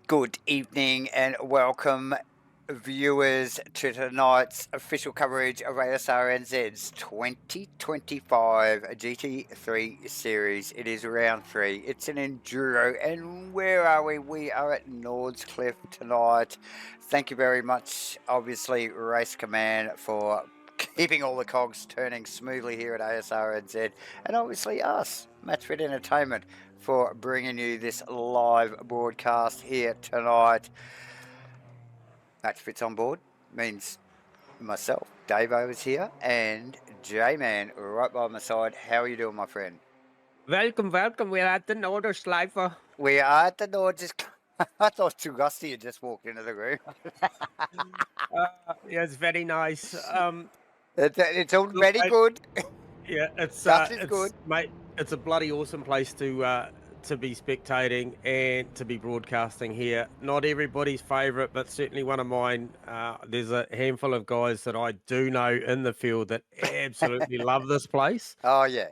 Good evening and welcome, viewers, to tonight's official coverage of Asrnz's 2025 GT3 series. It is round 3. It's an enduro, and where are we? We are at Nordschleife tonight. Thank you very much, obviously, Race Command, for keeping all the cogs turning smoothly here at Asrnz, and obviously us, MatchFit Entertainment, for bringing you this live broadcast here tonight. MatchFit's on board means myself, Dave is here, and J-Man right by my side. How are you doing, my friend? Welcome, welcome. We're at the Nordschleife. We are at the Nord. I thought too Rusty had just walked into the room. Yes, very nice. It's all Look, very good. yeah, Dust is good. mate, it's a bloody awesome place to be spectating and to be broadcasting here. Not everybody's favourite, but certainly one of mine. There's a handful of guys that I do know in the field that absolutely love this place. Oh yeah.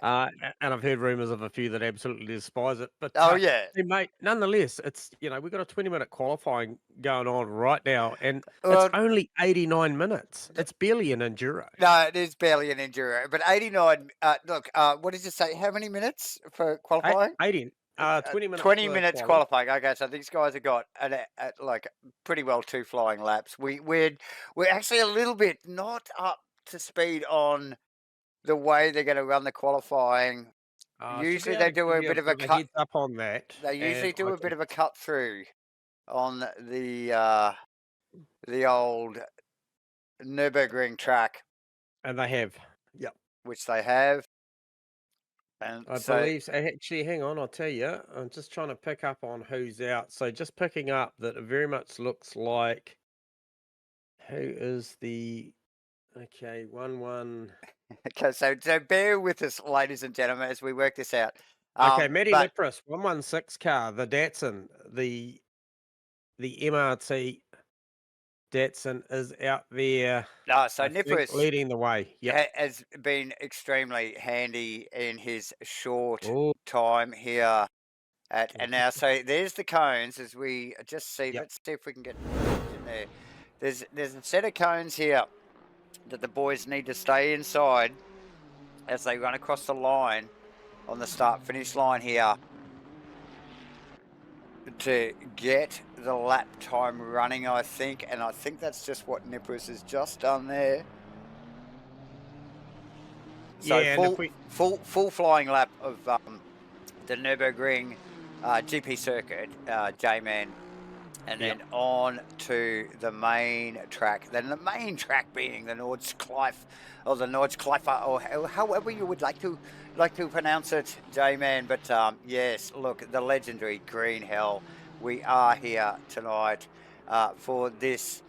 And I've heard rumours of a few that absolutely despise it. But Oh yeah. hey, mate, nonetheless, we've got a 20-minute qualifying going on right now, and it's Well, only 89 minutes. It's barely an enduro. no, it is barely an enduro, but 89. Look, what did you say? How many minutes for qualifying? 18, 20 minutes 20 for minutes quali. qualifying. Okay, so these guys have got like pretty well 2 flying laps. We're actually a little bit not up to speed on the way they're going to run the qualifying. I should be Usually able they to do give a you a bit of bit a of a cut. heads up on that, They and usually do I a bit can of a cut through on the old Nürburgring track, and they have. Yep. which they have, and I so believe so. Actually, hang on, I'll tell you. I'm just trying to pick up on who's out. So just picking up that it very much looks like who is the okay, 1-1. okay, so bear with us, ladies and gentlemen, as we work this out. Okay, Matty But Lepris, 116 car, the Datsun, the MRT Datsun is out there, no, so I think, Nippers leading the way. Yep. has been extremely handy in his short Oh, time here and now so there's the cones as we just see. yep. Let's see if we can get in there. There's a set of cones here that the boys need to stay inside as they run across the line on the start finish line here to get the lap time running, I think, and I think that's just what Nippers has just done there. So Yeah, and if we full flying lap of the Nürburgring GP circuit, J-Man, and then yep. on to the main track. Then the main track being the Nordschleife, or the Nordschleife, or however you would like to pronounce it, J-Man. But yes, look, the legendary Green Hell. We are here tonight for this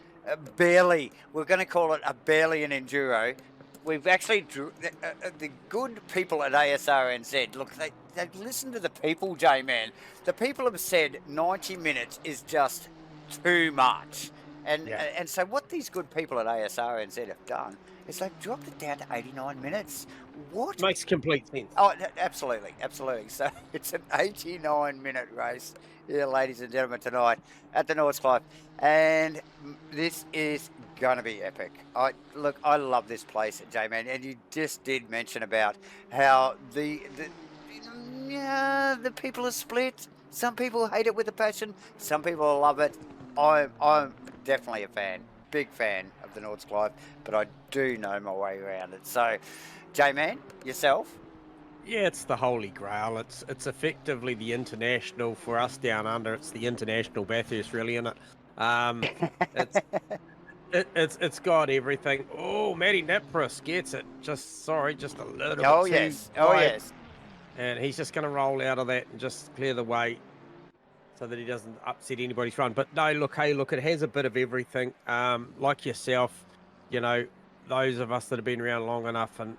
barely. We're going to call it a barely an enduro. We've actually the good people at ASRNZ. Look, they listen to the people, J-Man. The people have said 90 minutes is just too much. And so what these good people at ASRNZ have done is they've dropped it down to 89 minutes. What? Makes complete sense. Oh, absolutely, absolutely. So it's an 89-minute race here, ladies and gentlemen, tonight at the Nordschleife, and this is going to be epic. I love this place, J-Man, and you just did mention about how the people are split. Some people hate it with a passion. Some people love it. I'm definitely a fan, big fan of the Nordschleife, but I do know my way around it. So, J-Man, yourself? Yeah, it's the holy grail. It's effectively the international for us down under. It's the international Bathurst, really, isn't it? It's it's got everything. Oh, Matty Napris gets it. Just a little Oh bit too yes, oh wide, yes. and he's just going to roll out of that and just clear the way so that he doesn't upset anybody's run. But no, look, hey, look, it has a bit of everything. Like yourself, those of us that have been around long enough and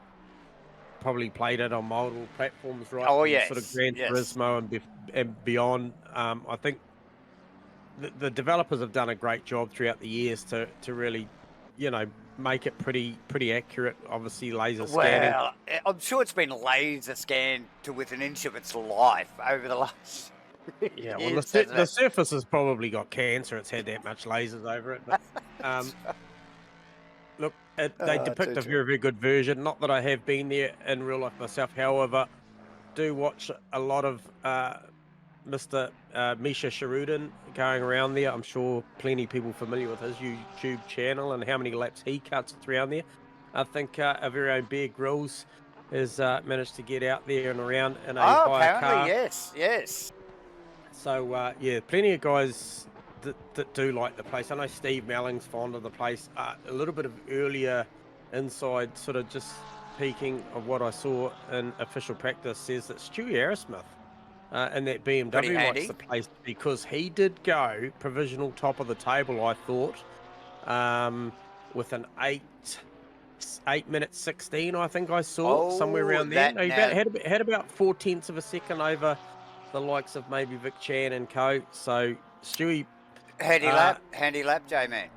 probably played it on multiple platforms, right? Oh From sort of yes, Gran yes. Turismo and beyond. I think the developers have done a great job throughout the years to really, make it pretty accurate. Obviously, laser scanning. Well, I'm sure it's been laser scanned to within an inch of its life over the last Yeah, well, Yes, doesn't the it? surface has probably got cancer. It's had that much lasers over it. But look, they depict Too a true. very, very good version. Not that I have been there in real life myself. However, do watch a lot of Mr. Misha Sharudin going around there. I'm sure plenty of people familiar with his YouTube channel and how many laps he cuts around there. I think our very own Bear Grylls has managed to get out there and around in a Oh, hire apparently, car. yes. So, yeah, plenty of guys that do like the place. I know Steve Melling's fond of the place. A little bit of earlier inside, sort of just peeking of what I saw in official practice, says that Stewie Aerosmith and that Pretty BMW likes handy. the place because he did go provisional top of the table, I thought, with an 8 minute 16, I think I saw somewhere Oh, around there. that No, he now. had about 4/10 of a second over the likes of maybe Vic Chan and co. So Stewie, Handy lap, J-Man.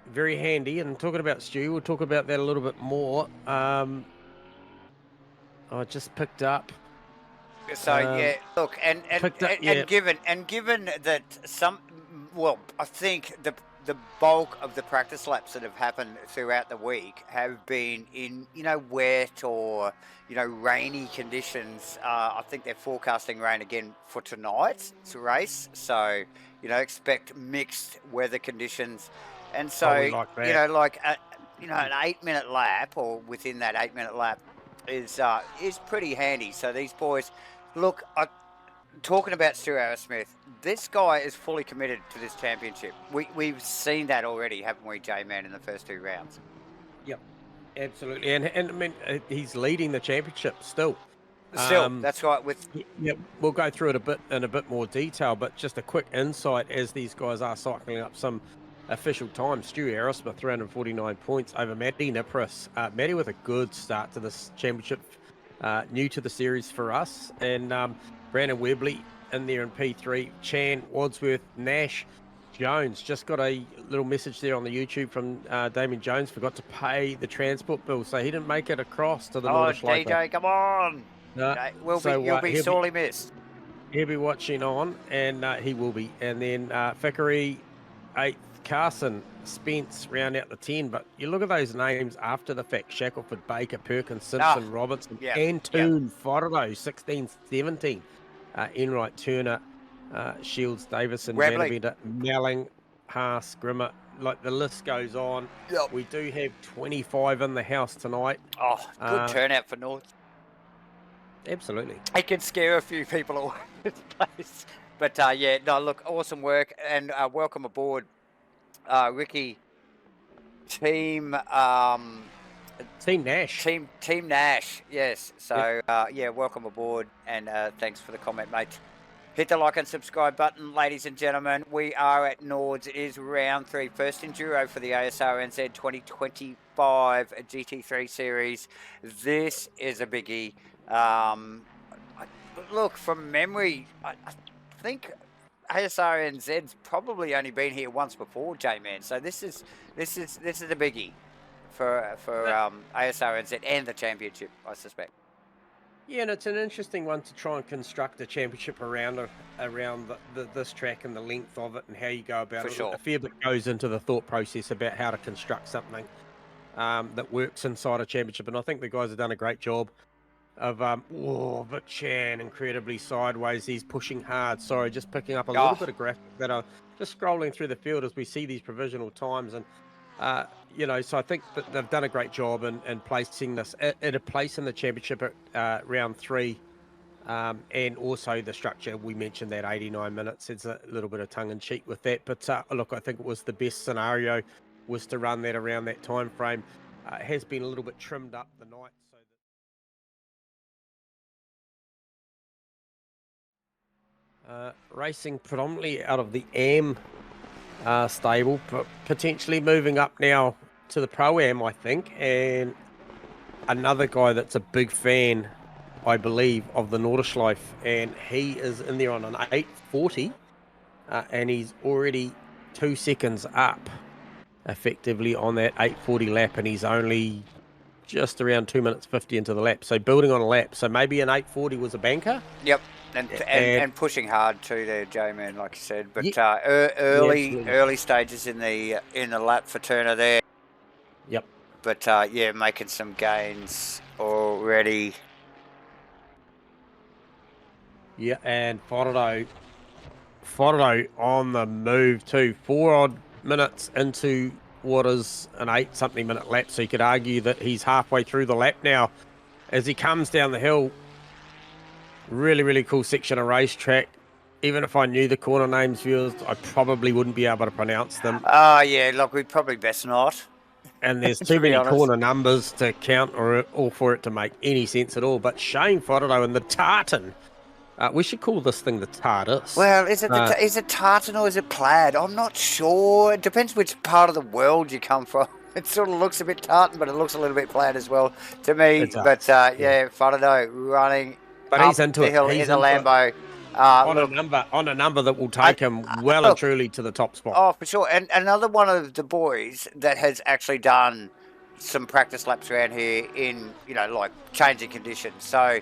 very handy. And talking about Stewie, we'll talk about that a little bit more. I just picked up. So yeah, look, and given that I think the bulk of the practice laps that have happened throughout the week have been in wet or rainy conditions. I think they're forecasting rain again for tonight's race, so expect mixed weather conditions, and so we like that. like an 8-minute lap or within that 8-minute lap is pretty handy. So these boys. Look, talking about Stu Aerosmith, this guy is fully committed to this championship. We've seen that already, haven't we, J-Man, in the first 2 rounds? Yep, absolutely. And I mean, he's leading the championship still. That's right. We'll go through it in a bit more detail, but just a quick insight as these guys are cycling up some official time. Stu Aerosmith, 349 points over Matty Nipris. Matty with a good start to this championship. New to the series for us, and Brandon Webley in there in P3, Chan, Wadsworth, Nash, Jones. Just got a little message there on the YouTube from Damien Jones, forgot to pay the transport bill, so he didn't make it across to the Nordschleife. DJ, come on! You'll be sorely missed. He'll be watching on, and he will be. And then Fickery, 8th, Carson, Spence round out the 10, but you look at those names after the fact: Shackelford, Baker, Perkins, Simpson, Robertson, Antoon, Fordo, 16, 17, Enright, Turner, Shields, Davison, Vanderventer, Melling, Haas, Grimmer, like the list goes on. We do have 25 in the house tonight. Oh, good turnout for North. Absolutely. It can scare a few people away this place. But yeah, no, look, awesome work, and welcome aboard. Ricky, Team Nash. Team Nash, yes. So yeah, welcome aboard, and thanks for the comment, mate. Hit the like and subscribe button, ladies and gentlemen. We are at Nords. It is round 3, first enduro for the Asrnz 2025 GT3 series. This is a biggie. Look, from memory, I think Asrnz's probably only been here once before, J-Man. So this is a biggie for Asrnz and the championship, I suspect. Yeah, and it's an interesting one to try and construct a championship around this track and the length of it and how you go about it. Sure. A fair bit goes into the thought process about how to construct something that works inside a championship, and I think the guys have done a great job of Vic Chan incredibly sideways. He's pushing hard. Sorry, just picking up a little bit of graphic that are just scrolling through the field as we see these provisional times, and so I think that they've done a great job in placing this at a place in the championship at round 3, and also the structure. We mentioned that 89 minutes. It's a little bit of tongue in cheek with that, but look, I think it was the best scenario was to run that around that time frame. It has been a little bit trimmed up the night. Racing predominantly out of the AM stable, but potentially moving up now to the Pro-Am, I think. And another guy that's a big fan, I believe, of the Nordschleife, and he is in there on an 8:40, and he's already 2 seconds up effectively on that 8:40 lap, and he's only just around 2 minutes 50 into the lap. So building on a lap. So maybe an 8:40 was a banker. Yep. And pushing hard too there, J-Man, like you said. But Yeah, early stages in the lap for Turner there. Yep. But yeah, making some gains already. Yeah, and Fordo on the move too. 4 odd minutes into what is an 8-something minute lap. So you could argue that he's halfway through the lap now as he comes down the hill. Really, really cool section of racetrack. Even if I knew the corner names, viewers, I probably wouldn't be able to pronounce them. Yeah, look, we'd probably best not. And there's too many corner numbers to count or for it to make any sense at all. But Shane Fordo and the Tartan. We should call this thing the TARDIS. Well, is it tartan or is it plaid? I'm not sure. It depends which part of the world you come from. It sort of looks a bit tartan, but it looks a little bit plaid as well to me. But yeah, Fordo running. But he's into the hill in the Lambo. On a number that will take him well and truly to the top spot. Oh, for sure. And another one of the boys that has actually done some practice laps around here in, like changing conditions. So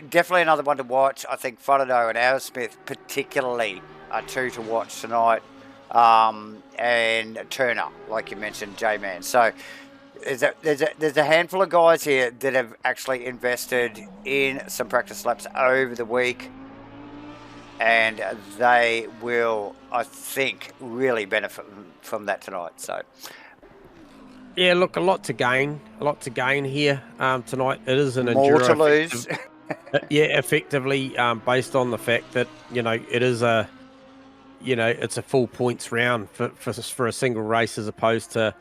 definitely another one to watch. I think Fordo and Asrnz particularly are two to watch tonight. And Turner, like you mentioned, J-Man. So there's a handful of guys here that have actually invested in some practice laps over the week, and they will, I think, really benefit from that tonight. So yeah, look, a lot to gain here tonight. It is an more enduro to lose. Yeah, effectively, based on the fact that it is it's a full points round for a single race as opposed to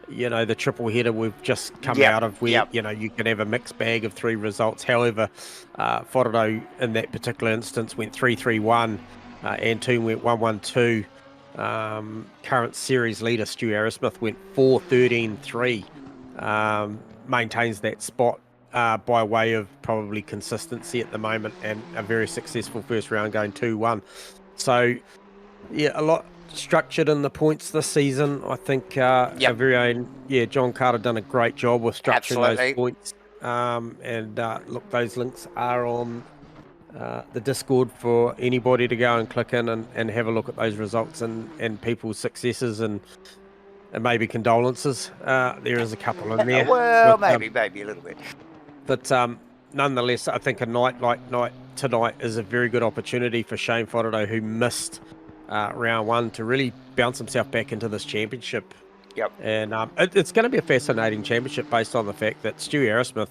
the triple header we've just come out of where you can have a mixed bag of 3 results. However, Fordo in that particular instance went 3-3-1, Antoon went 1-1-2. Current series leader Stu Arrowsmith went 4-13-3. Maintains that spot by way of probably consistency at the moment and a very successful first round going 2-1. So yeah, a lot structured in the points this season. I think our very own John Carter done a great job with structuring those points. And look, those links are on the Discord for anybody to go and click in and have a look at those results and people's successes and maybe condolences. There is a couple in there. Well, maybe a little bit. But nonetheless, I think a night like tonight is a very good opportunity for Shane Fordo, who missed round 1, to really bounce himself back into this championship. Yep. And it's going to be a fascinating championship based on the fact that Stu Arrowsmith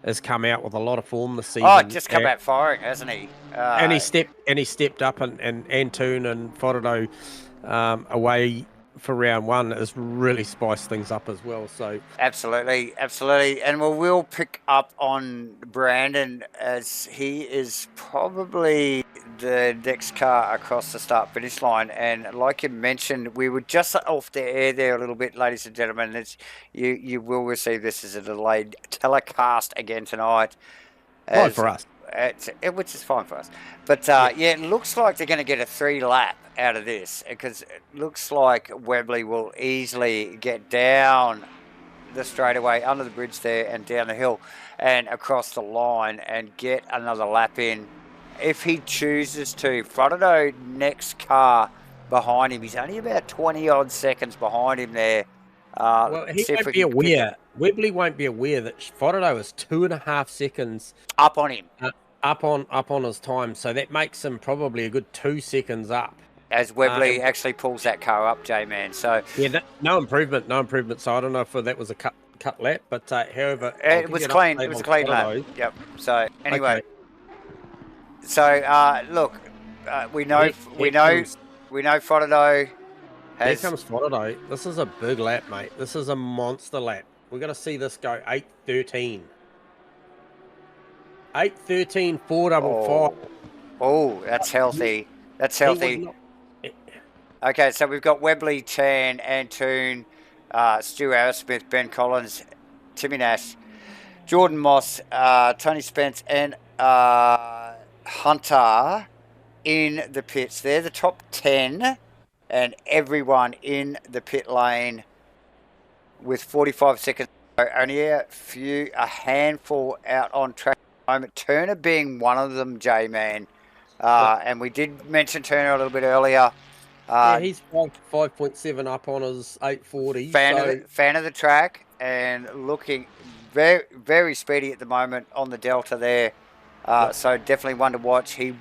has come out with a lot of form this season. Oh, just come out firing, hasn't he? And he stepped up, and Antoon and Fordo away for round 1 has really spiced things up as well. So absolutely, and we'll pick up on Brandon, as he is probably the next car across the start finish line. And like you mentioned, we were just off the air there a little bit, ladies and gentlemen. You will receive this as a delayed telecast again tonight. Fine for us. Which is fine for us. But yeah, it looks like they're going to get a 3 lap out of this, because it looks like Webley will easily get down the straightaway, under the bridge there, and down the hill and across the line and get another lap in if he chooses to. Fordo next car behind him. He's only about 20 odd seconds behind him there. Well, he won't be aware. Webley won't be aware that Fordo is 2.5 seconds up on him. Up on his time, so that makes him probably a good 2 seconds up. As Webley actually pulls that car up, J-Man. So yeah, no improvement. So I don't know if that was a cut lap, but however, it was clean. It was a clean lap. Yep. So anyway, so look, we know Fordo has. Here comes Fordo. This is a big lap, mate. This is a monster lap. We're going to see this go 8:13. 8:13, 4:55. Oh, that's healthy. That's healthy. Okay, so we've got Webley, Chan, Antoon, Stu Arrowsmith, Ben Collins, Timmy Nash, Jordan Moss, Tony Spence, and Hunter in the pits. They're the top 10, and everyone in the pit lane with 45 seconds Only a handful out on track at the moment. Turner being one of them, J-Man. And we did mention Turner a little bit earlier. Yeah, he's 5.7 up on his 840. Fan of the track and looking very, very speedy at the moment on the Delta there. So definitely one to watch. He's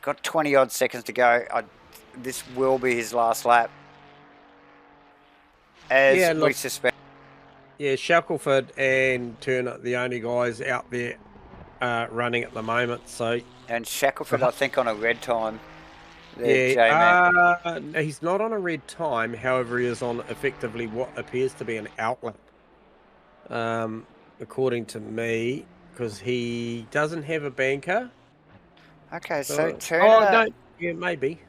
got 20 odd seconds to go. This will be his last lap, as we suspect. Yeah, Shackelford and Turner, the only guys out there running at the moment. And Shackelford, I think, on a red time. He's not on a red time. However, he is on effectively what appears to be an outlet, according to me, because he doesn't have a banker. Okay, so Turner. Yeah, maybe.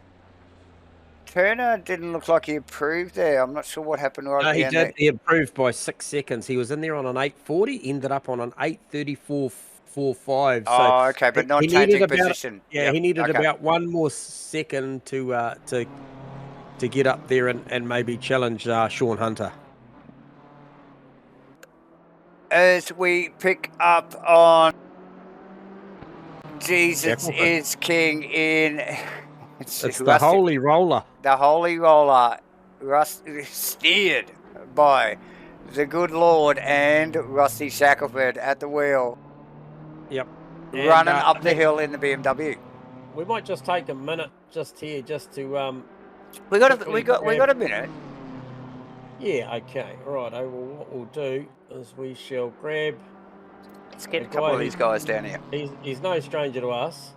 Turner didn't look like he improved there. I'm not sure what happened right at the end. No, he did. He improved by 6 seconds. He was in there on an 840, ended up on an 834.45. Oh, okay, but not changing position. Yeah, he needed about 1 more second to get up there and maybe challenge Sean Hunter. As we pick up on Jesus is King in... It's the Holy Roller. The Holy Roller, steered by the good Lord and Rusty Shackelford at the wheel. Yep. Running up the hill in the BMW. We might just take a minute just here, just to we got a minute. Yeah. Okay. Right. Well, what we'll do is we shall grab. Let's get a couple of these guys down here. He's no stranger to us.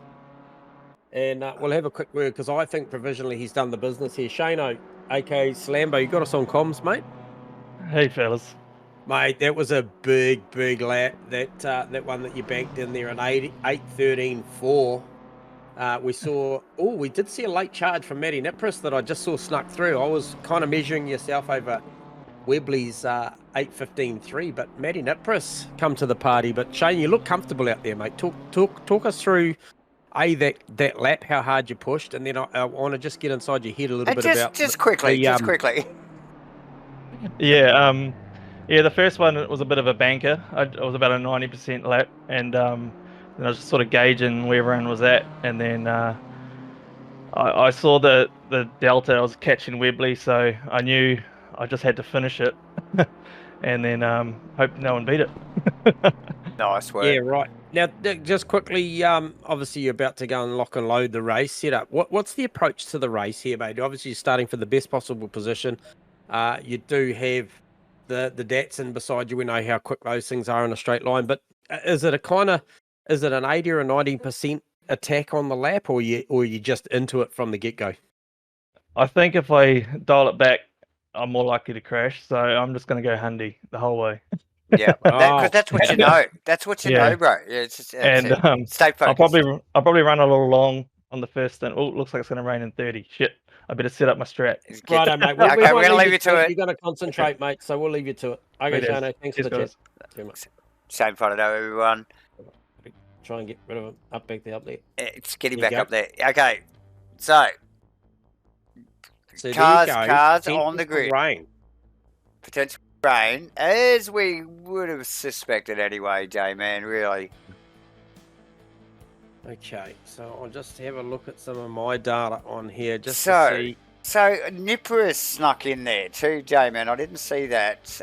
And we'll have a quick word, because I think provisionally he's done the business here. Shano, aka Slambo, you got us on comms, mate? Hey, fellas. Mate, that was a big lap. That one that you banked in there, an 8:13.4. We did see a late charge from Matty Nipris that I just saw snuck through. I was kind of measuring yourself over Webley's 8:15.3, but Matty Nipris come to the party. But Shane, you look comfortable out there, mate. Talk us through that lap, how hard you pushed, and then I want to just get inside your head a little bit about just quickly. Yeah, the first one was a bit of a banker. It was about a 90% lap, and I was just sort of gauging where everyone was at, and then I saw the Delta. I was catching Webley, so I knew I just had to finish it, and then hope no one beat it. Nice work. Yeah, right. Now, just quickly, obviously you're about to go and lock and load the race setup. What's the approach to the race here, mate? Obviously you're starting for the best possible position. You do have the Datsun beside you. We know how quick those things are in a straight line, but is it an 80 or a 90% attack on the lap, or you just into it from the get-go? I think if I dial it back, I'm more likely to crash, so I'm just going to go Hundy the whole way. Yeah, because that's what you know. That's what you know, bro. Yeah, it's just stay focused. I'll probably run a little long on the first stint. Oh, it looks like it's going to rain in 30. Shit, I better set up my strat. Right, mate. Okay, we're going to leave you to it. You're going to concentrate, mate, so we'll leave you to it. Okay, Shano, thanks for the chat. Same photo, everyone. Try and get rid of him. Up there. It's getting back up there. Okay, so cars on the grid. Rain. Potential rain, as we would have suspected anyway, J-Man, really. Okay, so I'll just have a look at some of my data on here just to see. So Nipris snuck in there too, J-Man. I didn't see that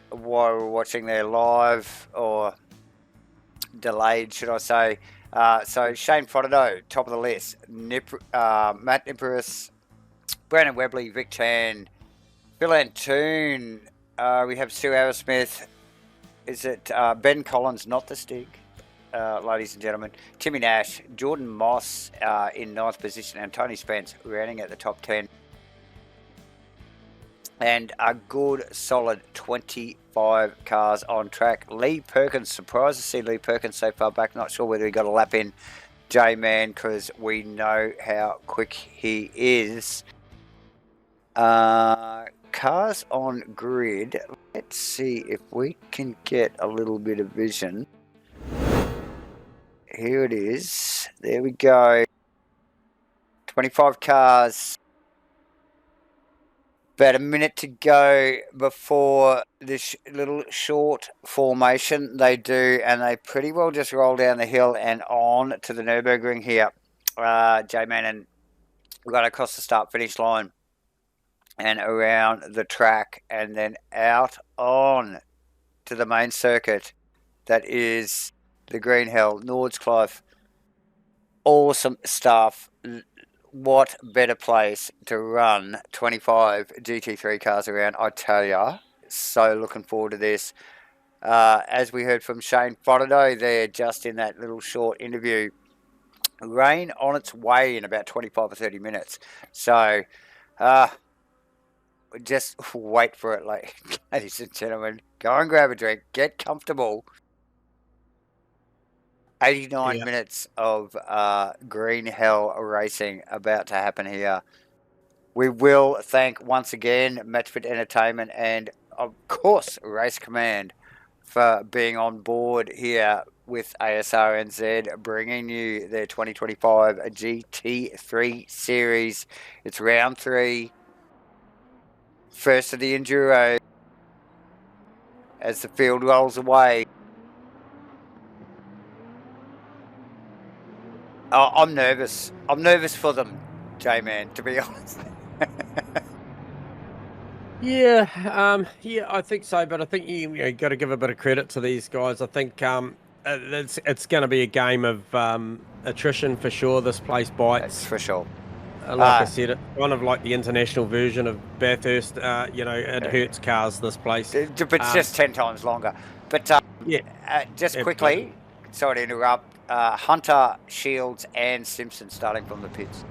while we were watching there live, or delayed, should I say. So Shane Frodo, top of the list. Matt Nipris, Brandon Webley, Vic Chan, Phil Antoon. We have Stu Arrowsmith. Is it Ben Collins, not the Stig, ladies and gentlemen? Timmy Nash, Jordan Moss in 9th position, and Tony Spence rounding at the top 10. And a good, solid 25 cars on track. Lee Perkins, surprised to see Lee Perkins so far back. Not sure whether he got a lap in, J-Man, because we know how quick he is. Cars on grid. Let's see if we can get a little bit of vision. Here it is. There we go. 25 cars. About a minute to go before this little short formation they do, and they pretty well just roll down the hill and on to the Nürburgring here, J-Man, and we got across the start-finish line and around the track and then out on to the main circuit. That is the Green Hell, Nordschleife. Awesome stuff. What better place to run 25 GT3 cars around, I tell ya. So looking forward to this. As we heard from Shane Frodo there just in that little short interview, rain on its way in about 25 or 30 minutes. So just wait for it, ladies and gentlemen. Go and grab a drink, get comfortable. 89 minutes of Green Hell racing about to happen here. We will thank once again MatchFit Entertainment and, of course, Race Command for being on board here with Asrnz, bringing you their 2025 GT3 series. It's round 3, first of the Enduro, as the field rolls away. Oh, I'm nervous. I'm nervous for them, J-Man, to be honest. Yeah, I think so. But I think you got to give a bit of credit to these guys. I think it's going to be a game of attrition for sure. This place bites. That's for sure. Like I said, it's kind of like the international version of Bathurst. It hurts cars, this place. But it's just 10 times longer. But just quickly, sorry to interrupt, Hunter, Shields and Simpson starting from the pits.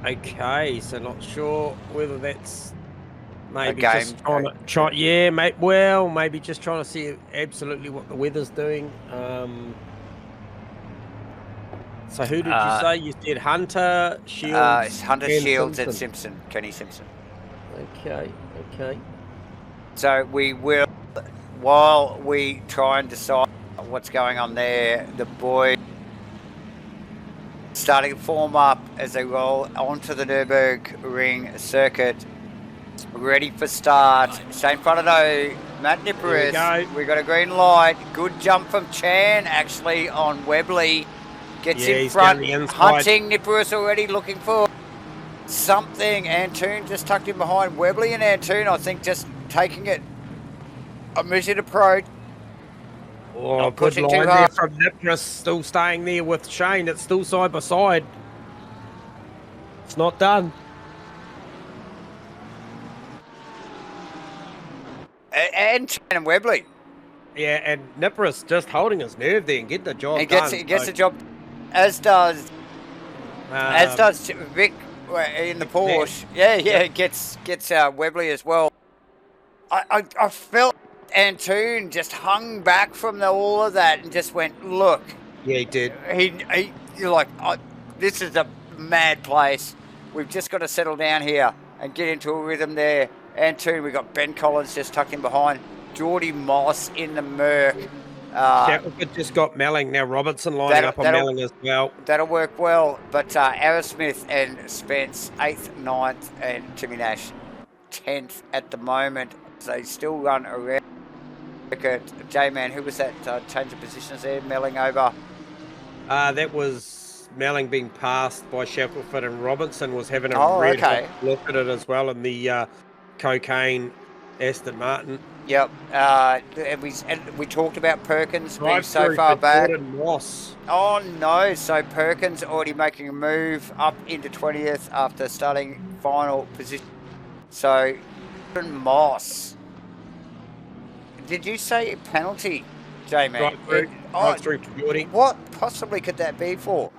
Okay, so not sure whether that's maybe a game. Just maybe just trying to see absolutely what the weather's doing. So who did you say? You said Hunter, Shields, Hunter, Shields and Simpson, Kenny Simpson. Okay. So we will, while we try and decide what's going on there, the boys starting to form up as they roll onto the Nürburgring circuit, ready for start. Shane Frodo, Matt Nipperis, we got a green light. Good jump from Chan actually on Webley. Gets in front, hunting Nipperis already, looking for something. Antoon just tucked in behind Webley, and Antoon I think just taking it a measured approach. Oh, good line there from Nipperis, still staying there with Shane. It's still side by side. It's not done. And Chan and Webley. Yeah, and Nipperis just holding his nerve there and getting the job done. He gets the job, as does Vic in the Porsche. Yeah, gets Webley as well. I felt Antoon just hung back from all of that and just went, look. Yeah, he did. You're like, this is a mad place. We've just got to settle down here and get into a rhythm there. Antoon, we've got Ben Collins just tucked in behind. Geordie Moss in the Merc. Shackelford just got Melling. Now Robertson lining up on Melling as well. That'll work well. But Aerosmith and Spence, 8th, 9th, and Timmy Nash, 10th at the moment. They still run around. J-Man, who was that change of positions there? Melling over. That was Melling being passed by Shackelford, and Robinson was having a red look at it as well in the cocaine Aston Martin. Yep. And we talked about Perkins being so far back. Moss. Oh no! So Perkins already making a move up into 20th after starting final position. So Moss. Did you say penalty, J-Man? Right through to Geordie. What possibly could that be for?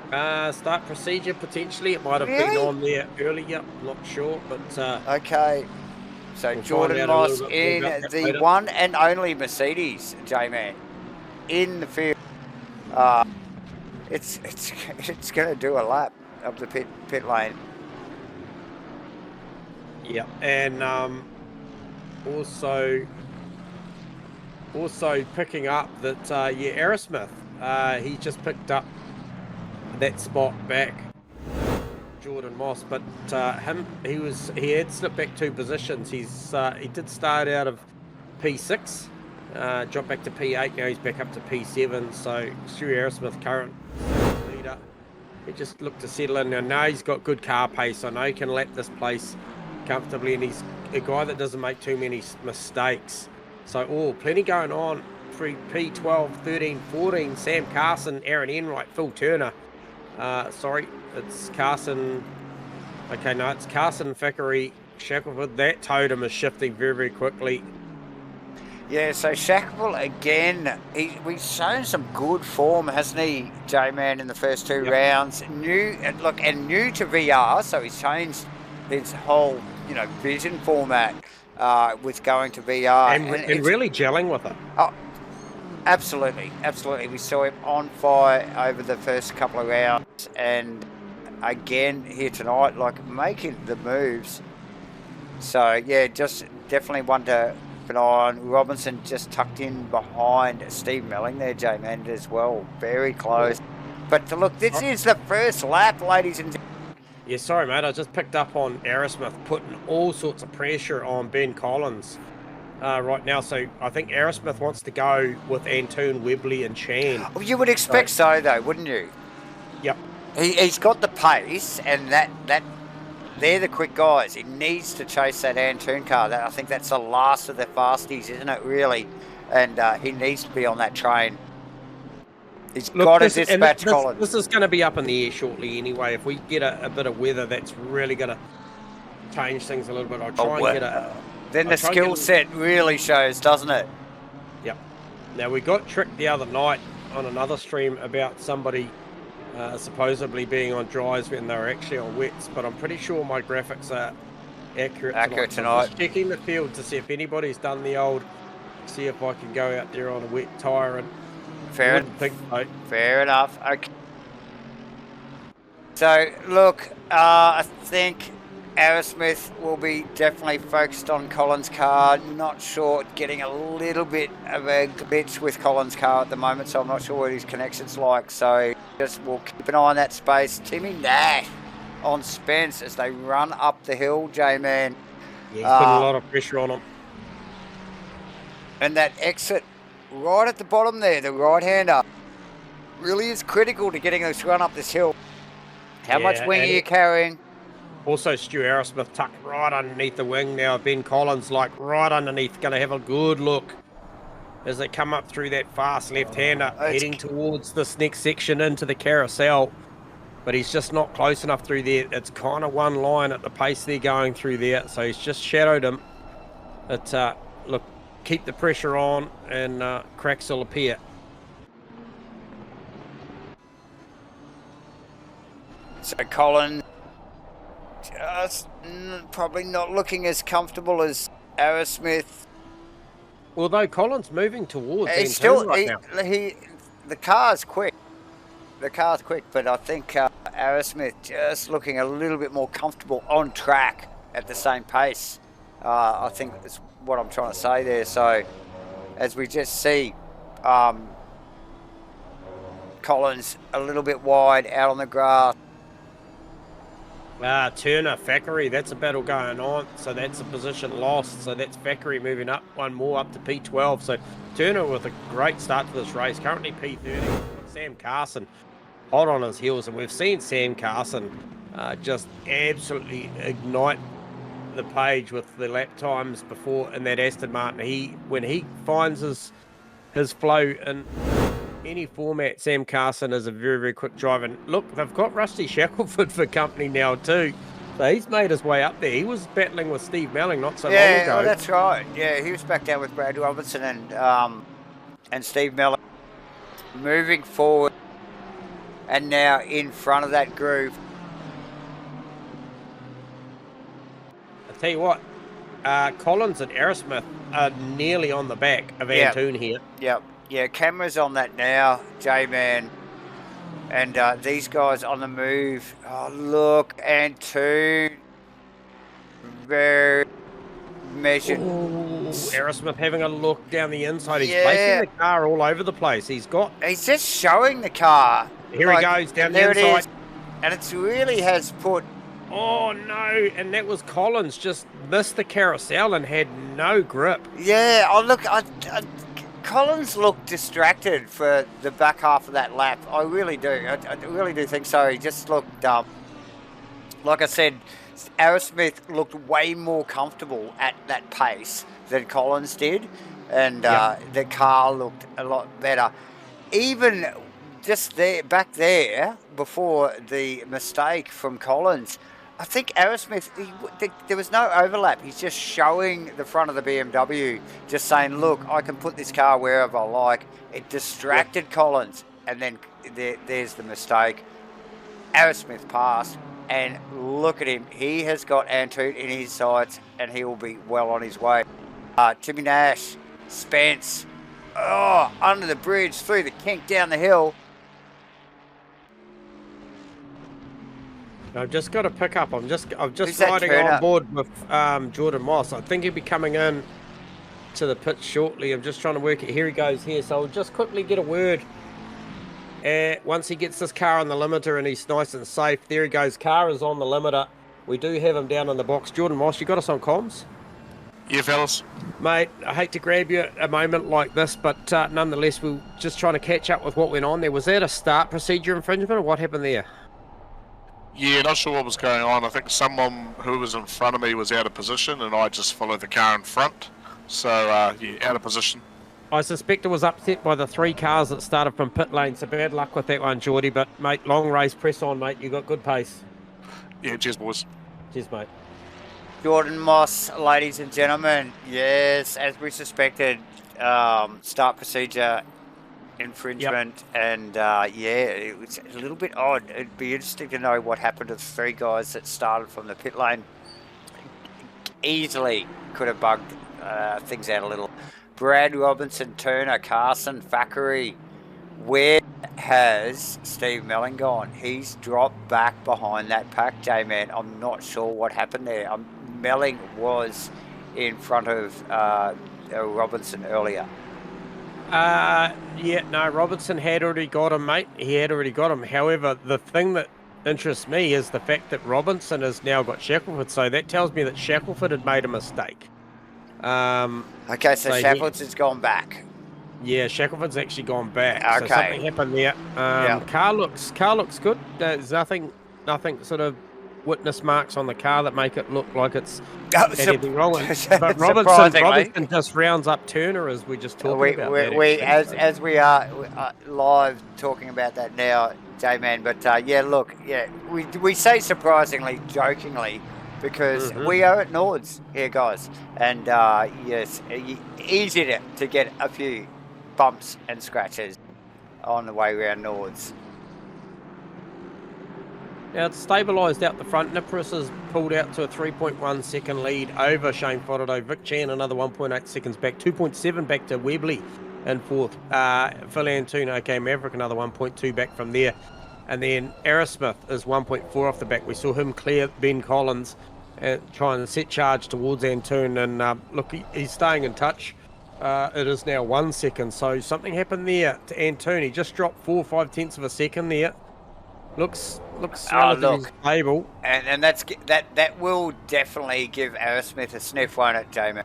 Start procedure, potentially. It might have been on there earlier. I'm not sure, but... okay. So we'll Jordan Moss in the one and only Mercedes, J-Man, in the field. It's going to do a lap of the pit lane. Yeah, and also picking up that Aerosmith, he just picked up that spot back. Jordan Moss, but he had slipped back 2 positions. He did start out of P6, dropped back to P8. Now he's back up to P7. So Stu Arrowsmith, current leader, he just looked to settle in. Now he's got good car pace. I know he can lap this place comfortably, and he's a guy that doesn't make too many mistakes. So plenty going on. P12, 13, 14. Sam Carson, Aaron Enright, Phil Turner. Sorry, it's Carson. Okay, no, it's Carson, Thackeray, Shackelford. That totem is shifting very, very quickly. Yeah, so Shackelford again, we've shown some good form, hasn't he, J-Man, in the first 2 rounds. New to VR, so he's changed his whole, vision format with going to VR. And really gelling with it. Oh, absolutely. We saw him on fire over the first couple of rounds, and again here tonight, making the moves. So yeah, just definitely one to keep an eye on. Robinson just tucked in behind Steve Melling there, J-Man, as well. Very close. But look, this is the first lap, ladies and gentlemen. Yeah, sorry, mate. I just picked up on Arrowsmith putting all sorts of pressure on Ben Collins right now. So I think Arrowsmith wants to go with Antoon, Webley and Chan. Well, you would expect so though, wouldn't you? Yep. He's got the pace, and that they're the quick guys. He needs to chase that Antoon car. I think that's the last of the fasties, isn't it, really? And he needs to be on that train. He's got to dispatch Collins. This is going to be up in the air shortly anyway. If we get a bit of weather, that's really going to change things a little bit. I'll try and get a... Then the skill set really shows, doesn't it? Yep. Now, we got tricked the other night on another stream about somebody supposedly being on dries when they were actually on wets, but I'm pretty sure my graphics are accurate tonight. I'm just checking the field to see if anybody's done the old, see if I can go out there on a wet tyre and... Fair enough. Okay. So, look, I think Arrowsmith will be definitely focused on Collins' car. Not sure, getting a little bit of a glitch with Collins' car at the moment, so I'm not sure what his connection's like. So, just we'll keep an eye on that space. Timmy Nash on Spence as they run up the hill, J-Man. Yeah, he's putting a lot of pressure on him. And that exit right at the bottom there, the right-hander, really is critical to getting us run up this hill. How much wing are you carrying? Also, Stu Arrowsmith tucked right underneath the wing now. Ben Collins, right underneath, going to have a good look as they come up through that fast left-hander, heading towards this next section into the carousel. But he's just not close enough through there. It's kind of one line at the pace they're going through there, so he's just shadowed him. But, look, keep the pressure on and cracks will appear. So Colin just probably not looking as comfortable as Arrowsmith. Although Colin's moving towards he's still the car's quick. The car's quick, but I think Arrowsmith just looking a little bit more comfortable on track at the same pace. I think that's what I'm trying to say there. So as we just see Collins a little bit wide out on the grass. Turner, Thackeray, that's a battle going on. So that's a position lost. So that's Thackeray moving up one more up to P12. So Turner with a great start to this race. Currently P30. Sam Carson hot on his heels. And we've seen Sam Carson just absolutely ignite the page with the lap times before in that Aston Martin. When he finds his flow in any format, Sam Carson is a very, very quick driver. And look, they've got Rusty Shackelford for company now too. So he's made his way up there. He was battling with Steve Melling not so long ago. Yeah, that's right. Yeah, he was back down with Brad Robinson and Steve Melling moving forward and now in front of that group. I'll tell you what, Collins and Arrowsmith are nearly on the back of Antoon here. Yep. Yeah, camera's on that now, J-Man. And these guys on the move. Oh, look, Antoon. Very measured. Ooh, Arrowsmith having a look down the inside. He's placing the car all over the place. He's just showing the car. Here he goes down the inside. and it really has put. Oh no! And that was Collins just missed the carousel and had no grip. Yeah, look, Collins looked distracted for the back half of that lap. I really do. I really do think so. He just looked, like I said, Asrnz looked way more comfortable at that pace than Collins did, and the car looked a lot better. Even just back there, before the mistake from Collins, I think Asrnz, there was no overlap. He's just showing the front of the BMW, just saying, look, I can put this car wherever I like. It distracted Collins, and then there's the mistake. Asrnz passed, and look at him. He has got Antoon in his sights, and he will be well on his way. Timmy Nash, Spence, under the bridge, through the kink, down the hill. I've just got to pick up. I'm just Who's that riding Turner? on board with Jordan Moss. I think he'll be coming in to the pit shortly. I'm just trying to work it. Here he goes here. So I'll just quickly get a word. Once he gets this car on the limiter and he's nice and safe, there he goes. Car is on the limiter. We do have him down in the box. Jordan Moss, you got us on comms? Yeah, fellas. Mate, I hate to grab you at a moment like this, but nonetheless, we're just trying to catch up with what went on there. Was that a start procedure infringement, or what happened there? Yeah, not sure what was going on. I think someone who was in front of me was out of position, and I just followed the car in front. So, yeah, out of position. I suspect it was upset by the 3 cars that started from pit lane, so bad luck with that one, Geordie. But, mate, long race, press on, mate. You got good pace. Yeah, cheers, boys. Cheers, mate. Jordan Moss, ladies and gentlemen. Yes, as we suspected, start procedure infringement, and yeah, it was a little bit odd. It'd be interesting to know what happened to the 3 guys that started from the pit lane. Easily could have bugged things out a little. Brad Robinson, Turner, Carson, Thackeray. Where has Steve Melling gone? He's dropped back behind that pack, J-Man. I'm not sure what happened there. Melling was in front of Robinson earlier. Yeah, no, Robinson had already got him, mate. He had already got him. However, the thing that interests me is the fact that Robinson has now got Shackelford, so that tells me that Shackelford had made a mistake. Okay, so Shackelford's has gone back. Yeah, Shackelford's actually gone back. Okay. So something happened there. Car looks good. There's nothing sort of witness marks on the car that make it look like it's anything wrong. But Robinson just rounds up Turner, as we just talked about. As we are live talking about that now, J-Man. But yeah, look, yeah, we say surprisingly, jokingly, because we are at Nords here, guys, and yes, easy to get a few bumps and scratches on the way around Nords. Now it's stabilised out the front. Nipris has pulled out to a 3.1 second lead over Shane Fodado. Vic Chan another 1.8 seconds back, 2.7 back to Webley in 4th. Phil Antoon, okay, Maverick another 1.2 back from there. And then Aerosmith is 1.4 off the back. We saw him clear Ben Collins and trying to set charge towards Antoon. And look, he's staying in touch. It is now 1 second. So something happened there to Antoon. He just dropped 4 or 5 tenths of a second there. Looks relatively stable. And that will definitely give Aerosmith a sniff, won't it, Jamie?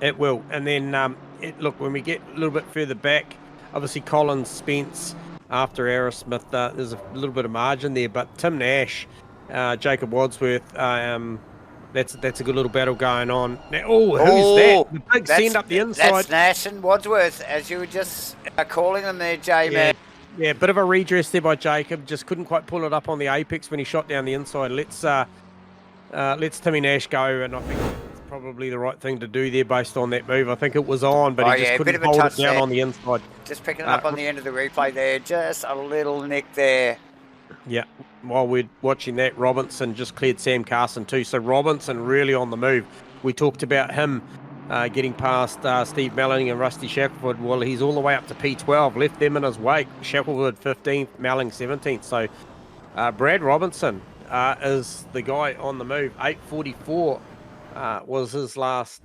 It will. And then look, when we get a little bit further back, obviously Collins, Spence after Aerosmith, there's a little bit of margin there. But Tim Nash, Jacob Wadsworth, that's a good little battle going on. Now, who's that? The big send up the inside. That's Nash and Wadsworth, as you were just calling them there, J-Man. Yeah, bit of a redress there by Jacob. Just couldn't quite pull it up on the apex when he shot down the inside. Let's Timmy Nash go, and I think it's probably the right thing to do there based on that move. I think it was on, but he just couldn't hold it down on the inside. Just picking it up on the end of the replay there. Just a little nick there. Yeah, while we're watching that, Robinson just cleared Sam Carson too. So Robinson really on the move. We talked about him getting past Steve Melling and Rusty Shackelford. Well, he's all the way up to P12, left them in his wake. Shackelford 15th, Melling 17th. So Brad Robinson is the guy on the move. 8:44 was his last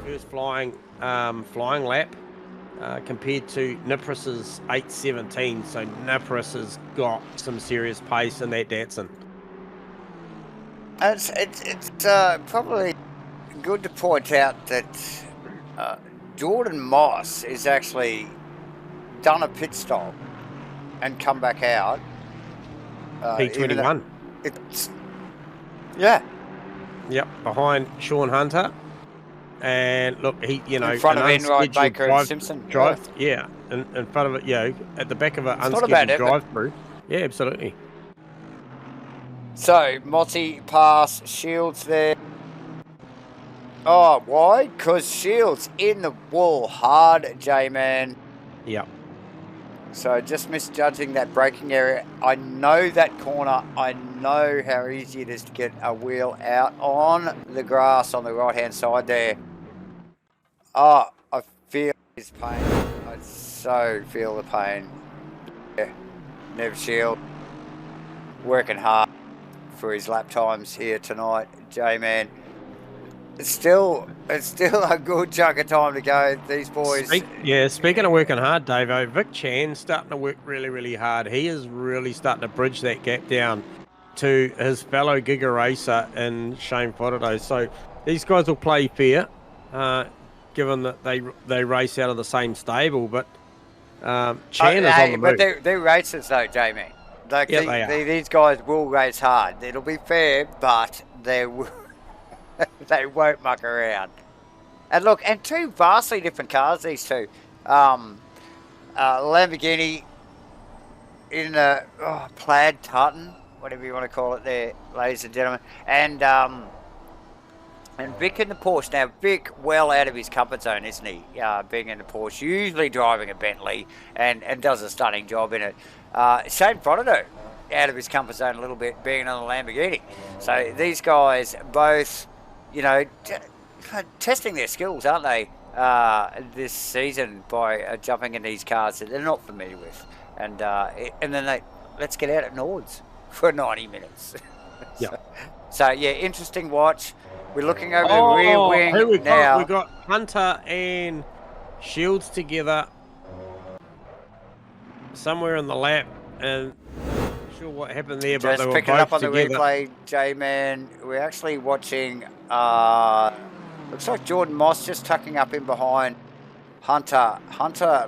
first flying lap. compared to Nipris's 8.17. So Nipris has got some serious pace in that Datsun. It's probably good to point out that Jordan Moss has actually done a pit stop and come back out. P21. Yeah. Yep, behind Sean Hunter. And look, he, in front of Enright, Baker, and Simpson. Drive, yeah, in front of it, at the back of an unscheduled drive-through. Yeah, absolutely. So, Motti pass, Shields there. Oh, why? Because Shields in the wall hard, J-Man. Yep. So, just misjudging that braking area. I know that corner. I know how easy it is to get a wheel out on the grass on the right-hand side there. Oh, I feel his pain. I so feel the pain. Yeah. Nev Shield working hard for his lap times here tonight, J-Man. It's still a good chunk of time to go. These boys. Speaking of working hard, Davo, Vic Chan's starting to work really, really hard. He is really starting to bridge that gap down to his fellow Giga racer and Shane Fodado. So these guys will play fair, given that they race out of the same stable. But Chan is on the move. But they're racers though, Jamie. Like these guys will race hard. It'll be fair, but they won't muck around. And look, and two vastly different cars, these two. Lamborghini in a plaid tartan, whatever you want to call it there, ladies and gentlemen. And Vic in the Porsche. Now, Vic well out of his comfort zone, isn't he? Being in the Porsche, usually driving a Bentley and does a stunning job in it. Shane Frodeno out of his comfort zone a little bit, being on the Lamborghini. So these guys both, testing their skills, aren't they, this season by jumping in these cars that they're not familiar with. And then let's get out at Nords for 90 minutes. Yeah. So, interesting watch. We're looking over the rear wing now. We got Hunter and Shields together somewhere in the lap, and I'm not sure what happened there, but just they were picking both up on together. The replay, J-Man. We're actually watching. Looks like Jordan Moss just tucking up in behind Hunter.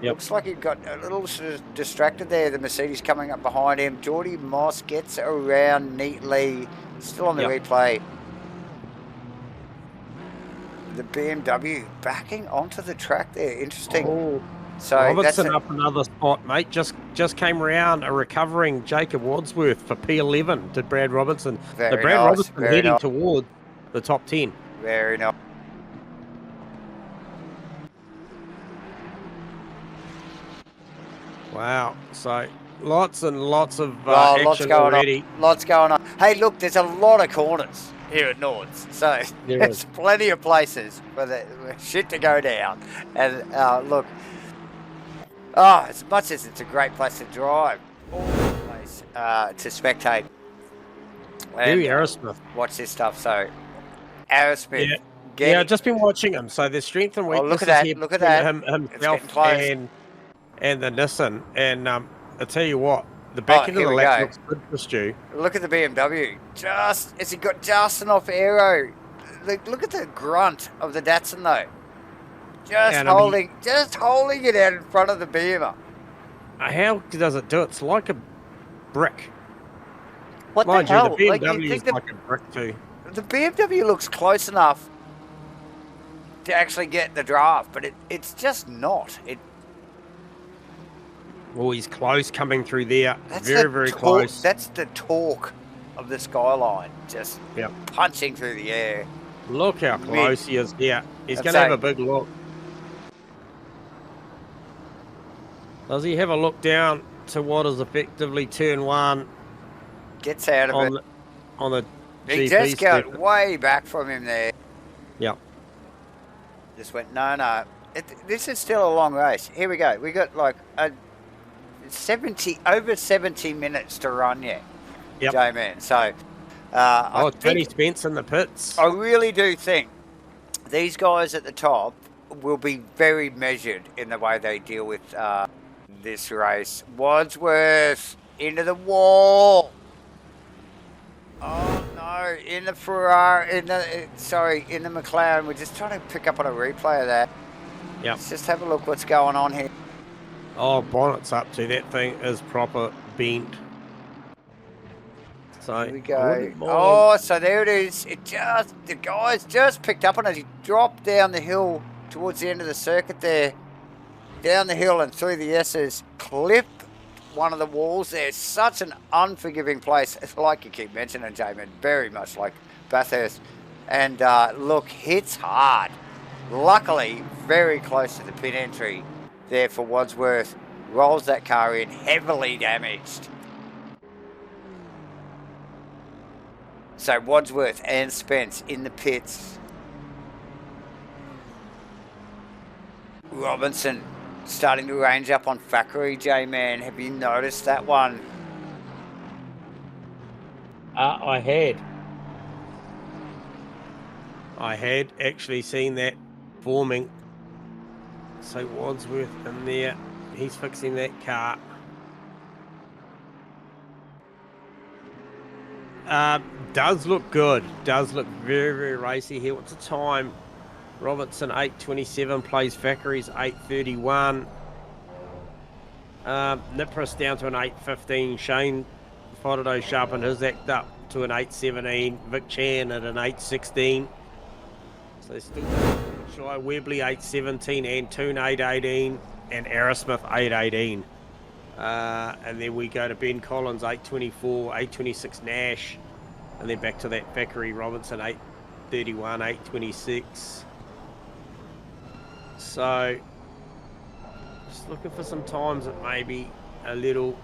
Looks like he got a little sort of distracted there. The Mercedes coming up behind him. Jordy Moss gets around neatly. Still on the replay. The BMW backing onto the track there. Interesting. Oh, so Robertson up another spot, mate. Just came around a recovering Jacob Wadsworth for P11 to Brad Robertson. Very Brad nice, Robertson very heading nice. toward the top 10. Very nice. Wow. So lots and lots of action already. Lots going on. Hey, look, there's a lot of corners here at Nords, so there's plenty of places for the shit to go down. And look, as much as it's a great place to drive, all the place to spectate. Very Aerosmith. Watch this stuff. So, Aerosmith. Yeah, I've just been watching him. So there's strength and weaknesses here. Look at that. Himself and the Nissan. And I tell you what, the back end of the lap looks good for Stu. Look at the BMW. Has he got just enough aero? Look at the grunt of the Datsun though. Just holding it out in front of the Beamer. How does it do it? It's like a brick. What Mind the hell? The BMW is like a brick too. The BMW looks close enough to actually get the draft, but it's just not. Well, he's close coming through there. Very close. That's the torque of the Skyline, just punching through the air. Look how close he is. Yeah, he's going to have a big look. Does he have a look down to what is effectively turn one? Gets out of it. On the he GP just got step. way back from him there. Yeah. Just went, no. This is still a long race. Here we go. We got like over 70 minutes to run yet. Yep. J-Man. So, Tony Spence in the pits. I really do think these guys at the top will be very measured in the way they deal with this race. Wadsworth into the wall. Oh no, in the Ferrari, in the McLaren. We're just trying to pick up on a replay of that. Yeah. Let's just have a look what's going on here. Oh, bonnet's up to that thing is proper bent. So Here we go. Oh, so there it is. The guys just picked up on it. He dropped down the hill towards the end of the circuit there. Down the hill and through the S's. Clipped one of the walls there. Such an unforgiving place. It's like you keep mentioning, Jamin. Very much like Bathurst. And look, hits hard. Luckily, very close to the pit entry there for Wadsworth. Rolls that car in, heavily damaged. So Wadsworth and Spence in the pits. Robinson starting to range up on Thackeray, J-Man. Have you noticed that one? I had actually seen that forming. So Wadsworth in there. He's fixing that car. Does look good. Does look very, very racy here. What's the time? Robertson 8:27 plays Thackeray's 8:31. Nipris down to an 8:15. Shane Fodado sharpened his act up to an 8:17. Vic Chan at an 8:16. So still Shy Webley 8:17, Antoon 8:18, and Aerosmith 8:18. And then we go to Ben Collins 8:24, 8:26 Nash, and then back to that Thackeray Robinson 8:31, 8:26. So just looking for some times that maybe a little.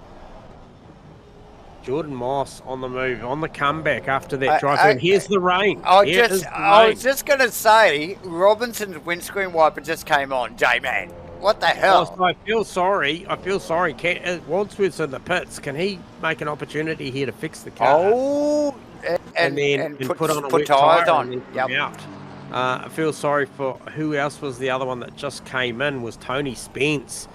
Jordan Moss on the move, on the comeback after that drive. And here's the rain. I was just going to say, Robinson's windscreen wiper just came on. J-Man, what the hell? Oh, I feel sorry. Wadsworth's in the pits. Can he make an opportunity here to fix the car? Oh, and put on a put wet tyres tyre on. And then come out. I feel sorry for who else was the other one that just came in was Tony Spence.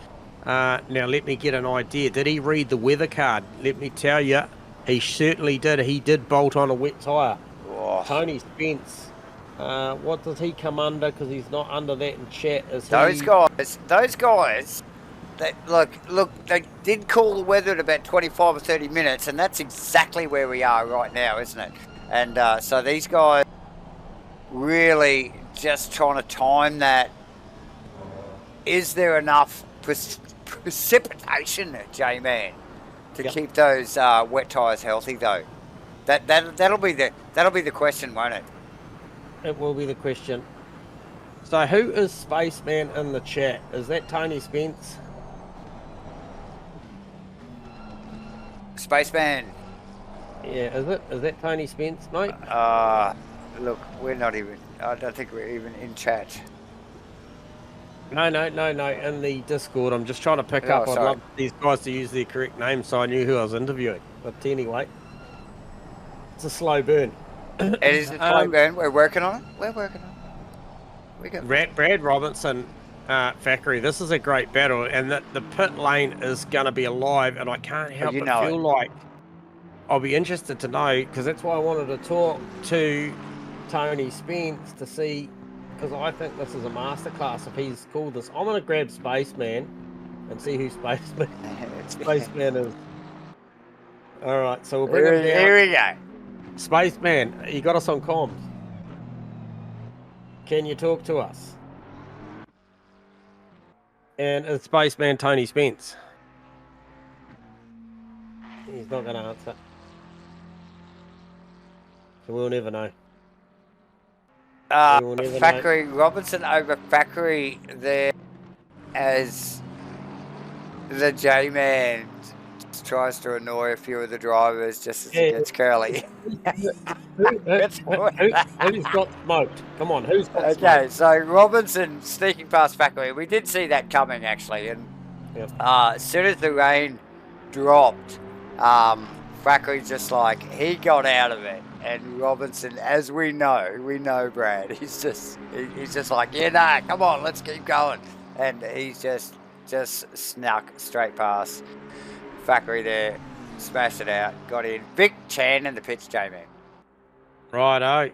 Now, let me get an idea. Did he read the weather card? Let me tell you, he certainly did. He did bolt on a wet tyre. Oh. Tony Spence, what does he come under? Because he's not under that in chat. Those guys, they did call the weather at about 25 or 30 minutes, and that's exactly where we are right now, isn't it? And so these guys really just trying to time that. Is there enough precipitation, J-Man, to keep those wet tyres healthy though? That'll be the question, won't it? It will be the question. So who is Spaceman in the chat? Is that Tony Spence? Spaceman. Yeah, is that Tony Spence, mate? Look, we're not even. I don't think we're even in chat. No. In the Discord, I'm just trying to pick up. I'd love these guys to use their correct name so I knew who I was interviewing. But anyway, it's a slow burn. It is a slow burn. We're working on it. We got Brad Robinson, Thackeray. This is a great battle, and the pit lane is going to be alive. And I can't help but feel like I'll be interested to know, because that's why I wanted to talk to Tony Spence to see. Because I think this is a masterclass if he's called this. I'm going to grab Spaceman and see who Spaceman is. All right, so we'll bring him down. Here we go. Spaceman, you got us on comms. Can you talk to us? And it's Spaceman Tony Spence. He's not going to answer. So we'll never know. Thackeray Robinson over Thackeray there as the J-Man tries to annoy a few of the drivers just as he gets curly. Who's got smoked? Come on, who's got smoked? Okay, so Robinson sneaking past Thackeray. We did see that coming actually, and as soon as the rain dropped, Thackeray's just like, he got out of it. And Robinson, as we know Brad, he's just like, yeah, nah, come on, let's keep going. And he's just snuck straight past Thackeray there, smashed it out, got in. Vic Chan in the pitch, J-Man. Righto,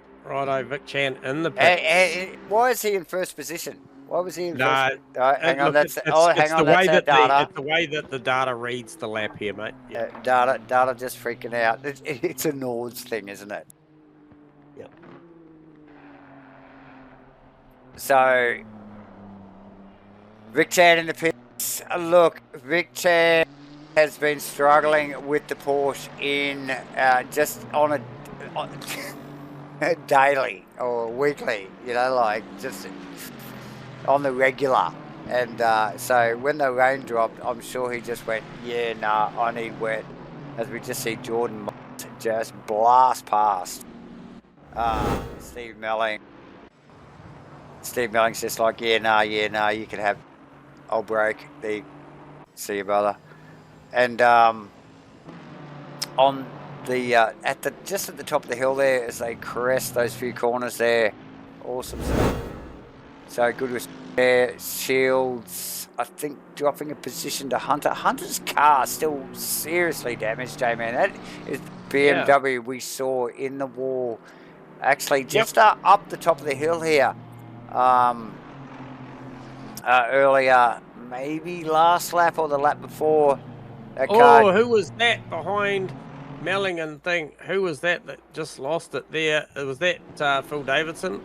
Vic Chan in the pitch. Why is he in first position? Why was he in No, first? Hang on, look, that's hang on. that's the way that data. it's the way that the data reads the lap here, mate. Yeah. Data just freaking out. It's a Nords thing, isn't it? Yep. So, Vic Chan in the pits. Look, Vic Chan has been struggling with the Porsche in just on a daily or weekly, you know, like just on the regular. And so when the rain dropped, I'm sure he just went, yeah, nah, I need wet. As we just see Jordan just blast past Steve Melling. Steve Melling's just like, yeah, nah, you can have, I'll break. See you, brother. And on the just at the top of the hill there, as they crest those few corners there, awesome stuff. So good with Shields, I think, dropping a position to Hunter. Hunter's car still seriously damaged, J-Man. That is the BMW we saw in the wall, actually just up the top of the hill here earlier, maybe last lap or the lap before. Who was that behind Melling and thing? Who was that just lost it there? Was that Phil Davidson?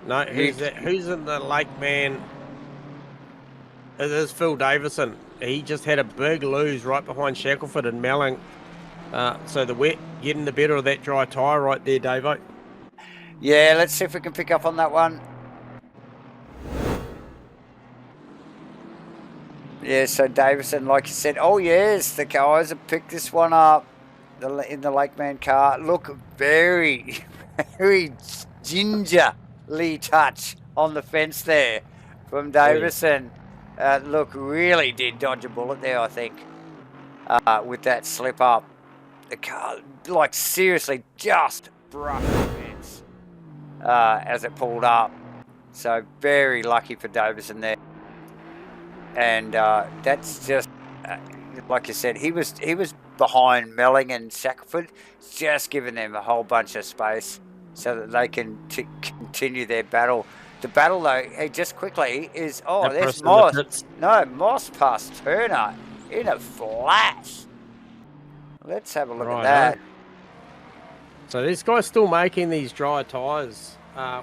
No, who's that? Who's in the lake, man? It is Phil Davison. He just had a big lose right behind Shackelford and Melling. So the wet getting the better of that dry tyre right there, Davo. Yeah, let's see if we can pick up on that one. Yeah, so Davison, like you said, oh yes, the guys have picked this one up in the Lakeman car. Look, very, very gingerly touch on the fence there from Davison. Look, really did dodge a bullet there, I think, with that slip up. The car, like, seriously just brushed the fence as it pulled up. So very lucky for Davison there. And that's just, like you said, he was behind Melling and Shackelford, just giving them a whole bunch of space so that they can continue their battle. The battle, though, hey, just quickly, is, there's Moss. No, Moss past Turner in a flash. Let's have a look at that. So this guy's still making these dry tyres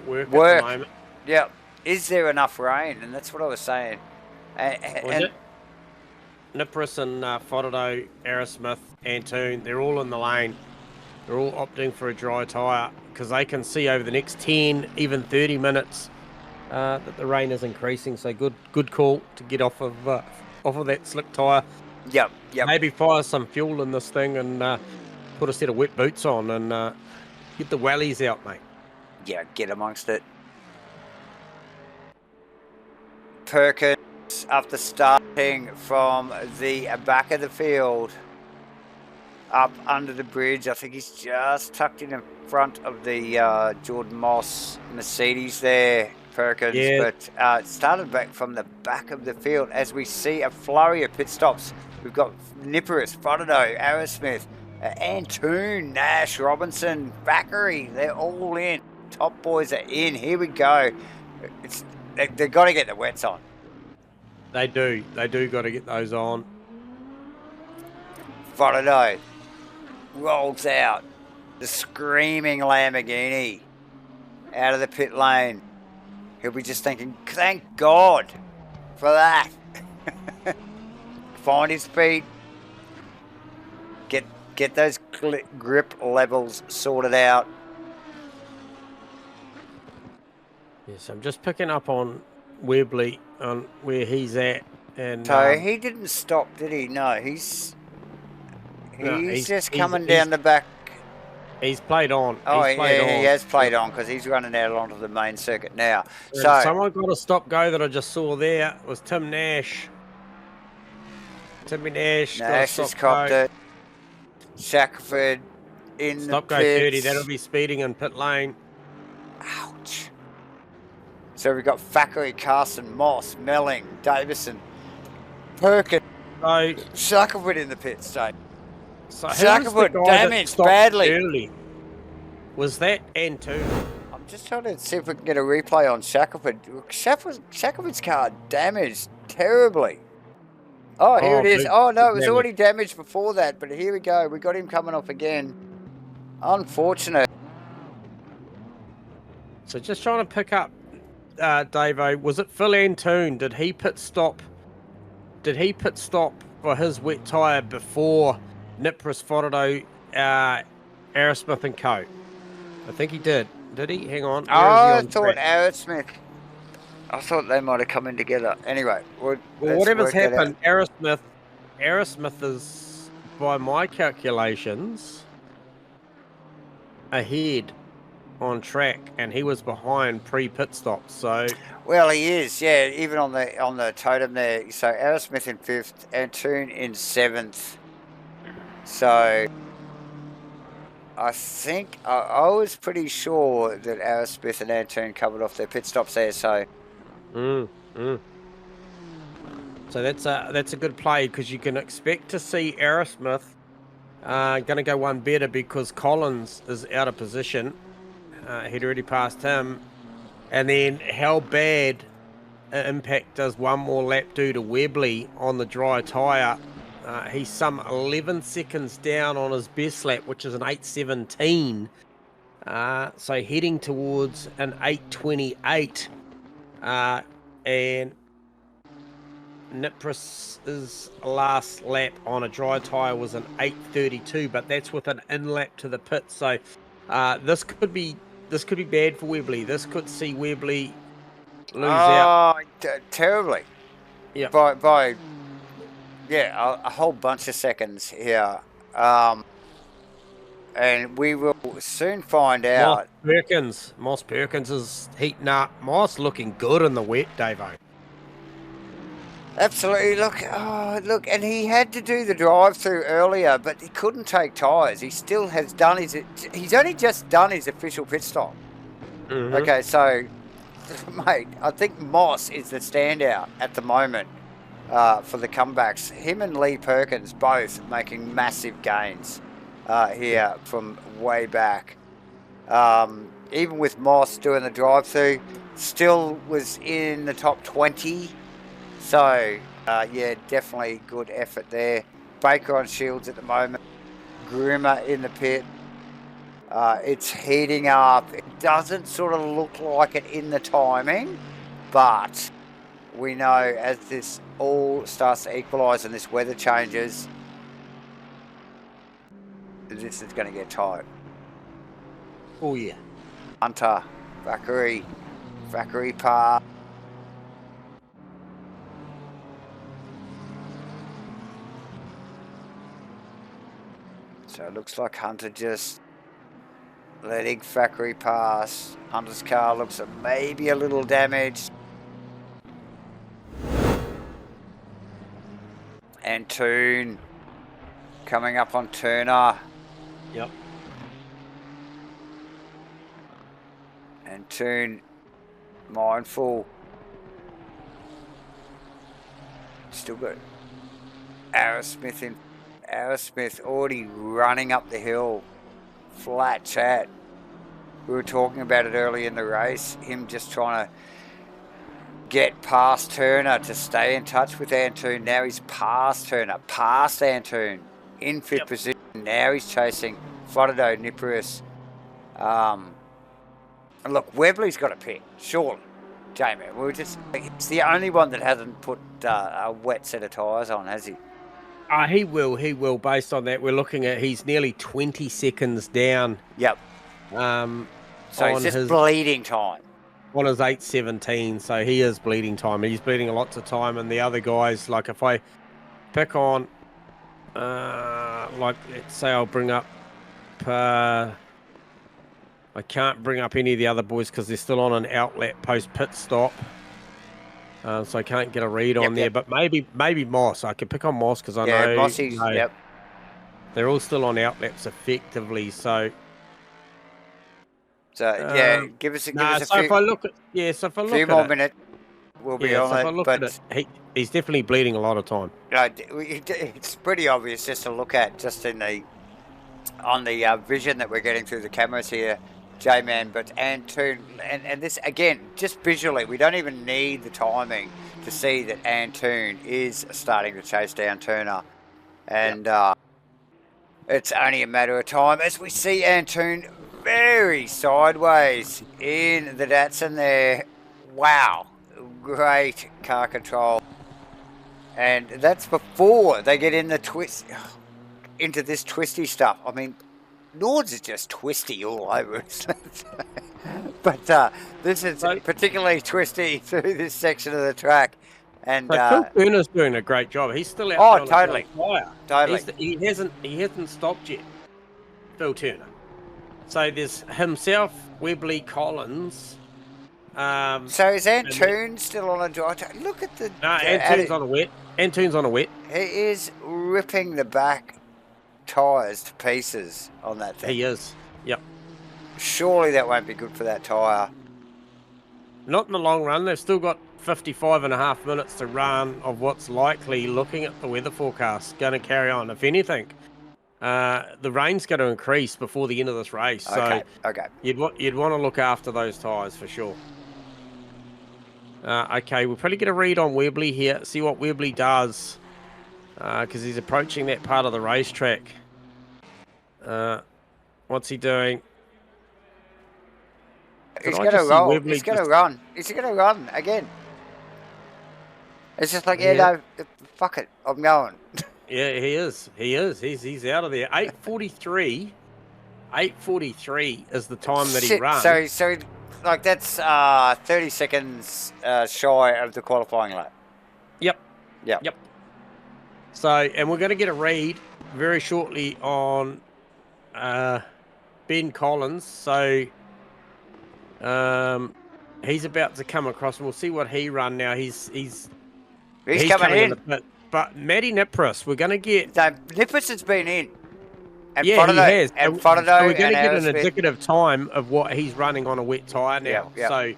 work at the moment. Yeah. Is there enough rain? And that's what I was saying. And Nipris and Fodado, Aerosmith, Antoon, they're all in the lane. They're all opting for a dry tyre because they can see over the next 10, even 30 minutes that the rain is increasing. So good call to get off of that slick tyre. Yep. Maybe fire some fuel in this thing and put a set of wet boots on and get the wellies out, mate. Yeah, get amongst it. Perkins, after starting from the back of the field up under the bridge, I think he's just tucked in front of the Jordan Moss Mercedes there, Perkins. Yeah. But it started back from the back of the field as we see a flurry of pit stops. We've got Niparis, Frodeno, Aerosmith, Antoon, Nash, Robinson, Thackeray. They're all in. Top boys are in. Here we go. They've got to get the wets on. They do got to get those on. Frodeno rolls out. The screaming Lamborghini out of the pit lane. He'll be just thinking, thank God for that. Find his feet. Get those grip levels sorted out. Yes, I'm just picking up on Webley on where he's at, and so he didn't stop, did he? No, he's just coming down the back. He's played on. He has played on because he's running out onto the main circuit now. And so someone got a stop go that I just saw there was Tim Nash. Timmy Nash has copped it. Shackelford in Stop, the go pits. 30. That'll be speeding in pit lane. Ouch. So we've got Thackeray, Carson, Moss, Melling, Davison, Perkins, So, Shackelford in the pits, Dave. so who was Shackelford the guy that damaged stopped badly. early? Was that Antoon? I'm just trying to see if we can get a replay on Shackelford. Shackelford's car damaged terribly. Oh, here it is. big Oh, no, it was damage. already damaged before that, but here we go. We got him coming off again. Unfortunate. So just trying to pick up, Davo, was it Phil Antoon? Did he pit stop for his wet tyre before Nipris Forodo, Aerosmith and Co? I think he did. Did he? Hang on. Where is he I on thought track? Aerosmith. I thought they might have come in together. Anyway, Well, let's whatever's work that out. happened, Aerosmith is, by my calculations, ahead on track, and he was behind pre-pit stop. So, Well, he is, yeah. Even on the totem there. So Aerosmith in 5th, Antoon in 7th. So I think I was pretty sure that Aerosmith and Antoon covered off their pit stops there. So So that's a good play, because you can expect to see Aerosmith going to go one better because Collins is out of position. He'd already passed him. And then how bad Impact does one more lap do to Webley on the dry tyre. He's some 11 seconds down on his best lap, which is an 8:17. So heading towards an 8:28. And Nipris's last lap on a dry tyre was an 8:32, but that's with an in lap to the pit. So this could be bad for Webley. This could see Webley lose out. Terribly. Yeah. By a whole bunch of seconds here. And we will soon find out. Moss Perkins is heating up. Moss looking good in the wet, Davo. Absolutely. Look, and he had to do the drive-through earlier, but he couldn't take tyres. He still has done he's only just done his official pit stop. Mm-hmm. Okay, so, mate, I think Moss is the standout at the moment for the comebacks. Him and Lee Perkins both making massive gains here from way back. Even with Moss doing the drive-through, still was in the top 20. So, definitely good effort there. Baker on shields at the moment. Grimmer in the pit. It's heating up. It doesn't sort of look like it in the timing, but we know as this all starts to equalise and this weather changes, this is going to get tight. Oh, yeah. Hunter, Thackeray Park. So it looks like Hunter just letting Thackeray pass. Hunter's car looks maybe a little damaged. Antoon coming up on Turner. Yep. Antoon mindful. Still got Aerosmith already running up the hill. Flat chat. We were talking about it early in the race. Him just trying to get past Turner to stay in touch with Antoon. Now he's past Turner, past Antoon, in fifth position. Now he's chasing Forodo, Nipris. And look, Webley's got a pick, surely. Jamie, it's the only one that hasn't put a wet set of tyres on, has he? He will. Based on that, we're looking at he's nearly 20 seconds down. Yep. So he's just bleeding time. On his 8:17, so he is bleeding time. He's bleeding lots of time, and the other guys, like if I pick on, like let's say I'll bring up, I can't bring up any of the other boys because they're still on an outlet post pit stop. So I can't get a read on there, but maybe Moss. I can pick on Moss because I know. Mossy, They're all still on outlaps effectively, so... So, yeah, give us a so few, if I look at... Yeah, so if I look few at more it... minutes, we'll be Yeah, on so if I it. look But at it, he's definitely bleeding a lot of time. it's pretty obvious just to look at, just in the... on the vision that we're getting through the cameras here, J-Man. But Antoon, and this, again, just visually, we don't even need the timing to see that Antoon is starting to chase down Turner. And it's only a matter of time as we see Antoon very sideways in the Datsun there. Wow, great car control. And that's before they get in the twist, into this twisty stuff. I mean, Nords is just twisty all over it. But this is particularly twisty through this section of the track. And Phil Turner's doing a great job. He's still out there on totally. the fire. Totally. He hasn't stopped yet, Phil Turner. So there's himself, Webley, Collins. So is Antoon still on a dry track? Look at the... No, Antoon's on a wet. Antoon's on a wet. He is ripping the back tyres to pieces on that thing. He is. Yep. Surely that won't be good for that tyre. Not in the long run. They've still got 55.5 minutes to run of what's likely, looking at the weather forecast, going to carry on. If anything, the rain's going to increase before the end of this race. So okay. You'd want to look after those tyres for sure. Okay, we'll probably get a read on Webley here, see what Webley does, because he's approaching that part of the racetrack. What's he doing? He's going to roll. He's going to run. He's going to run again. It's just like, no, fuck it, I'm going. Yeah, he is. He is. He's out of there. 8:43. 8:43 is the time that he runs. So like that's 30 seconds shy of the qualifying lap. Yep. So, and we're going to get a read very shortly on Ben Collins. So, he's about to come across, and we'll see what he run now. He's coming in. But Matty Nipris, we're going to get... No, Nipris has been in. And he has. And so we're going to get an indicative time of what he's running on a wet tyre now. Yeah. So,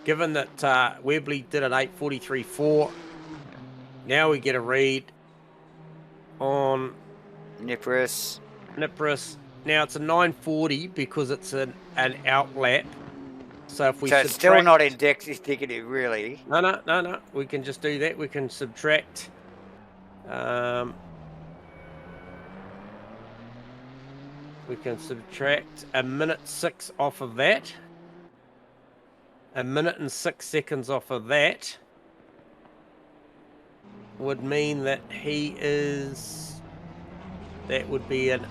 given that Webley did at 8:44, now we get a read on Nipris. Now it's a 9:40 because it's an outlap. So if we it's still not indicative, really. No. We can just do that. We can subtract. We can subtract 1:06 off of that. 1 minute and 6 seconds off of that would mean that he is... That would be an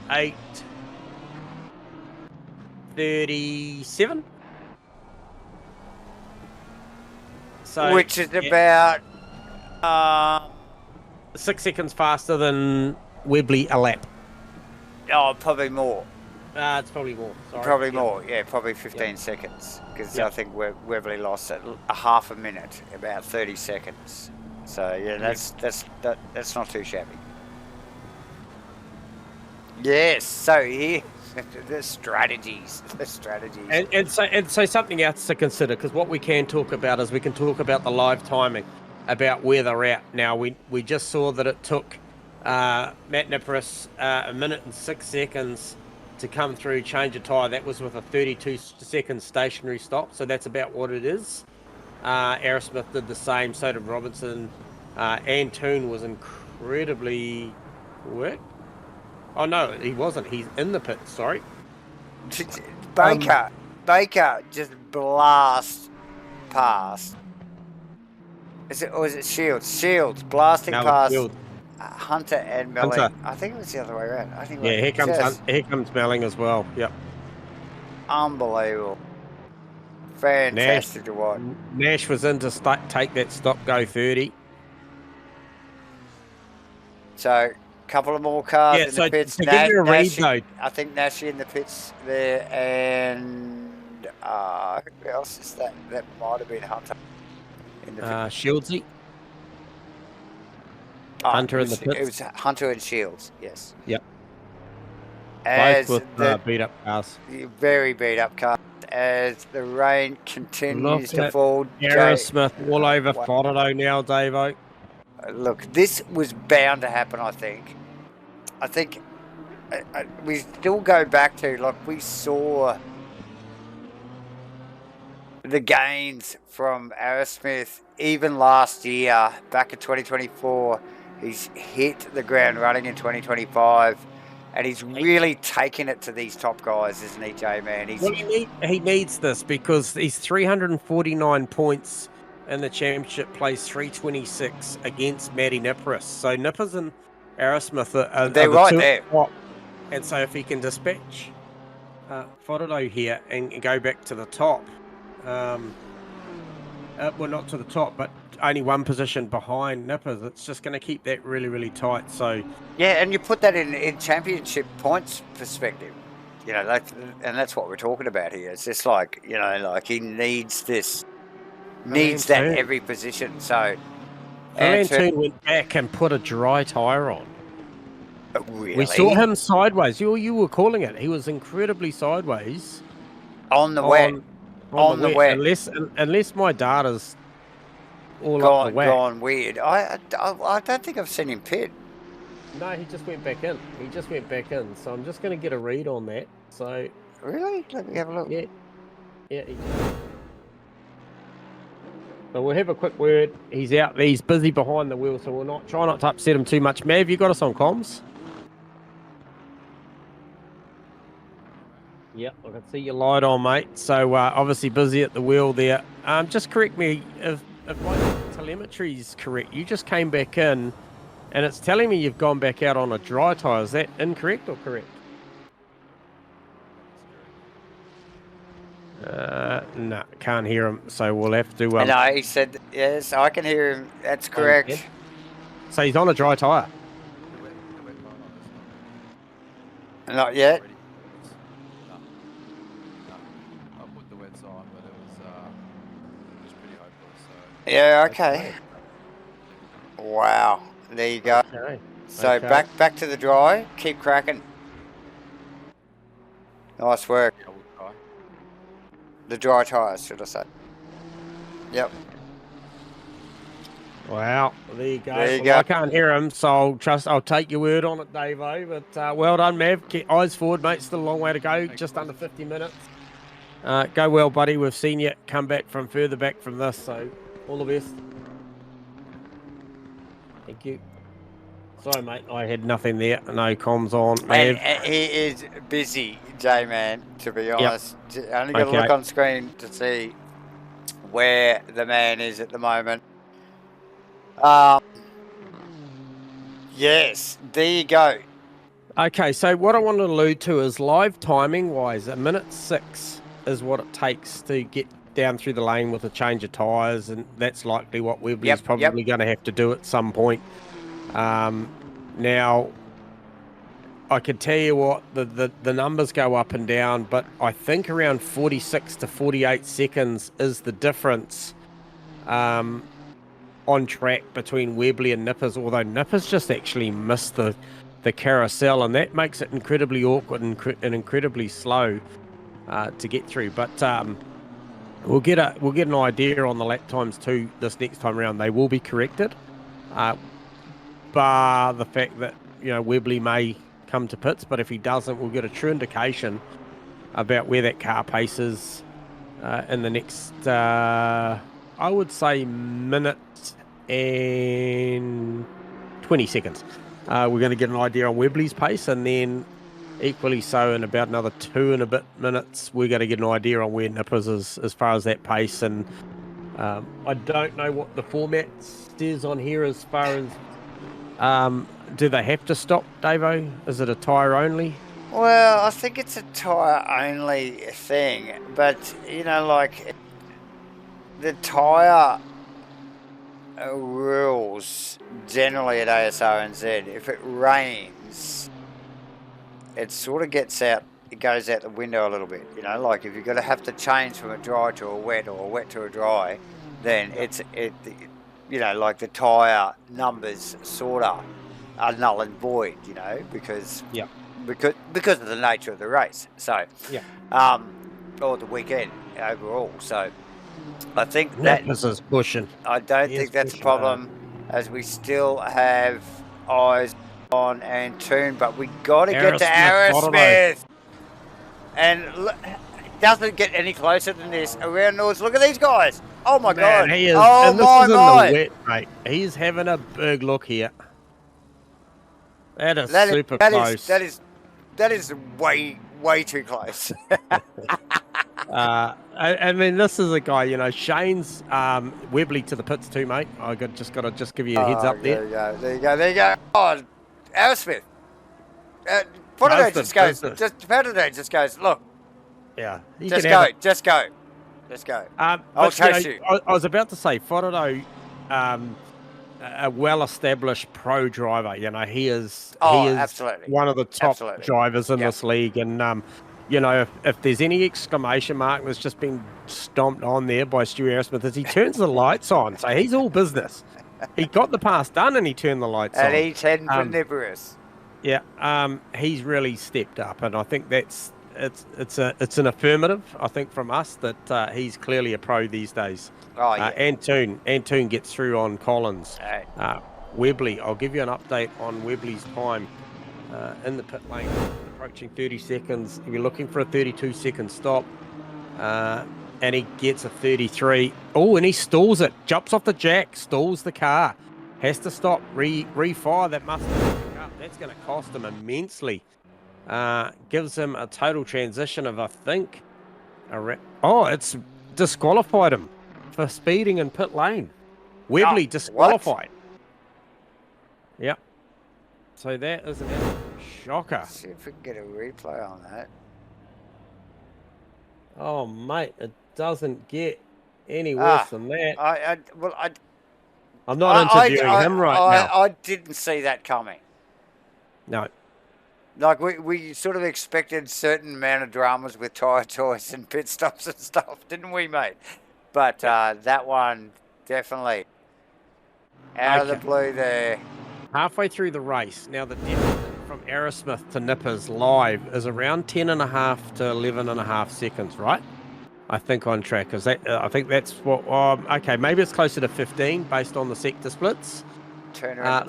8:37. So, which is about 6 seconds faster than Webley a lap. Oh, probably more. It's probably more. Sorry. Probably more. Yeah, probably 15 seconds. Because I think Webley lost a half a minute, about 30 seconds. So yeah, that's not too shabby. Yes. So here, the strategies. And so something else to consider, because what we can talk about is we can talk about the live timing, about where they're at. Now we just saw that it took Matt Nipris 1 minute and 6 seconds to come through, change a tyre. That was with a 32-second stationary stop, so that's about what it is. Aerosmith did the same, so did Robinson. Antoon was incredibly quick. Oh no, he wasn't. He's in the pit. Sorry. Baker just blast past. Is it Shields? Shields blasting past Shields. Hunter and Melling. Hunter. I think it was the other way around. Here comes Melling as well. Yep. Unbelievable. Fantastic to watch. Nash was in to take that stop, go 30. So, couple of more cars in the pits. To give you a read, though, I think Nash in the pits there, and who else is that? That might have been Hunter. In the Shieldsy. Hunter in the pits. It was Hunter and Shields, yes. Yep. as Both with the beat up cars. very beat up car, as the rain continues Look to at fall. Aerosmith all over Wow. Fotterdo now, Davo. Look, this was bound to happen, I think. We still go back to, like, we saw the gains from Aerosmith even last year, back in 2024. He's hit the ground running in 2025, and he's really taken it to these top guys, isn't he, J-Man? Well, he needs this because he's 349 points in the championship, plays 326 against Matty Nipris. So Nippers and Aerosmith are they're the right two there. top. And so if he can dispatch Fotterdo here and go back to the top, well, not to the top, but only one position behind Nippers, it's just going to keep that really, really tight. So yeah, and you put that in championship points perspective, you know, and that's what we're talking about here. It's just like, you know, like he needs this, needs that every position. So Valentin went back and put a dry tyre on. Really? We saw him sideways. You were calling it. He was incredibly sideways on the wet. On the wet. Unless my data's all up the whack. Gone weird. I don't think I've seen him pit. No, he just went back in. So I'm just going to get a read on that. So really, let me have a look. Yeah. So we'll have a quick word. He's out. He's busy behind the wheel, so we'll try not to upset him too much. Mav, you got us on comms? Yep, I can see your light on, mate. So obviously busy at the wheel there. Just correct me if my telemetry is correct. You just came back in, and it's telling me you've gone back out on a dry tyre. Is that incorrect or correct? No, can't hear him. So we'll have to. No, he said yes. I can hear him. That's correct. Yeah. So he's on a dry tyre. Not yet. Yeah, okay. Wow. There you go. Okay. So okay. back to the dry. Keep cracking. Nice work. The dry tyres, should I say. Yep. Wow. There you go. There you go. I can't hear him, so I'll take your word on it, Davo. But well done, Mav. Eyes forward, mate. Still a long way to go. Just under 50 minutes. Go well, buddy. We've seen you come back from further back from this, so all the best. Thank you. Sorry, mate. I had nothing there. No comms on. And he is busy, J-Man, to be honest. Yep. Only got to look on screen to see where the man is at the moment. Yes, there you go. Okay, so what I want to allude to is live timing-wise, a minute 6 is what it takes to get down through the lane with a change of tyres, and that's likely what Webley's probably going to have to do at some point. Now, I can tell you what, the numbers go up and down, but I think around 46 to 48 seconds is the difference on track between Webley and Nippers, although Nippers just actually missed the carousel, and that makes it incredibly awkward and incredibly slow to get through. But we'll get an idea on the lap times too this next time around. They will be corrected, bar the fact that Webley may come to pits, but if he doesn't, we'll get a true indication about where that car paces in the next I would say minute and 20 seconds. We're going to get an idea on Webley's pace, and then equally so in about another 2 and a bit minutes, we're going to get an idea on where Nippers is as far as that pace. And I don't know what the format says on here as far as do they have to stop, Davo? Is it a tyre only? Well, I think it's a tyre only thing, but like the tyre rules generally at Asrnz, if it rains, it sort of gets out, it goes out the window a little bit. Like if you're going to have to change from a dry to a wet or a wet to a dry, then like the tyre numbers sort of are null and void, because because of the nature of the race. So, Yeah. or the weekend overall. So, I think Nippers is pushing. I don't He think is that's a pushing problem, as we still have eyes on Antoon, but we got to get to Asrnz. And look, it doesn't get any closer than this around Nords. Look at these guys. Oh my God. He is. Oh And this my is in my. the wet, mate. He's having a big look here. That is super close. That is way too close. I mean, this is a guy, you know, Shane's Webley to the pits too, mate. I just got to give you a heads up there. There you go. Oh, Arrowsmith. Fotterday just goes, look. Yeah. Just go. I'll chase you. I was about to say, Fotterday, a well-established pro driver. You know, he is absolutely one of the top drivers in this league. And, you know, if there's any exclamation mark that's just been stomped on there by Stu Arrowsmith, is he turns the lights on. So he's all business. He got the pass done and he turned the lights on. And he's heading for Nibiris. Yeah, he's really stepped up, and I think it's an affirmative. I think from us that he's clearly a pro these days. Oh yeah. Antoon gets through on Collins. Webley, I'll give you an update on Webley's time in the pit lane, approaching 30 seconds. We're looking for a 32-second stop, and he gets a 33. Oh, and he stalls it. Jumps off the jack, stalls the car, has to stop, refire that Mustang. That's going to cost him immensely. Gives him a total transition of, I think, it's disqualified him for speeding in pit lane. Webley disqualified. Yep. So that is an shocker. Let's see if we can get a replay on that. Oh, mate, it doesn't get any worse than that. I'm not interviewing him right now. I didn't see that coming. No. Like, we sort of expected certain amount of dramas with tyre choice and pit stops and stuff, didn't we, mate? But that one, definitely. Out of the blue there. Halfway through the race, now the difference from Arrowsmith to Nippers live is around 10.5 to 11.5 seconds, right? I think on track. I think that's what... okay, maybe it's closer to 15 based on the sector splits. Turner.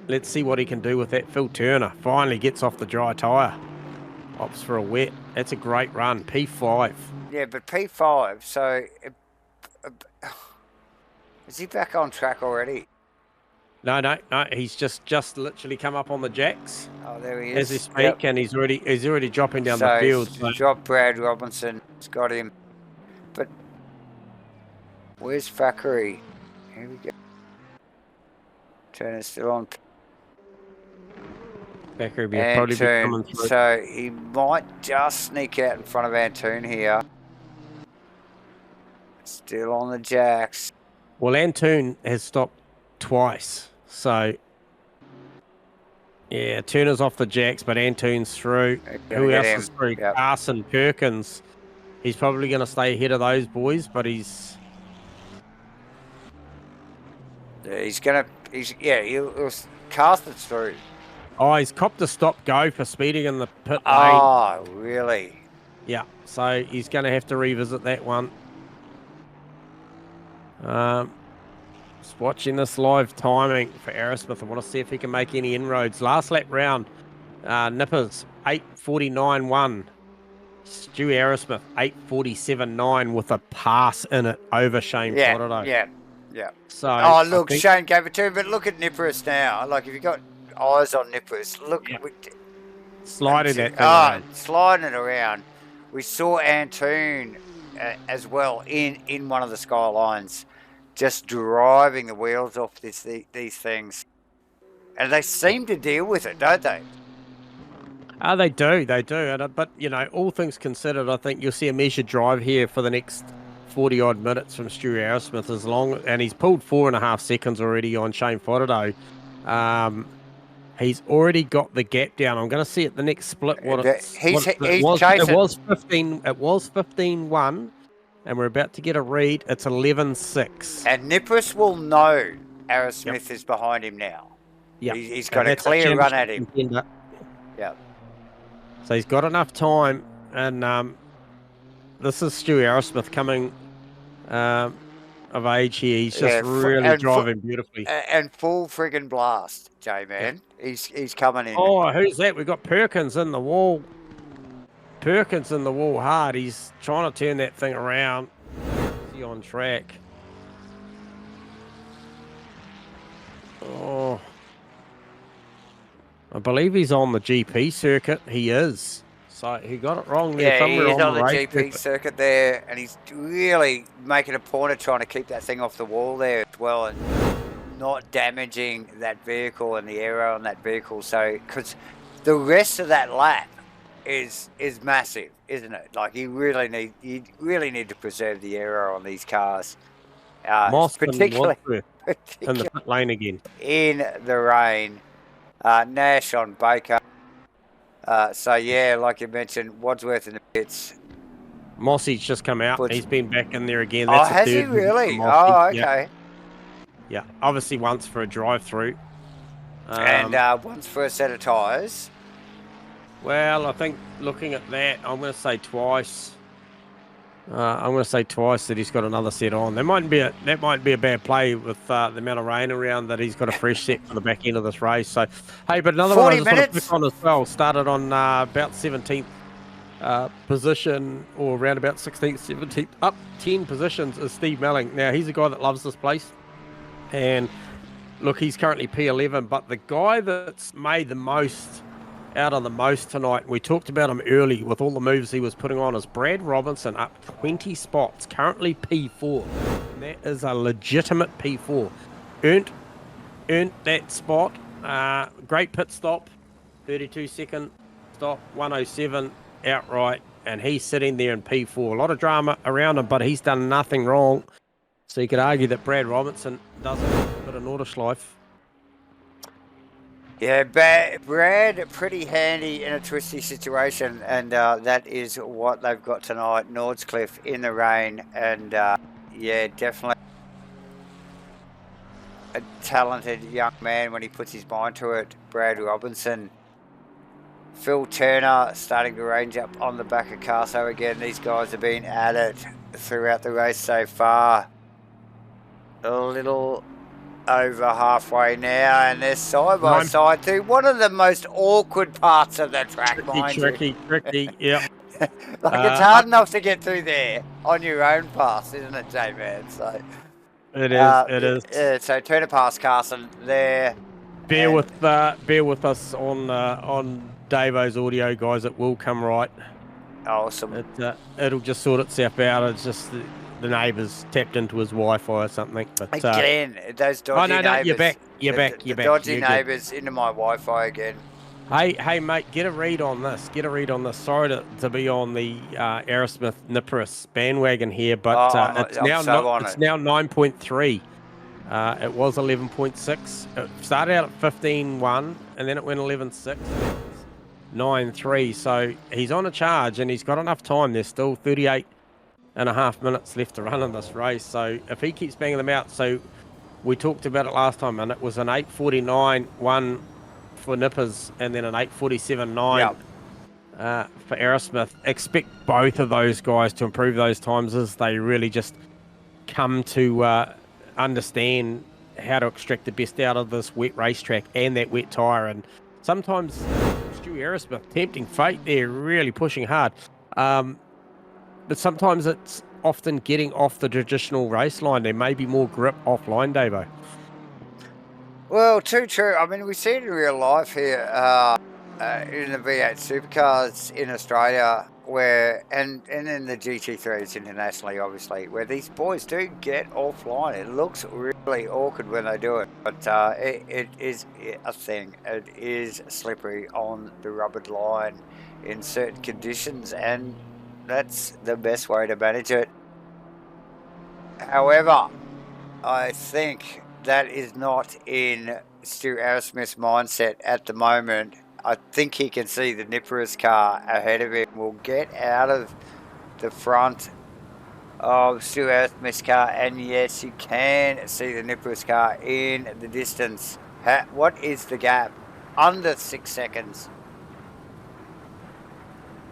Let's see what he can do with that. Phil Turner finally gets off the dry tyre. Opts for a wet. That's a great run. P5. Yeah, but P5, so... is he back on track already? No. He's just literally come up on the jacks. Oh, there he is. As he speak, and he's already dropping down the field. So dropped Brad Robinson. He's got him. But where's Thackeray? Here we go. Turner's still on. Thackeray will probably be coming through. So he might just sneak out in front of Antoon here. Still on the jacks. Well, Antoon has stopped twice. So, yeah, Turner's off the jacks, but Antoon's through. Who else is through? Yep. Carson, Perkins. He's probably going to stay ahead of those boys, but he's... he'll cast it through. Oh, he's copped a stop-go for speeding in the pit lane. Oh, really? Yeah, so he's going to have to revisit that one. Just watching this live timing for Arrowsmith. I want to see if he can make any inroads. Last lap round, Nippers 8:49.1. Stu Arrowsmith 8:47.9 with a pass in it over Shane Fotterday. Yeah. So look, Shane gave it to him, but look at Nippers now. Like, if you got eyes on Nippers, look. Yeah. Sliding that thing around. Sliding it around. We saw Antoon as well in one of the skylines, just driving the wheels off these things. And they seem to deal with it, don't they? They do. But, you know, all things considered, I think you'll see a measured drive here for the next 40-odd minutes from Stu Arrowsmith, and he's pulled 4.5 seconds already on Shane Fotterday. He's already got the gap down. I'm going to see at the next split it was 15-1, and we're about to get a read. It's 11-6. And Nippers will know Arrowsmith is behind him now. Yeah, he's got a clear run at him. Contender. Yeah. So he's got enough time, and this is Stu Arrowsmith coming of age here. He's just really driving beautifully. And full friggin' blast, J-Man. Yeah. He's coming in. Oh, who's that? We've got Perkins in the wall. Perkins in the wall hard. He's trying to turn that thing around. Is he on track? Oh, I believe he's on the GP circuit. He is. So he got it wrong there. Yeah, he's on the GP circuit there, and he's really making a point of trying to keep that thing off the wall there as well, and not damaging that vehicle and the aero on that vehicle. So, because the rest of that lap is massive, isn't it? Like you really need to preserve the aero on these cars, particularly in the pit lane again in the rain. Nash on Baker. So yeah, like you mentioned, Wadsworth in the pits. Mossy's just come out. He's been back in there again. That's has he really? Oh, okay. Yeah, obviously once for a drive-through. And once for a set of tyres. Well, I think looking at that, I'm going to say twice. I'm going to say twice that he's got another set on. That might be a bad play with the amount of rain around that he's got a fresh set for the back end of this race. So, hey, but another one I just want to pick on as well. Started on about 17th position, or around about 16th, 17th, up 10 positions is Steve Melling. Now, he's a guy that loves this place. And, look, he's currently P11, but the guy that's made the most out of the most tonight, we talked about him early with all the moves he was putting on, is Brad Robinson, up 20 spots, currently P4. And that is a legitimate P4. Earned that spot. Great pit stop, 32-second stop, 107 outright, and he's sitting there in P4. A lot of drama around him, but he's done nothing wrong. So you could argue that Brad Robinson does a bit of Nordschleife. Yeah, Brad, pretty handy in a twisty situation, and that is what they've got tonight. Nordschleife in the rain, and yeah, definitely a talented young man when he puts his mind to it. Brad Robinson. Phil Turner starting to range up on the back of Carso again. These guys have been at it throughout the race so far. A little over halfway now, and they're side by side too. One of the most awkward parts of the track, tricky, yeah. Like it's hard enough to get through there on your own pass, isn't it, J-Man? So it is. So Turner past Carson there. Bear with us on Davo's audio, guys. It will come right. Awesome. It'll just sort itself out. It's just the neighbours tapped into his Wi-Fi or something. But again, those dodgy neighbours. You're back. Dodgy neighbours into my Wi-Fi again. Hey, mate, get a read on this. Sorry to be on the Aerosmith Nippers bandwagon here, but it's now 9.3. It was 11.6. It started out at 15.1, and then it went 11.6. 9.3. So he's on a charge, and he's got enough time. There's still 38.5 minutes left to run in this race. So if he keeps banging them out, so we talked about it last time, and it was an 8.49.1 for Nippers, and then an 8.47.9 for Aerosmith. Expect both of those guys to improve those times as they really just come to understand how to extract the best out of this wet racetrack and that wet tyre. And sometimes Stu Aerosmith, tempting fate there, really pushing hard. But sometimes it's often getting off the traditional race line. There may be more grip offline, Davo. Well, too true. I mean, we see it in real life here in the V8 supercars in Australia, where and in the GT3s internationally, obviously, where these boys do get offline. It looks really awkward when they do it, but it is a thing. It is slippery on the rubbered line in certain conditions, and that's the best way to manage it. However, I think that is not in Stu Arrowsmith's mindset at the moment. I think he can see the Nippers car ahead of him will get out of the front of Stu Arrowsmith's car, and yes, you can see the Nippers car in the distance. What is the gap? Under 6 seconds.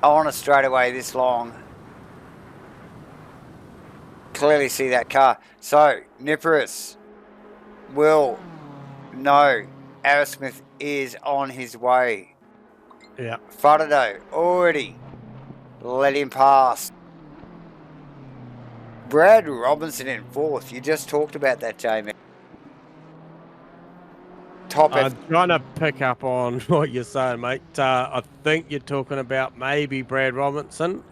on a straightaway this long. Clearly see that car. So Nippers will know Asrnz is on his way. Yeah. Faraday already let him pass. Brad Robinson in 4th. You just talked about that, Jamie. I'm trying to pick up on what you're saying, mate. I think you're talking about maybe Brad Robinson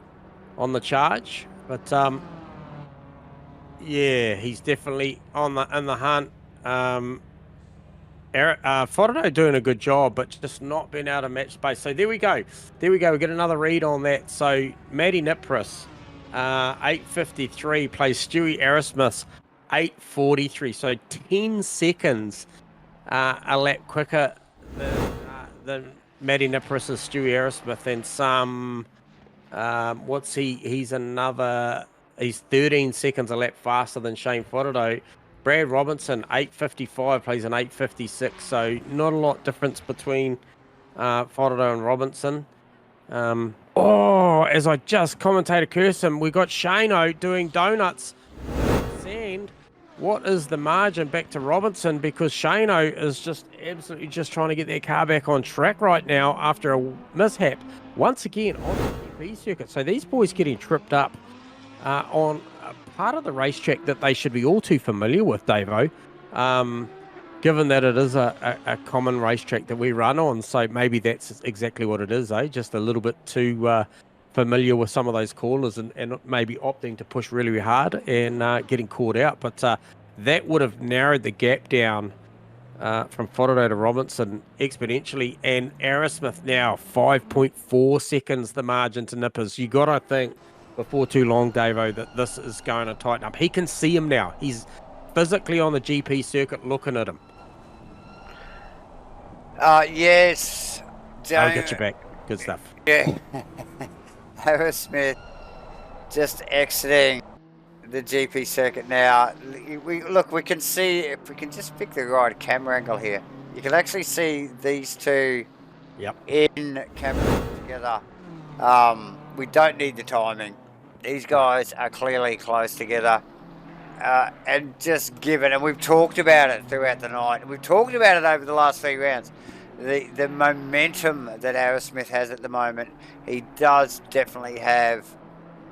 on the charge, but yeah, he's definitely in the hunt. Faraday doing a good job, but just not being able to match space. So there we go. We get another read on that. So Matty Nipris, 8:53, plays Stewie Arrowsmith, 8:43. So 10 seconds a lap quicker than Matty Nipris' Stewie Arrowsmith, and some he's 13 seconds a lap faster than Shane Faraday. Brad Robinson, 8:55, plays an 8:56, so not a lot difference between Faraday and Robinson. As I just commentator Kirsten, we got Shano doing donuts. Sand. What is the margin back to Robinson? Because Shano is just absolutely just trying to get their car back on track right now after a mishap. Once again on the GP circuit. So these boys getting tripped up on a part of the racetrack that they should be all too familiar with, Davo. Given that it is a common racetrack that we run on. So maybe that's exactly what it is, just a little bit too familiar with some of those corners and maybe opting to push really hard and getting caught out. But that would have narrowed the gap down from Faraday to Robinson exponentially. And Arrowsmith now 5.4 seconds the margin to Nippers. You got to think before too long, Davo, that this is going to tighten up. He can see him now. He's physically on the GP circuit looking at him. Yes. I'll get you back. Good stuff. Yeah. Arrowsmith just exiting the GP circuit now. We can see, if we can just pick the right camera angle here, you can actually see these two in camera together. We don't need the timing. These guys are clearly close together. And just given, and we've talked about it throughout the night, we've talked about it over the last 3 rounds, the momentum that Arrowsmith has at the moment. He does definitely have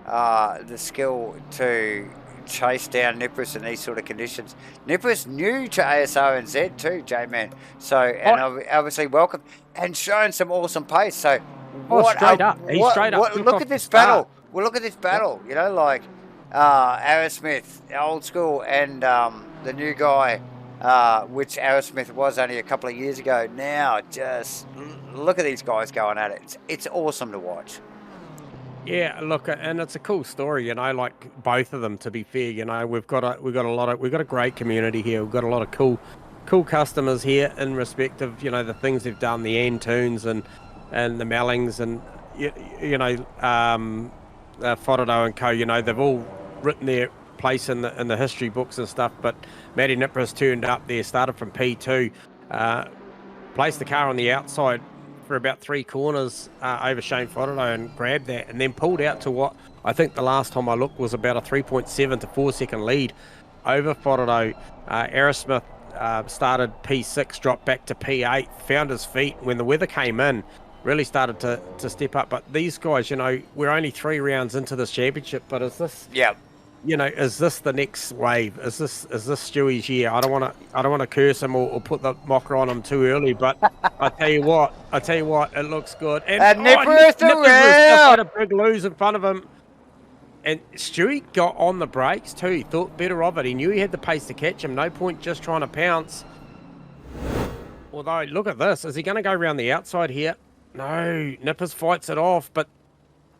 the skill to chase down Nippers in these sort of conditions. Nippers new to Asrnz too, J-Man. So, and obviously welcome, and showing some awesome pace. So, straight up. Look at this battle. Well, look at this battle. You know, like Arrowsmith, old school, and the new guy, which Arrowsmith was only a couple of years ago. Now, just look at these guys going at it. It's awesome to watch. Yeah, look, and it's a cool story, you know, like both of them, to be fair. You know, we've got a great community here. We've got a lot of cool customers here in respect of, you know, the things they've done, the Antunes and the Mellings, and you know, Faraday and Co. You know, they've all written their place in the history books and stuff. But Matty Nipris turned up there, started from P2, placed the car on the outside for about 3 corners over Shane Faraday and grabbed that, and then pulled out to what I think the last time I looked was about a 3.7 to 4 second lead over Faraday. Arrowsmith started P6, dropped back to P8, found his feet when the weather came in, really started to step up. But these guys, you know, we're only 3 rounds into this championship, but is this you know, is this the next wave? Is this Stewie's year? I don't want to curse him or put the mocker on him too early, but I tell you what, it looks good. And Nippers just had a big lose in front of him, and Stewie got on the brakes too. He thought better of it. He knew he had the pace to catch him. No point just trying to pounce. Although, look at this. Is he going to go around the outside here? No, Nippers fights it off, but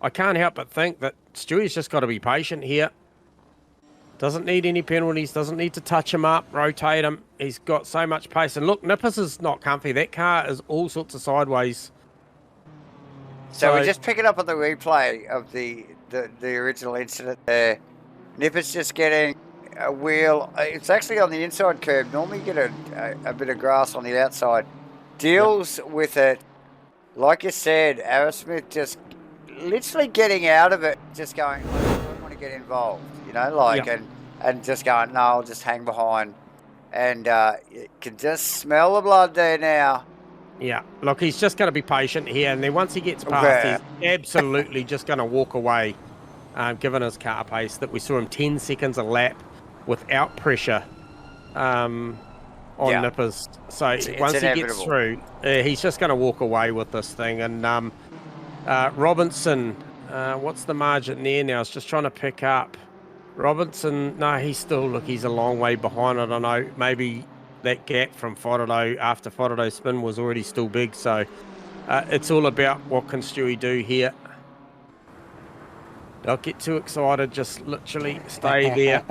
I can't help but think that Stewie's just got to be patient here. Doesn't need any penalties, doesn't need to touch him up, rotate him. He's got so much pace. And look, Nippers is not comfy. That car is all sorts of sideways. So we're just picking up on the replay of the original incident there. Nippers just getting a wheel. It's actually on the inside curb. Normally you get a bit of grass on the outside. Deals with it. Like you said, Arrowsmith just literally getting out of it, just going, I don't want to get involved, you know, like, and just going, no, I'll just hang behind. And you can just smell the blood there now. Yeah, look, he's just going to be patient here, and then once he gets past, he's absolutely just going to walk away, given his car pace. That we saw him 10 seconds a lap without pressure on nippers. So once he gets through, he's just going to walk away with this thing. And Robinson, what's the margin there now? I was just trying to pick up. Robinson, no, he's a long way behind. I don't know, maybe that gap from Fodado after Fodado's spin was already still big. So it's all about what can Stewie do here. Don't get too excited, just literally stay there.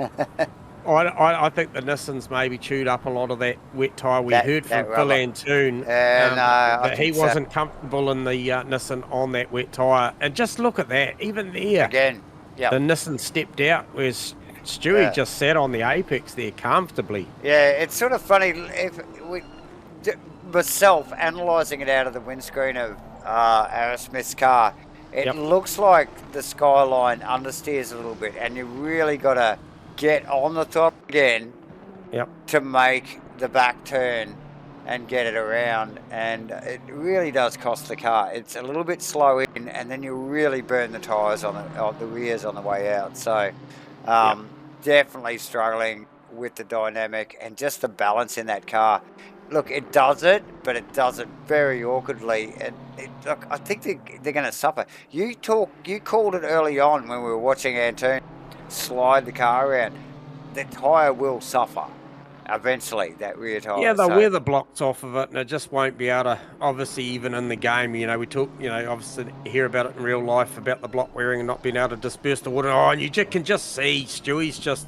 I think the Nissan's maybe chewed up a lot of that wet tyre. We heard from Phil Antoon that he wasn't comfortable in the Nissan on that wet tyre. And just look at that, even there. Again, the Nissan stepped out, whereas Stewie just sat on the apex there comfortably. Yeah, it's sort of funny if myself analysing it out of the windscreen of Asrnz's car. It looks like the Skyline understeers a little bit, and you really got to get on the top again to make the back turn and get it around, and it really does cost the car. It's a little bit slow in, and then you really burn the tyres on the rears on the way out. So definitely struggling with the dynamic and just the balance in that car. Look, it does it, but it does it very awkwardly. And look, I think they're going to suffer. You called it early on when we were watching Antoon slide the car around. The tyre will suffer eventually, that rear tyre. Yeah, they'll wear the blocks off of it, and it just won't be able to, obviously, even in the game, you know, we talk, you know, obviously hear about it in real life, about the block wearing and not being able to disperse the water. Oh, and you can just see Stewie's just,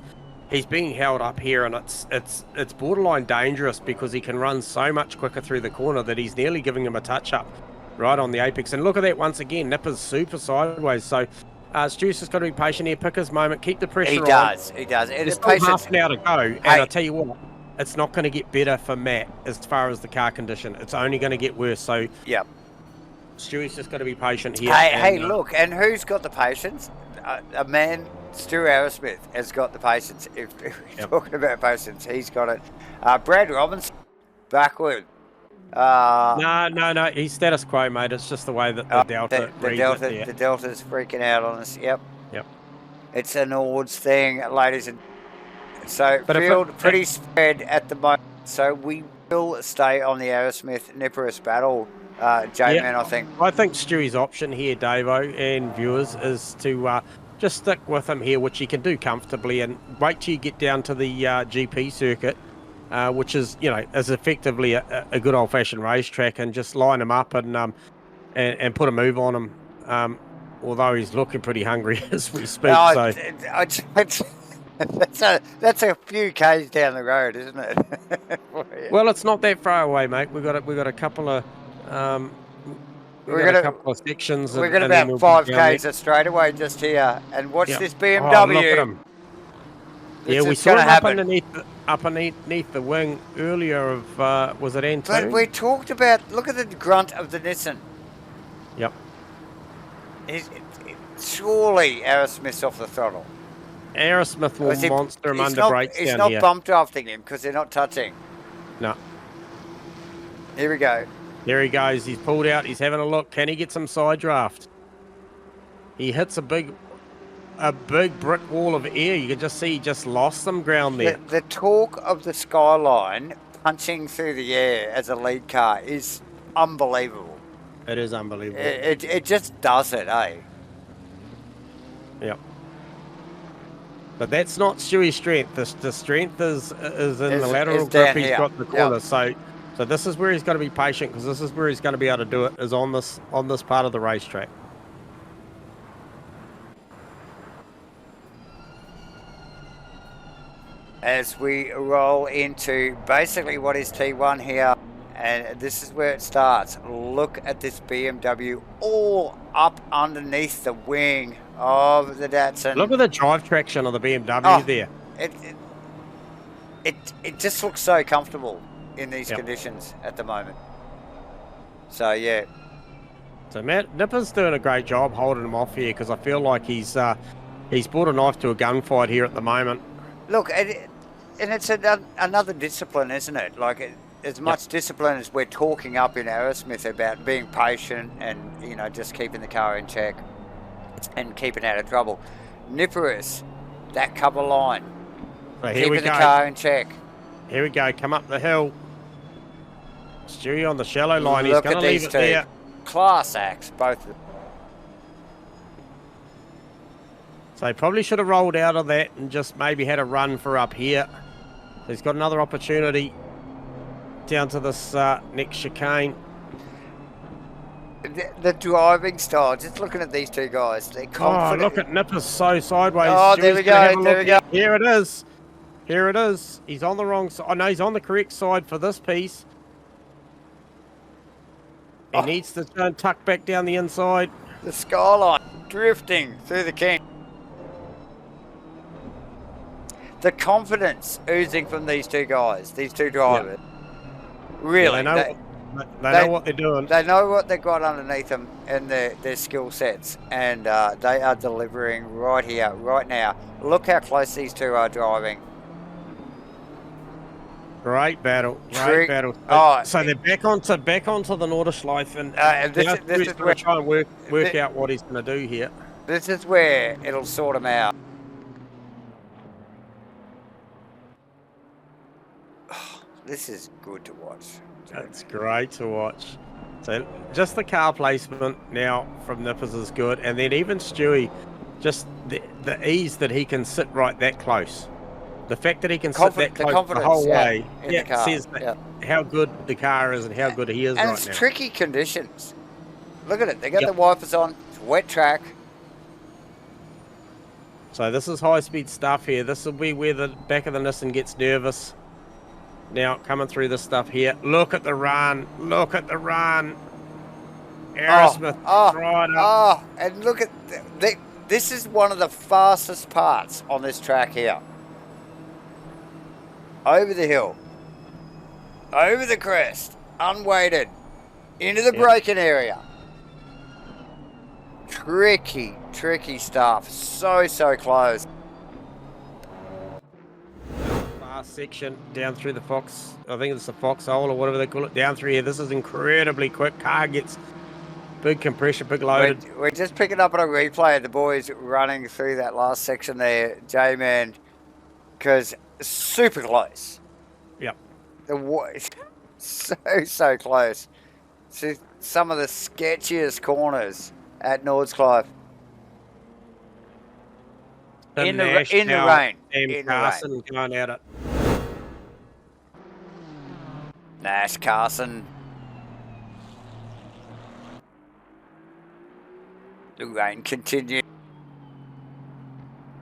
he's being held up here, and it's borderline dangerous because he can run so much quicker through the corner that he's nearly giving him a touch-up right on the apex. And look at that once again, Nipper's super sideways, so Stewie's just got to be patient here, pick his moment, keep the pressure on. He does. There's still half an hour to go, and I tell you what, it's not going to get better for Matt as far as the car condition. It's only going to get worse. So Stewie's just got to be patient here. Hey, look, and who's got the patience? A man, Stu Arrowsmith, has got the patience. If we're talking about patience, he's got it. Brad Robinson, backward. No, he's status quo, mate. It's just the way that the Delta the Delta's freaking out on us. Yep. It's an Ords thing, ladies and so field pretty spread at the moment. So we will stay on the Arrowsmith-Nippers battle, J-Man, I think. I think Stewie's option here, Davo and viewers, is to just stick with him here, which he can do comfortably, and wait till you get down to the GP circuit, which is, you know, is effectively a good old-fashioned racetrack, and just line him up and put a move on him. Although he's looking pretty hungry as we speak. That's a few k's down the road, isn't it? Well, it's not that far away, mate. We got a couple of a couple of sections. We've got about 5 k's straight away just here, and watch this BMW. Oh, look at him. Yeah, we saw him up underneath the wing earlier of was it Antoon? But we talked about, look at the grunt of the Nissan. Yep. Surely Arrowsmith's off the throttle. Arrowsmith will monster him under brakes down here. He's not bump drafting him because they're not touching. No. Here we go. There he goes. He's pulled out. He's having a look. Can he get some side draft? He hits a big brick wall of air. You can just see he just lost some ground there. The torque of the Skyline punching through the air as a lead car is unbelievable. It is unbelievable. It just does it, eh? Yep. But that's not Stewie's strength. The strength is in the lateral grip he's got in the corner. Yep. So this is where he's got to be patient, because this is where he's going to be able to do it, is on this part of the racetrack. As we roll into basically what is T1 here, and this is where it starts. Look at this BMW all up underneath the wing of the Datsun. Look at the drive traction of the BMW there. It just looks so comfortable in these conditions at the moment. So yeah, So Nipper's doing a great job holding him off here because I feel like he's brought a knife to a gunfight here at the moment. Look, and it's another discipline, isn't it? Like, as much discipline as we're talking up in Asrnz about being patient and, you know, just keeping the car in check and keeping out of trouble. Nipper's, that cover line, So here we keeping go. the car in check. Here we go. Come up the hill. Stewie on the shallow line. Look He's going at to leave these it two. there. Class acts, both of them. So he probably should have rolled out of that and just maybe had a run for up here. He's got another opportunity down to this next chicane. The driving style, just looking at these two guys, they're confident. Oh, look at Nipper's so sideways. Oh, there Stewie's we gonna have go, a there we look go. here. Here it is. Here it is. He's on the wrong side. Oh, no, he's on the correct side for this piece. He needs to try and tuck back down the inside. The skyline drifting through the king. The confidence oozing from these two guys, these two drivers. Really, They know what they're doing. They know what they've got underneath them and their skill sets, and they are delivering right here, right now. Look how close these two are driving. Great battle. Great Trick- battle. Oh, So they're back onto the Nordschleife, and this now is Stewie's where- gonna try and work out what he's going to do here. This is where it'll sort them out. This is good to watch. That's great to watch. So just the car placement now from Nippers is good, and then even Stewie, just the ease that he can sit right that close. The fact that he can sit that close the whole way in the car. says how good the car is and how good he is And right it's now. tricky conditions. Look at it. They got Yep. the wipers on. It's a wet track. So this is high-speed stuff here. This will be where the back of the Nissan gets nervous. Now coming through this stuff here. Look at the run. Look at the run. Aerosmith right up. And look at this is one of the fastest parts on this track here. Over the hill. Over the crest. Unweighted. Into the braking area. Tricky stuff. So close. Last section down through the Fox. I think it's the foxhole or whatever they call it. Down through here. This is incredibly quick. Car gets big compression, big loaded. We're just picking up on a replay of the boys running through that last section there, J-Man, because super close. Yep. So close to some of the sketchiest corners at Nordschleife. In the rain. And Carson going at it. Nash, Carson. The rain continues.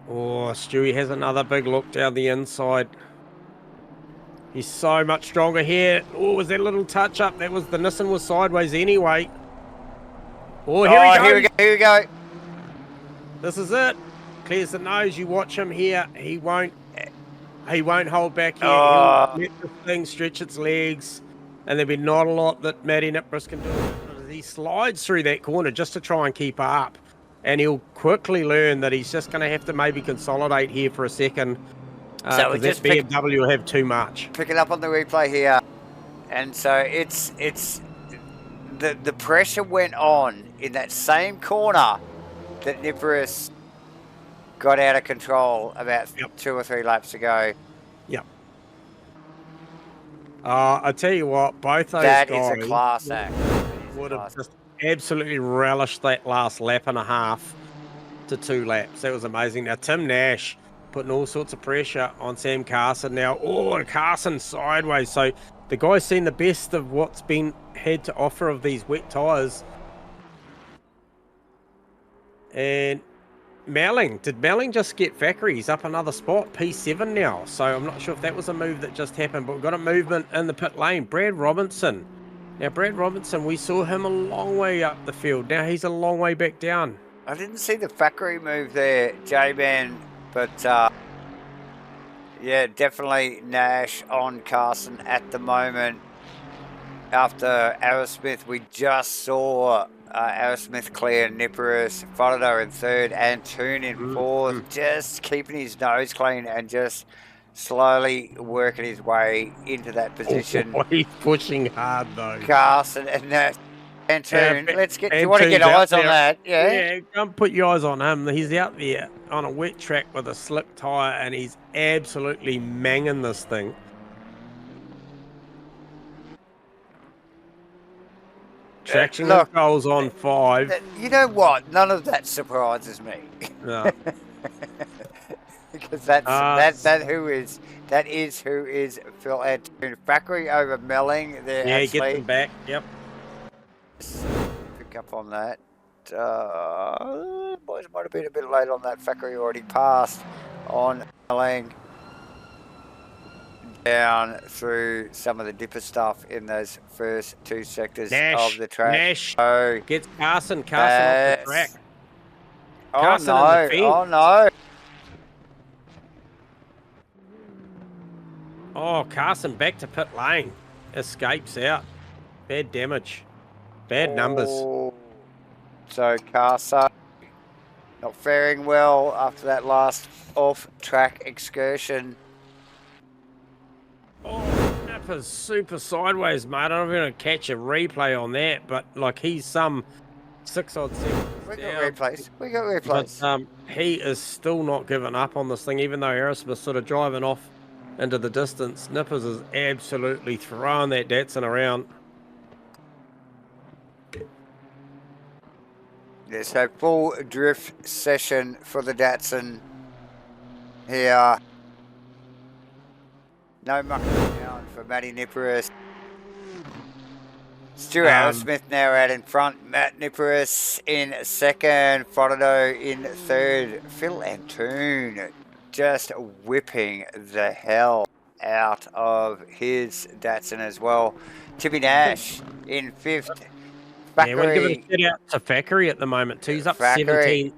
Oh, Stewie has another big look down the inside. He's so much stronger here. Oh, was that little touch up? That was the Nissan was sideways anyway. Oh, Here we go. This is it. Clears the nose. You watch him here. He won't hold back here. He'll let the thing stretch its legs, and there'll be not a lot that Matty Nipris can do. He slides through that corner just to try and keep up, and he'll quickly learn that he's just going to have to maybe consolidate here for a second. So we that just BMW will have too much. Picking up on the replay here, and so it's the pressure went on in that same corner that Nipris got out of control about 2 or 3 laps ago. Yep. I tell you what, both those That guys is a class act. would have just absolutely relished that last lap and a half to 2 laps. That was amazing. Now, Tim Nash putting all sorts of pressure on Sam Carson now. Oh, and Carson sideways. So the guy's seen the best of what's been had to offer of these wet tyres. And Melling, did Melling just get Thackeray? He's up another spot, P7 now. So I'm not sure if that was a move that just happened, but we've got a movement in the pit lane. Brad Robinson. Now, Brad Robinson, we saw him a long way up the field. Now he's a long way back down. I didn't see the Thackeray move there, J-Man, but yeah, definitely Nash on Carson at the moment. after Aerosmith, we just saw Aerosmith clear Nippers, Fodder in third, and Toon in fourth, just keeping his nose clean and just slowly working his way into that position. Oh, he's pushing hard though. Carson and Toon. Let's get. Do you want to Toon's get eyes out on there. that? Yeah. Yeah, don't put your eyes on him. He's out there on a wet track with a slick tyre, and he's absolutely manging this thing. Traction controls on 5. You know what? None of that surprises me. No. Because that is who is Phil Antoon. Factory over Melling there. Yeah, get them back. Yep. Pick up on that. Boys might have been a bit late on that. Factory already passed on Melling. Down through some of the dipper stuff in those first 2 sectors of the track. Nash gets Carson off the track. Oh no! Oh, Carson back to pit lane. Escapes out. Bad damage. Bad numbers. So Carson not faring well after that last off-track excursion. Oh, Nipper's super sideways, mate. I don't know if I'm going to catch a replay on that, but like he's some 6 odd seconds. We got replays. But he is still not giving up on this thing, even though Aerosmith's sort of driving off into the distance. Nippers is absolutely throwing that Datsun around. Yeah, so full drift session for the Datsun here. No mucking down for Matty Nippers. Stu Aerosmith now out in front. Matt Nippers in second. Frodo in third. Phil Antoon just whipping the hell out of his Datsun as well. Tippy Nash in fifth. Yeah, we're giving a shout out to Fackery at the moment too. He's up 17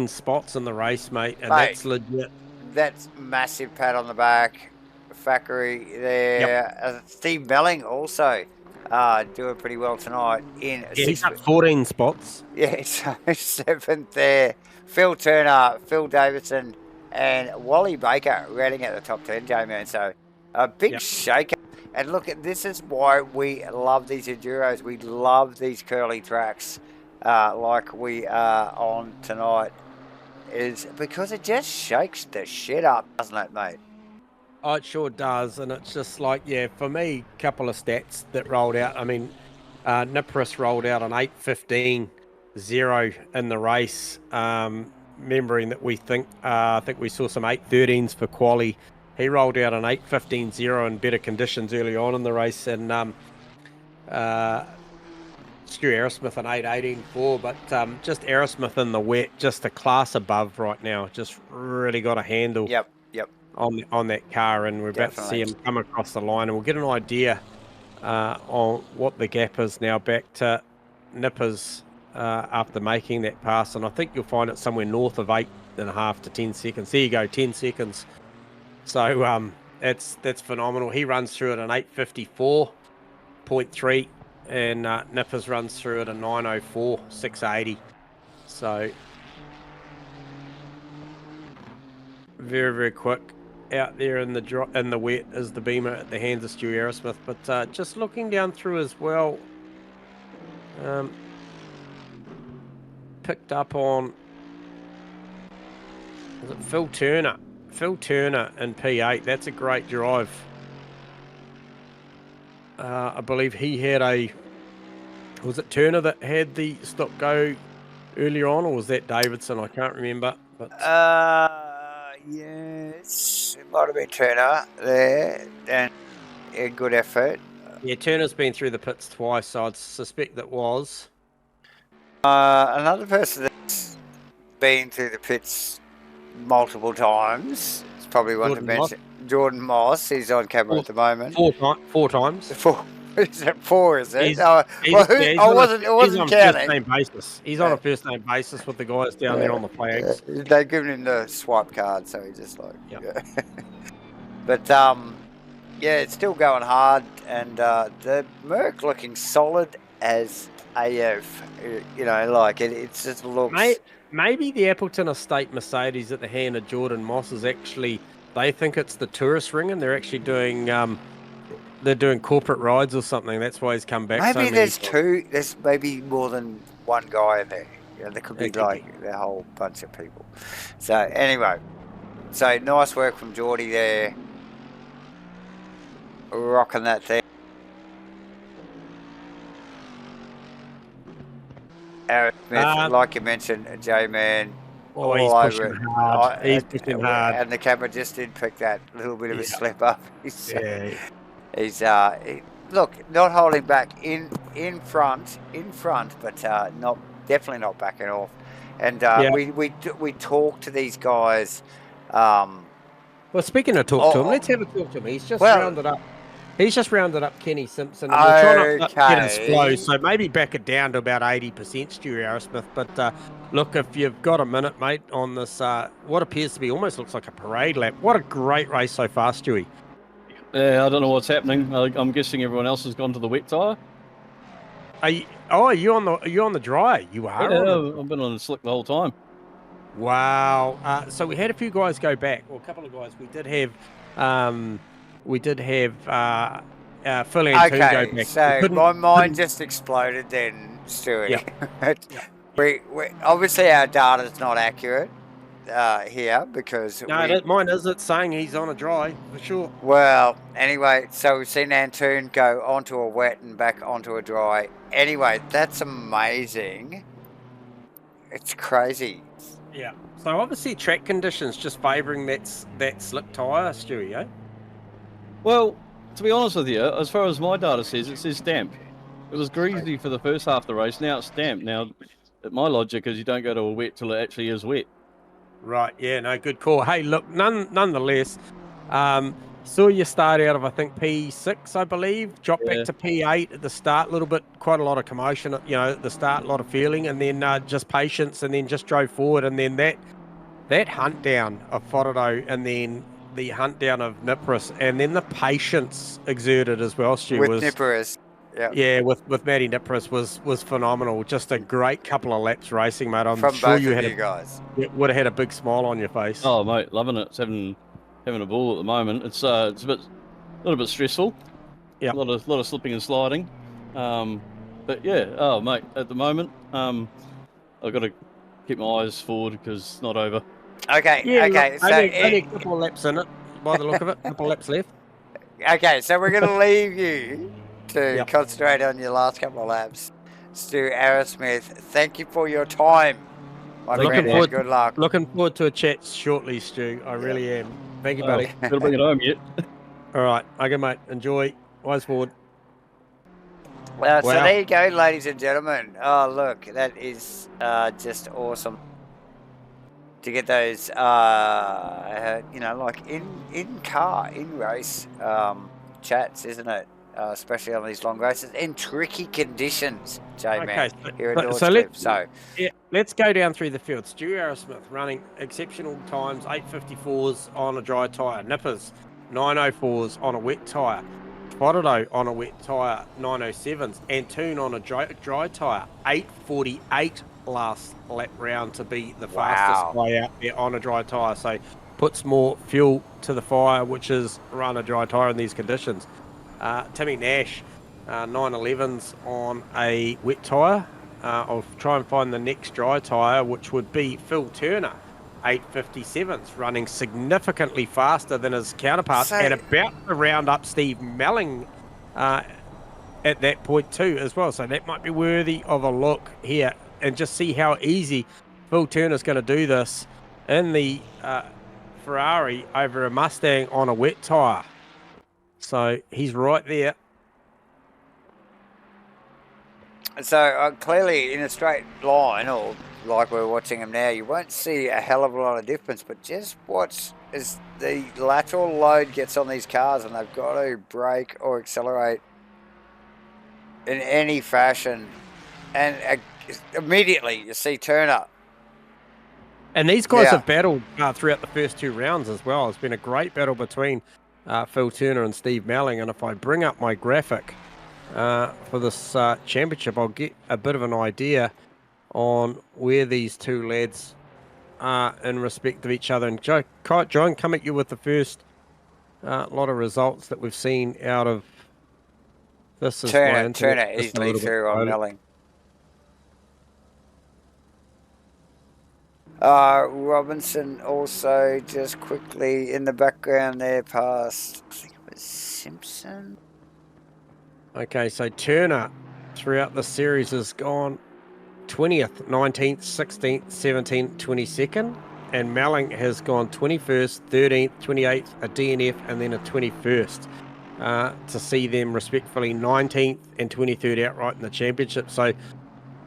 spots in the race, mate, and that's legit. That's massive pat on the back. Fackery there. Yep. Steve Melling also doing pretty well tonight in he's up 14 spots. Yeah, so 7th there. Phil Turner, Phil Davidson, and Wally Baker rounding out the top 10, J-Man. So a big shaker. And look, this is why we love these enduros. We love these curly tracks like we are on tonight, is because it just shakes the shit up, doesn't it, mate? Oh, it sure does, and it's just like, for me, a couple of stats that rolled out. I mean, Nippers rolled out an 8:15.0 in the race, remembering that I think we saw some 8:13s for quali. He rolled out an 8:15.0 in better conditions early on in the race, and Stu Aerosmith an 8:18.4, but just Aerosmith in the wet, just a class above right now. Just really got a handle. Yep. On that car, and we're about to see him come across the line, and we'll get an idea on what the gap is now back to Nippers after making that pass, and I think you'll find it somewhere north of 8.5 to 10 seconds. There you go, 10 seconds. So that's phenomenal. He runs through at an 8:54.3, and Nippers runs through at a 9:04, 680. So very, very quick out there in the wet is the Beamer at the hands of Stu Aerosmith. But just looking down through as well, picked up on, is it Phil Turner? Phil Turner in P8. That's a great drive. I believe he had was it Turner that had the stop go earlier on, or was that Davidson? I can't remember. But yes, it might have been Turner there, and a good effort. Yeah, Turner's been through the pits twice, so I'd suspect that was. Another person that's been through the pits multiple times, it's probably one to mention. Jordan Moss, he's on camera at the moment. 4 times. 4. Is it 4, is it? I wasn't counting. He's on a first name basis with the guys down there on the flags. They've given him the swipe card, so he's just like... Yep. But Yeah, it's still going hard, and the Merc looking solid as AF. You know, like it just looks. Maybe the Appleton Estate Mercedes at the hand of Jordan Moss is actually, they think it's the tourist ring, and they're actually doing they're doing corporate rides or something. That's why he's come back. Maybe so there's many two. There's maybe more than one guy in there. You know, there could be It could like a whole bunch of people. So anyway, so nice work from Geordie there, rocking that thing. Aaron Smith, like you mentioned, J-Man, Oh, he's all pushing over it. hard. He's pushing hard. And the camera just did pick that little bit of a slip up. He's look, not holding back in front, but not definitely not backing off. And we talk to these guys. Well, speaking of talk to him, let's have a talk to him. He's just rounded up. He's just rounded up Kenny Simpson. And we're trying to get his flow, so maybe back it down to about 80%, Stu Arrowsmith. But look, if you've got a minute, mate, on this, what appears to be almost looks like a parade lap. What a great race so far, Stewie. Yeah, I don't know what's happening. I'm guessing everyone else has gone to the wet tyre. Are you on the dry? You are. Yeah, I've been on the slick the whole time. Wow. So we had a few guys go back. Well, a couple of guys. We did have Phil and go back. So my mind just exploded then, Stuart. Yeah. we obviously our data's not accurate here because mine is. It's saying he's on a dry for sure. Well, anyway, so we've seen Antoon go onto a wet and back onto a dry. Anyway, that's amazing. It's crazy. Yeah. So obviously track conditions just favouring that slip tyre, Stewie, eh? Well, to be honest with you, as far as my data says, it says damp. It was greasy for the first half of the race. Now it's damp. Now, my logic is you don't go to a wet till it actually is wet. Right. Yeah. No. Good call. Hey, look. Nonetheless, saw you start out of I think P6, I believe. Dropped back to P8 at the start. Quite a lot of commotion. You know, at the start, a lot of feeling, and then just patience, and then just drove forward, and then that hunt down of Forodo, and then the hunt down of Nipris, and then the patience exerted as well, Stu. With Nipris. Yeah, with Matty Nipris was phenomenal. Just a great couple of laps racing, mate. I'm From sure both you guys. would have had a big smile on your face. Oh, mate, loving it. It's having a ball at the moment. It's a little bit stressful. Yeah, a lot of slipping and sliding. But yeah, mate, at the moment, I've got to keep my eyes forward because it's not over. Okay. Look, So only a couple of laps in it, by the look of it. A couple of laps left. Okay, so we're going to leave you to concentrate on your last couple of laps. Stu Arrowsmith, thank you for your time, my friend, and good luck. Looking forward to a chat shortly, Stu. I really am. Thank you, buddy. Gotta bring it home yet. All right. Okay, mate. Enjoy. Eyes forward. So there you go, ladies and gentlemen. Oh, look, that is just awesome to get those, like in race chats, isn't it? Especially on these long races in tricky conditions, J-Man, here at Nordschleife. Let's go down through the field. Stu Arrowsmith running exceptional times, 854s on a dry tyre. Nippers, 904s on a wet tyre. Forodo on a wet tyre, 907s. Antoon on a dry tyre, 848 last lap round to be the fastest guy out there on a dry tyre. So puts more fuel to the fire, which is run a dry tyre in these conditions. Timmy Nash, 911s on a wet tyre. I'll try and find the next dry tyre, which would be Phil Turner, 857s, running significantly faster than his counterparts, and about to round up Steve Melling at that point too as well. So that might be worthy of a look here, and just see how easy Phil Turner's going to do this in the Ferrari over a Mustang on a wet tyre. So he's right there. So clearly in a straight line, or like we're watching him now, you won't see a hell of a lot of difference, but just watch as the lateral load gets on these cars and they've got to brake or accelerate in any fashion, and immediately you see Turner. And these guys have battled throughout the first two rounds as well. It's been a great battle between Phil Turner and Steve Melling. And if I bring up my graphic for this championship, I'll get a bit of an idea on where these two lads are in respect of each other. And John, come at you with the first lot of results that we've seen out of this. Is my internet Turner just a easily little bit through on slowly? Melling. Robinson also just quickly in the background there past, I think it was Simpson. Okay, so Turner throughout the series has gone 20th, 19th, 16th, 17th, 22nd, and Melling has gone 21st, 13th, 28th, a DNF, and then a 21st to see them respectively 19th and 23rd outright in the championship. So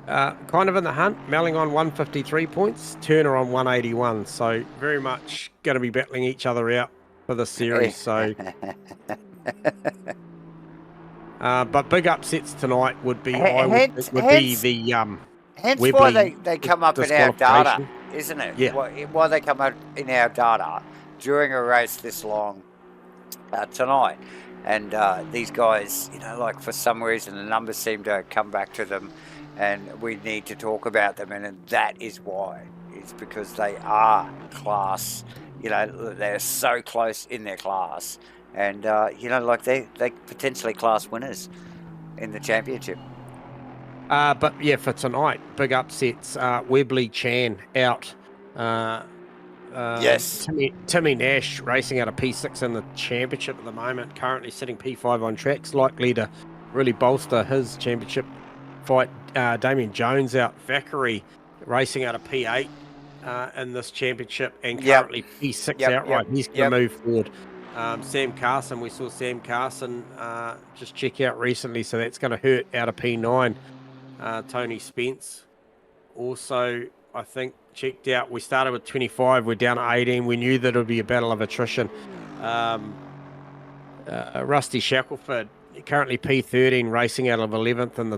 kind of in the hunt, Melling on 153 points, Turner on 181. So very much going to be battling each other out for the series. So, but big upsets tonight would be, I would think, would be the hence Webley why they come up in our data, disqualification. isn't it? Yeah. Why they come up in our data during a race this long tonight. And these guys, you know, like for some reason the numbers seem to come back to them, and we need to talk about them, and that is why. It's because they are class, you know, they're so close in their class, and you know, like they potentially class winners in the championship. But yeah, for tonight, big upsets. Webley Chan out. Yes. Timmy Nash racing out of P6 in the championship at the moment, currently sitting P5 on tracks, likely to really bolster his championship fight. Damien Jones out, Thackeray racing out of P8 in this championship, and currently P6 outright. He's going to move forward. Sam Carson, we saw Sam Carson just check out recently, so that's going to hurt out of P9. Tony Spence also, I think, checked out. We started with 25, we're down to 18. We knew that it would be a battle of attrition. Rusty Shackelford, currently P13, racing out of 11th in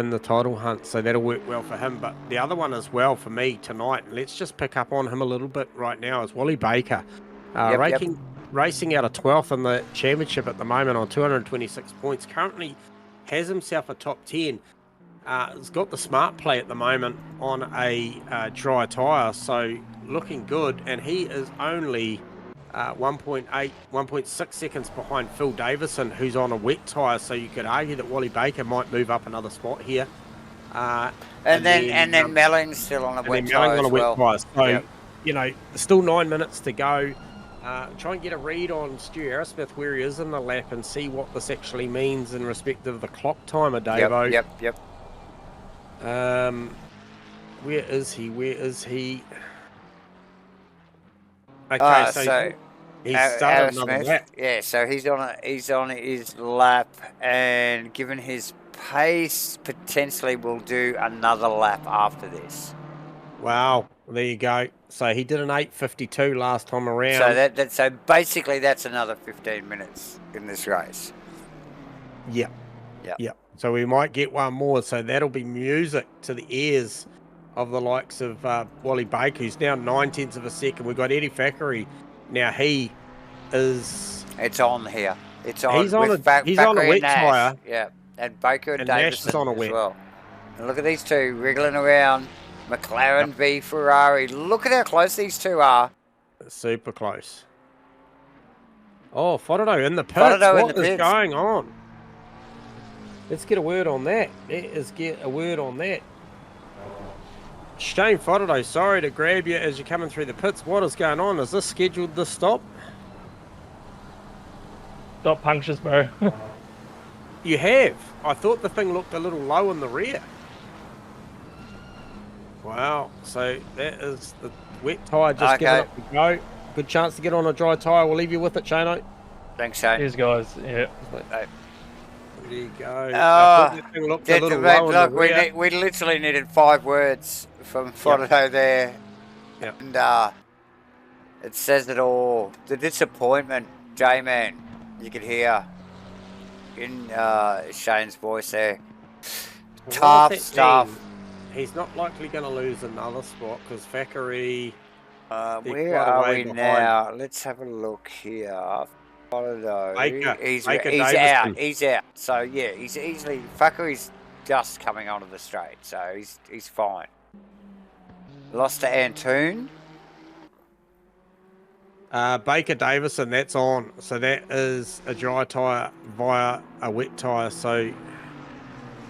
the title hunt, so that'll work well for him. But the other one as well for me tonight, let's just pick up on him a little bit right now, is Wally Baker. Racing out of 12th in the championship at the moment on 226 points. Currently has himself a top 10. He's got the smart play at the moment on a dry tyre, so looking good. And he is only 1.6 seconds behind Phil Davison, who's on a wet tyre. So you could argue that Wally Baker might move up another spot here. And then Melling's still on a wet tyre as well. So, you know, still 9 minutes to go. Try and get a read on Stu Arrowsmith where he is in the lap and see what this actually means in respect of the clock timer, Davo. Yep. Where is he? Okay, so he's started another lap. Yeah, so he's on his lap, and given his pace, potentially will do another lap after this. Wow, there you go. So he did an 8:52 last time around. So basically that's another 15 minutes in this race. Yep. So we might get one more. So that'll be music to the ears of the likes of Wally Baker, who's now 9/10 of a second. We've got Eddie Thackeray. Now he is. It's on here. It's on. He's on a wet tyre. Yeah, and Baker and Nash Davison is on a as wet. well. And look at these two wriggling around. McLaren v Ferrari. Look at how close these two are. Super close. Oh, Fodado in the pits. What is going on? Let's get a word on that. Shane Fodado, sorry to grab you as you're coming through the pits. What is going on? Is this scheduled to stop? Stop punctures, bro. You have. I thought the thing looked a little low in the rear. Wow. So that is the wet tyre just giving up the go. Good chance to get on a dry tyre. We'll leave you with it, Shano. Thanks, Shane. Cheers, guys. Yeah. There you go. I thought that thing looked a little low in the rear. We literally needed 5 words from Fodado there. Yep. And it says it all. The disappointment, J-Man, you could hear in Shane's voice there. Tough stuff. He's not likely going to lose another spot because Thackeray. Where are we now? Let's have a look here. I don't know. Baker He's Davison. out. He's out. So yeah, he's easily Fuckery's just coming onto the straight, so he's fine. Lost to Antoon. Baker Davison, that's on. So that is a dry tyre via a wet tyre. So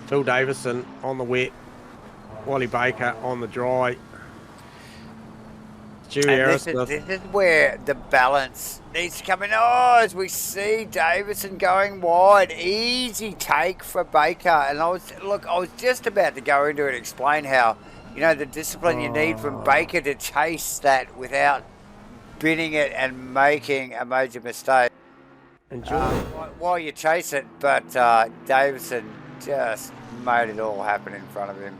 Phil Davison on the wet, Wally Baker on the dry. This is where the balance needs to come in. Oh, as we see Davison going wide, easy take for Baker. And I was just about to go into it and explain how, the discipline you need from Baker to chase that without binning it and making a major mistake. While you chase it, but Davison just made it all happen in front of him.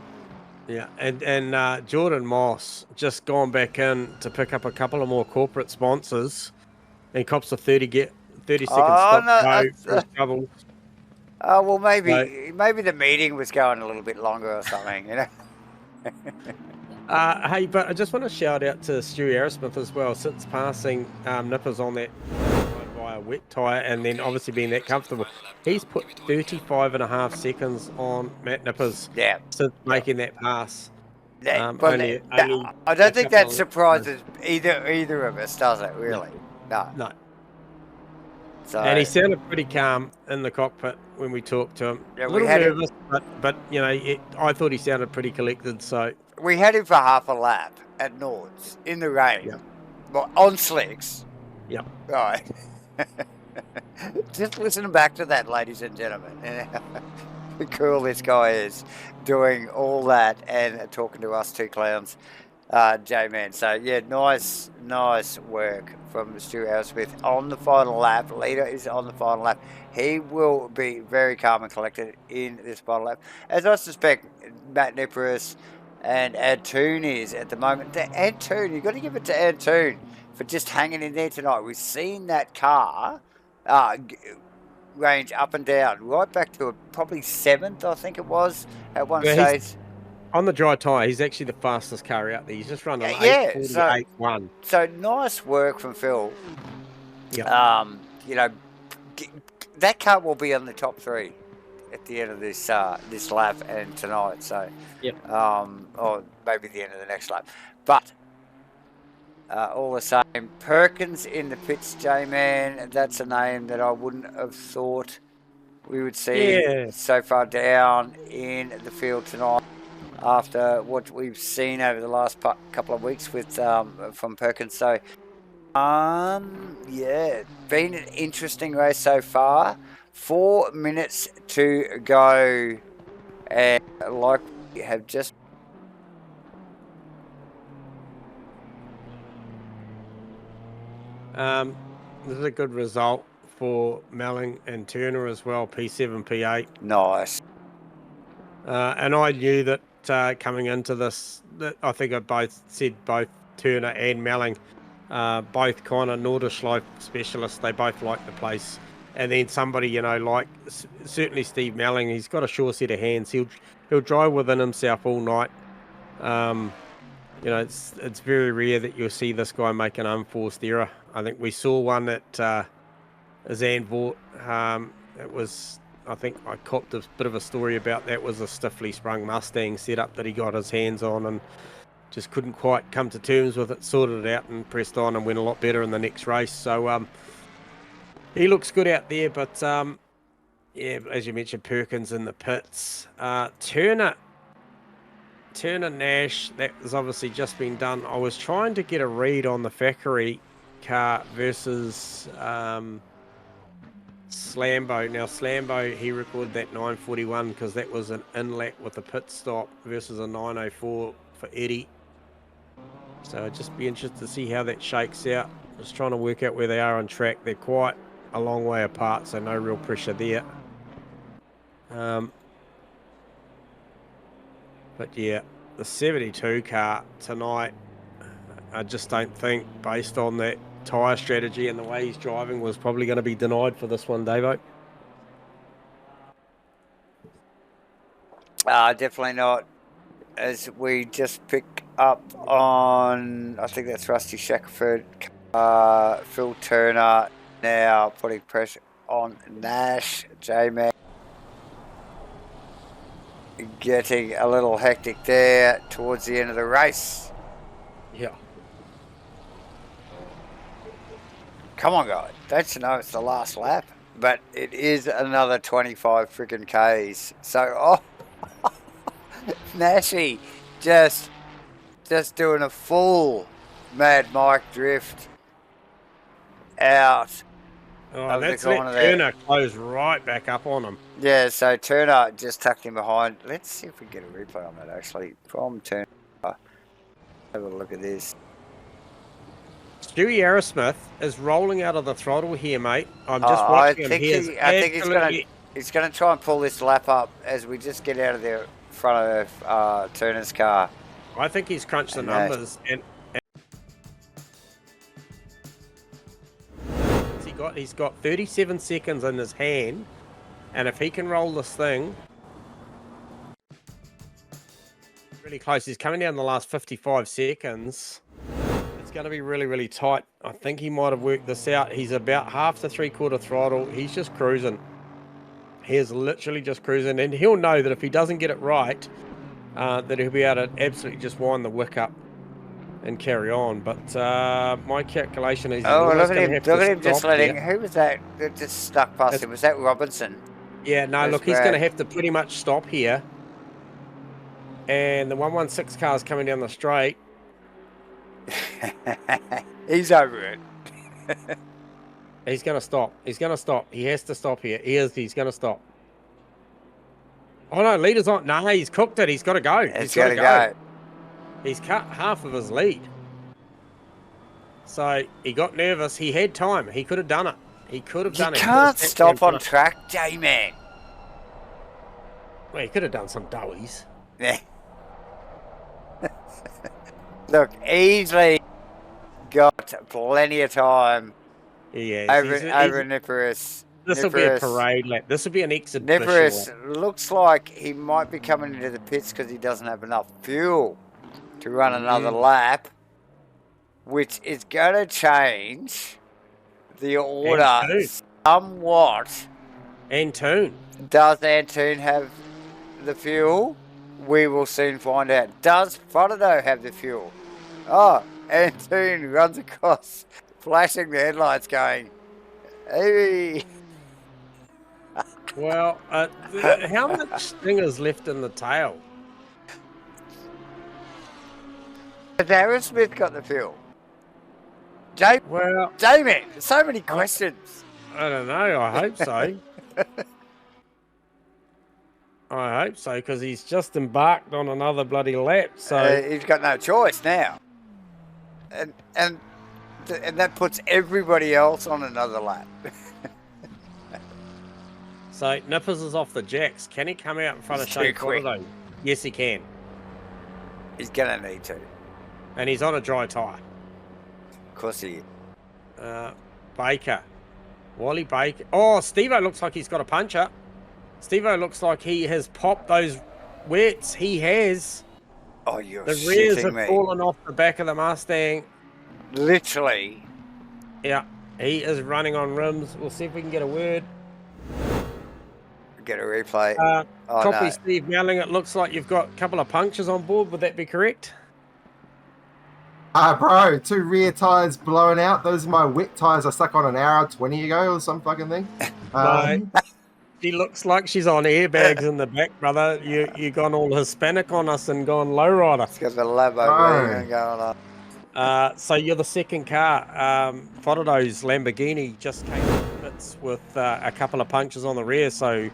Yeah, and Jordan Moss just gone back in to pick up a couple of more corporate sponsors and cops a 30-second stop for his troubles. Oh, well, maybe the meeting was going a little bit longer or something, Hey, but I just want to shout out to Stu Arrowsmith as well, since passing Nippers on that via wet tyre and then obviously being that comfortable. He's put 35.5 seconds on Matt Nippers since making that pass. I don't think that surprises either of us, does it, really? No. So, and he sounded pretty calm in the cockpit when we talked to him. Yeah, a little nervous, but I thought he sounded pretty collected. So we had him for half a lap at Nords in the rain, well, on slicks. Yep. Right. Just listen back to that, ladies and gentlemen. How cool this guy is doing all that and talking to us two clowns, J-Man. So yeah, nice work from Stu Arrowsmith on the final lap. Leader is on the final lap. He will be very calm and collected in this final lap, as I suspect Matt Nippers and Antoon is at the moment. Antoon, you've got to give it to Antoon for just hanging in there tonight. We've seen that car range up and down, right back to probably 7th, I think it was, at one stage. On the dry tyre, he's actually the fastest car out there. He's just run an 8:48.1. So nice work from Phil. Yeah. That car will be on the top 3 at the end of this lap and tonight. So, or maybe the end of the next lap. But all the same, Perkins in the pits, J-Man. That's a name that I wouldn't have thought we would see so far down in the field tonight. After what we've seen over the last couple of weeks with from Perkins. So, been an interesting race so far. 4 minutes to go, and like we have just. This is a good result for Melling and Turner as well. P7, P8. Nice. And I knew that coming into this, I think I both Turner and Melling, both kind of Nordschleife specialists. They both like the place. And then somebody, like certainly Steve Melling, he's got a sure set of hands. He'll drive within himself all night. It's very rare that you'll see this guy make an unforced error. I think we saw one at Zandvoort. It was, I think I copped a bit of a story about that. Was a stiffly sprung Mustang setup that he got his hands on and just couldn't quite come to terms with it, sorted it out and pressed on and went a lot better in the next race. So he looks good out there, but as you mentioned, Perkins in the pits. Turner Nash, that has obviously just been done. I was trying to get a read on the Thackeray car versus Slambo. Now Slambo, he recorded that 9:41 because that was an in-lap with a pit stop versus a 9:04 for Eddie. So I'd just be interested to see how that shakes out. Just trying to work out where they are on track. They're quite a long way apart, so no real pressure there. But yeah, the 72 car tonight, I just don't think, based on that tyre strategy and the way he's driving, was probably going to be denied for this one, Davo. Definitely not. As we just pick up on, I think that's Rusty Shackelford, Phil Turner, now putting pressure on Nash. J-Man getting a little hectic there towards the end of the race. Yeah. Come on, guys. Don't you know it's the last lap? But it is another 25 freaking Ks. So, oh, Nashy just doing a full Mad Mike drift out. Oh, that's let Turner close right back up on him. Yeah, so Turner just tucked him behind. Let's see if we can get a replay on that, actually, from Turner. Have a look at this. Stewie Aerosmith is rolling out of the throttle here, mate. I'm just watching him. I think he's going to try and pull this lap up as we just get out of the front of Turner's car. I think he's crunched the numbers. And he's got 37 seconds in his hand. And if he can roll this thing really close, he's coming down the last 55 seconds. It's going to be really, really tight. I think he might have worked this out. He's about half to 3/4 throttle. He's just cruising. He is literally just cruising. And he'll know that if he doesn't get it right, that he'll be able to absolutely just wind the wick up and carry on. But my calculation is... Oh, look at him. Look at him just letting... Who was that that just stuck past him? Was that Robinson? Yeah, no, look, he's going to have to pretty much stop here. And the 116 car's coming down the straight. He's over it. He's going to stop. He's going to stop. He has to stop here. He's going to stop. Oh, no, leader's on. No, he's cooked it. He's got to go. He's got to go. He's cut half of his lead. So he got nervous. He had time. He could have done it. He could have done it. You can't stop on track, J-Man. Well, he could have done some doughies. Yeah. Look, easily got plenty of time over Nippers. This will be a parade lap. This will be an exhibition. Nippers looks like he might be coming into the pits because he doesn't have enough fuel to run another lap, which is going to change the order somewhat. Antoon. Does Antoon have the fuel? We will soon find out. Does Frodo have the fuel? Oh, Antoon runs across, flashing the headlights going, hey. Well, how much sting is left in the tail? Has Asrnz got the fuel? Damien, so many questions. I don't know. I hope so. I hope so, because he's just embarked on another bloody lap. So he's got no choice now, and that puts everybody else on another lap. So Nippers is off the jacks. Can he come out in front of Shane Frodo? Yes, he can. He's gonna need to. And he's on a dry tyre. Of course he is. Baker. Wally Baker. Oh, Steve-O looks like he's got a puncher. Steve-O looks like he has popped those wets. He has. Oh, you're The rears have fallen off the back of the Mustang. Literally. Yeah, he is running on rims. We'll see if we can get a word. Get a replay. Copy, no. Steve Melling. It looks like you've got a couple of punctures on board. Would that be correct? Bro, 2 rear tyres blown out. Those are my wet tyres I stuck on an hour 20 ago or some fucking thing. No. She looks like she's on airbags in the back, brother. You gone all Hispanic on us and gone lowrider. It's got the Labo going on. So you're the second car. Frodo's Lamborghini just came to pits with a couple of punctures on the rear. So,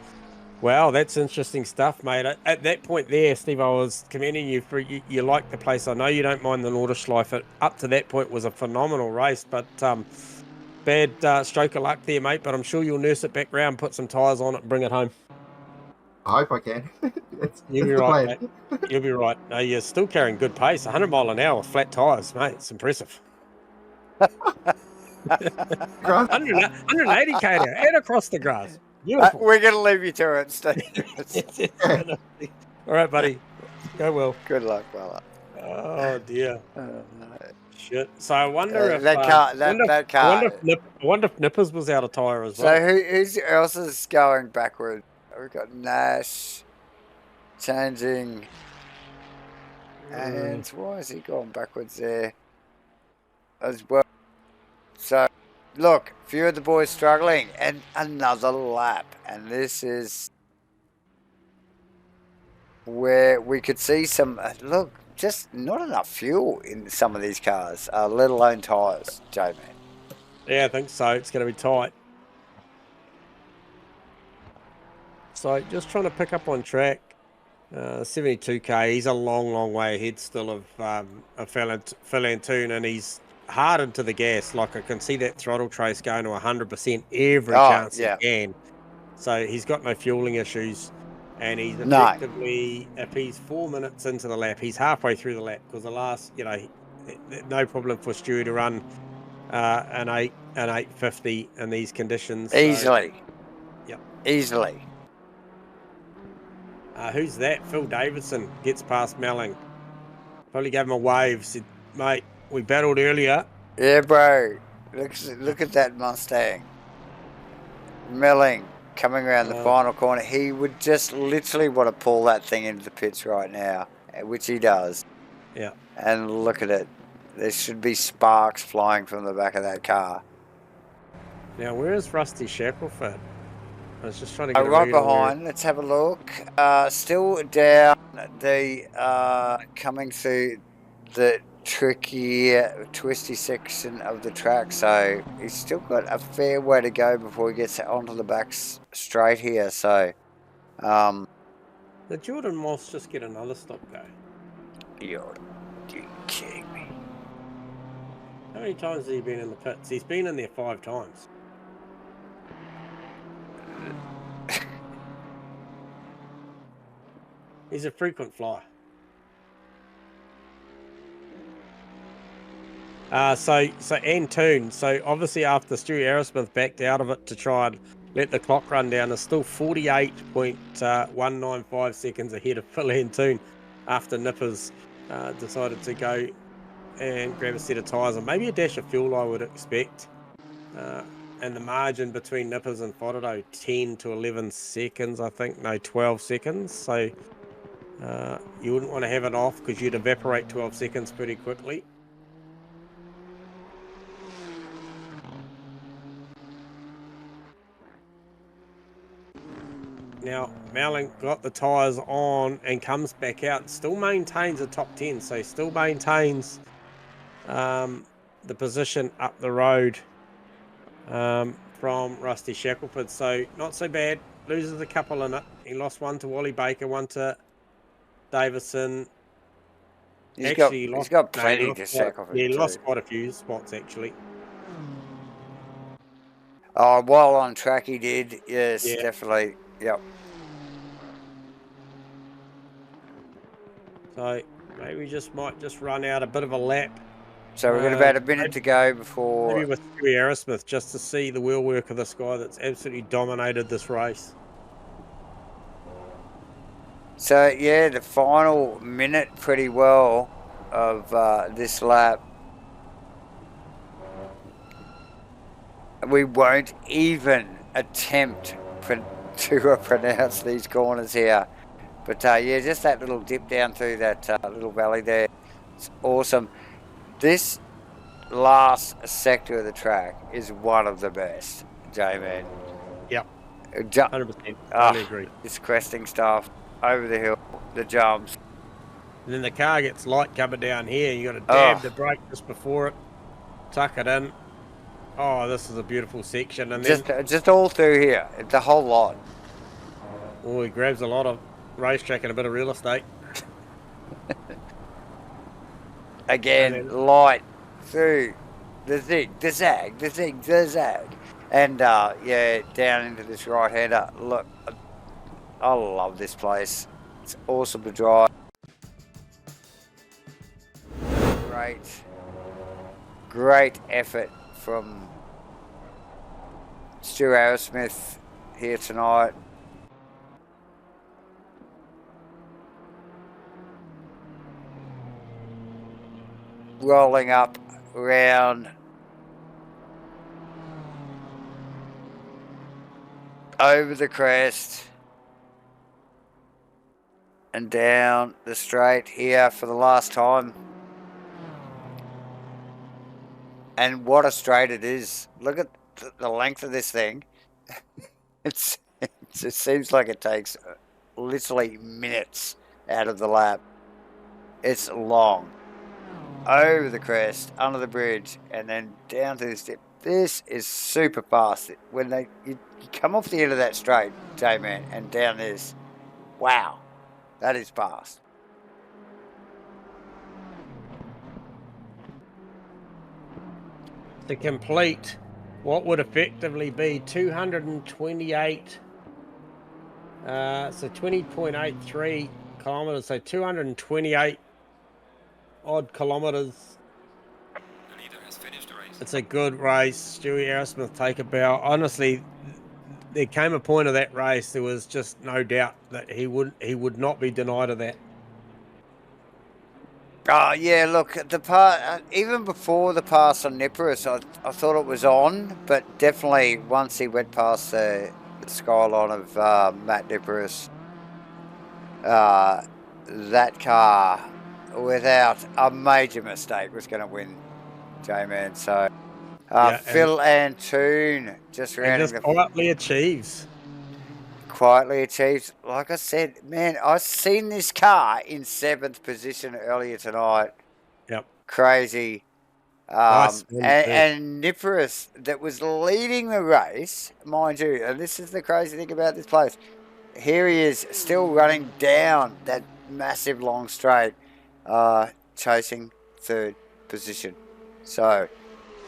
wow, that's interesting stuff, mate. At that point there, Steve, I was commending you for you like the place. I know you don't mind the Nordschleife. Up to that point was a phenomenal race, but bad stroke of luck there, mate. But I'm sure you'll nurse it back round, put some tyres on it, and bring it home. I hope I can. You'll be right, mate. You'll be right. No, you're still carrying good pace. 100 mile an hour with flat tyres, mate. It's impressive. 180 km and across the grass. Beautiful. We're going to leave you to it, Steve. All right, buddy. Go well. Good luck, fella. Oh, dear. No. Shit. So I wonder if that car, that car. I wonder if Nippers was out of tyre as So well. who's else is going backwards? We've got Nash changing. And why is he going backwards there as well? So, look, a few of the boys struggling, and another lap. And this is where we could see some, look, just not enough fuel in some of these cars, let alone tyres, J-Man. Yeah, I think so. It's going to be tight. So just trying to pick up on track. 72k. He's a long way ahead still of Philantoon, and he's hard into the gas. Like I can see that throttle trace going to 100% every chance he can. So he's got no fueling issues, and he's effectively, if he's 4 minutes into the lap, he's halfway through the lap, because the last, no problem for Stewie to run an 850 in these conditions. Easily. So, yep. Easily. Who's that? Phil Davidson gets past Melling. Probably gave him a wave. Said, mate, we battled earlier. Yeah, bro. Look at that Mustang. Melling coming around the final corner. He would just literally want to pull that thing into the pits right now, which he does. Yeah. And look at it. There should be sparks flying from the back of that car. Now, where is Rusty Shackelford? I was just trying to get right behind. Let's have a look. Still down the coming through the tricky, twisty section of the track. So he's still got a fair way to go before he gets onto the back straight here. So, did Jordan Moss just get another stop go? You're kidding me. How many times has he been in the pits? He's been in there 5 times. He's a frequent flyer. So Antoon. So obviously after Stewie Aerosmith backed out of it to try and let the clock run down, is still 48.195 seconds ahead of Phil Antoon after Nippers decided to go and grab a set of tyres and maybe a dash of fuel, I would expect. And the margin between Nippers and Fodado, 10 to 11 seconds, I think. No, 12 seconds. So you wouldn't want to have it off because you'd evaporate 12 seconds pretty quickly. Now, Melling got the tyres on and comes back out. Still maintains a top 10, so still maintains the position up the road from Rusty Shackelford. So not so bad. Loses a couple in it. He lost one to Wally Baker, one to Davison. He's got plenty to Shackelford. Yeah, he lost quite a few spots actually. Oh, while on track he did. Yes, Yeah. definitely. Yep. So maybe we might just run out a bit of a lap. So we've got about a minute to go before... Maybe with Stewie Aerosmith, just to see the wheel work of this guy that's absolutely dominated this race. So, yeah, the final minute pretty well of this lap. We won't even attempt to pronounce these corners here. But, yeah, just that little dip down through that little valley there. It's awesome. This last sector of the track is one of the best, J-Man. Yep. 100%. I agree. This cresting stuff, over the hill, the jumps. And then the car gets light coming down here. You got to dab the brake just before it, tuck it in. Oh, this is a beautiful section. And then just all through here, the whole lot. Oh, he grabs a lot of racetrack and a bit of real estate. Again, light through the zig, the zag, the zig, the zag. And, yeah, down into this right-hander. Look, I love this place. It's awesome to drive. Great effort from Stu Aerosmith here tonight. rolling up around over the crest and down the straight here for the last time. And what a straight it is. Look at the length of this thing. It seems like it takes literally minutes out of the lap. It's long. Over the crest, under the bridge, and then down to this dip. This is super fast. When you come off the end of that straight, J-Man, and down this, wow, that is fast. To complete what would effectively be 228, so 20.83 kilometers, so 228 odd kilometers. It's a good race. Stewie Arrowsmith take a bow. Honestly, there came a point of that race, there was just no doubt that he would not be denied of that. Oh yeah, look, the part even before the pass on Nippers, I thought it was on, but definitely once he went past the skyline of Matt Nippers, that car, without a major mistake, was going to win, J-Man. So Phil Antoon just rounding the quietly achieves. Like I said, man, I've seen this car in 7th position earlier tonight. Yep. Crazy. Nice and Nippers, that was leading the race, mind you, and this is the crazy thing about this place. Here he is, still running down that massive long straight, chasing 3rd position. So,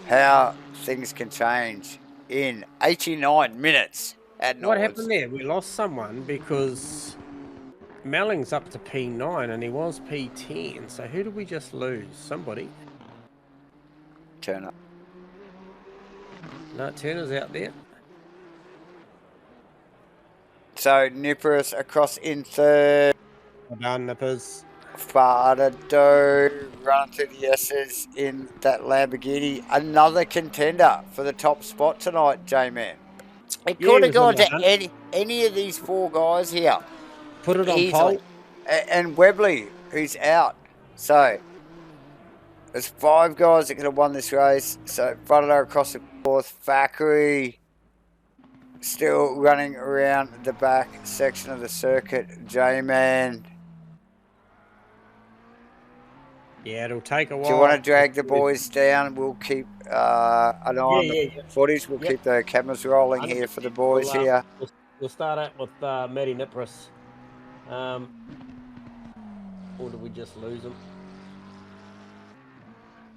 how things can change in 89 minutes. What happened there? We lost someone because Melling's up to P9 and he was P10. So who did we just lose? Somebody. Turner. No, Turner's out there. So Nippers across in 3rd. Well done, Nippers. Fardado running through the S's in that Lamborghini. Another contender for the top spot tonight, J-Man. It could have gone to any of these 4 guys here. Put it on easily. pole. And Webley, who's out. So, there's 5 guys that could have won this race. So, Fardado across the 4th. Thackeray still running around the back section of the circuit. J-Man. Yeah, it'll take a while. Do you want to drag the boys down? We'll keep an eye on the footage. We'll keep the cameras rolling here for the boys here. We'll start out with Matty Nippers. Or did we just lose him?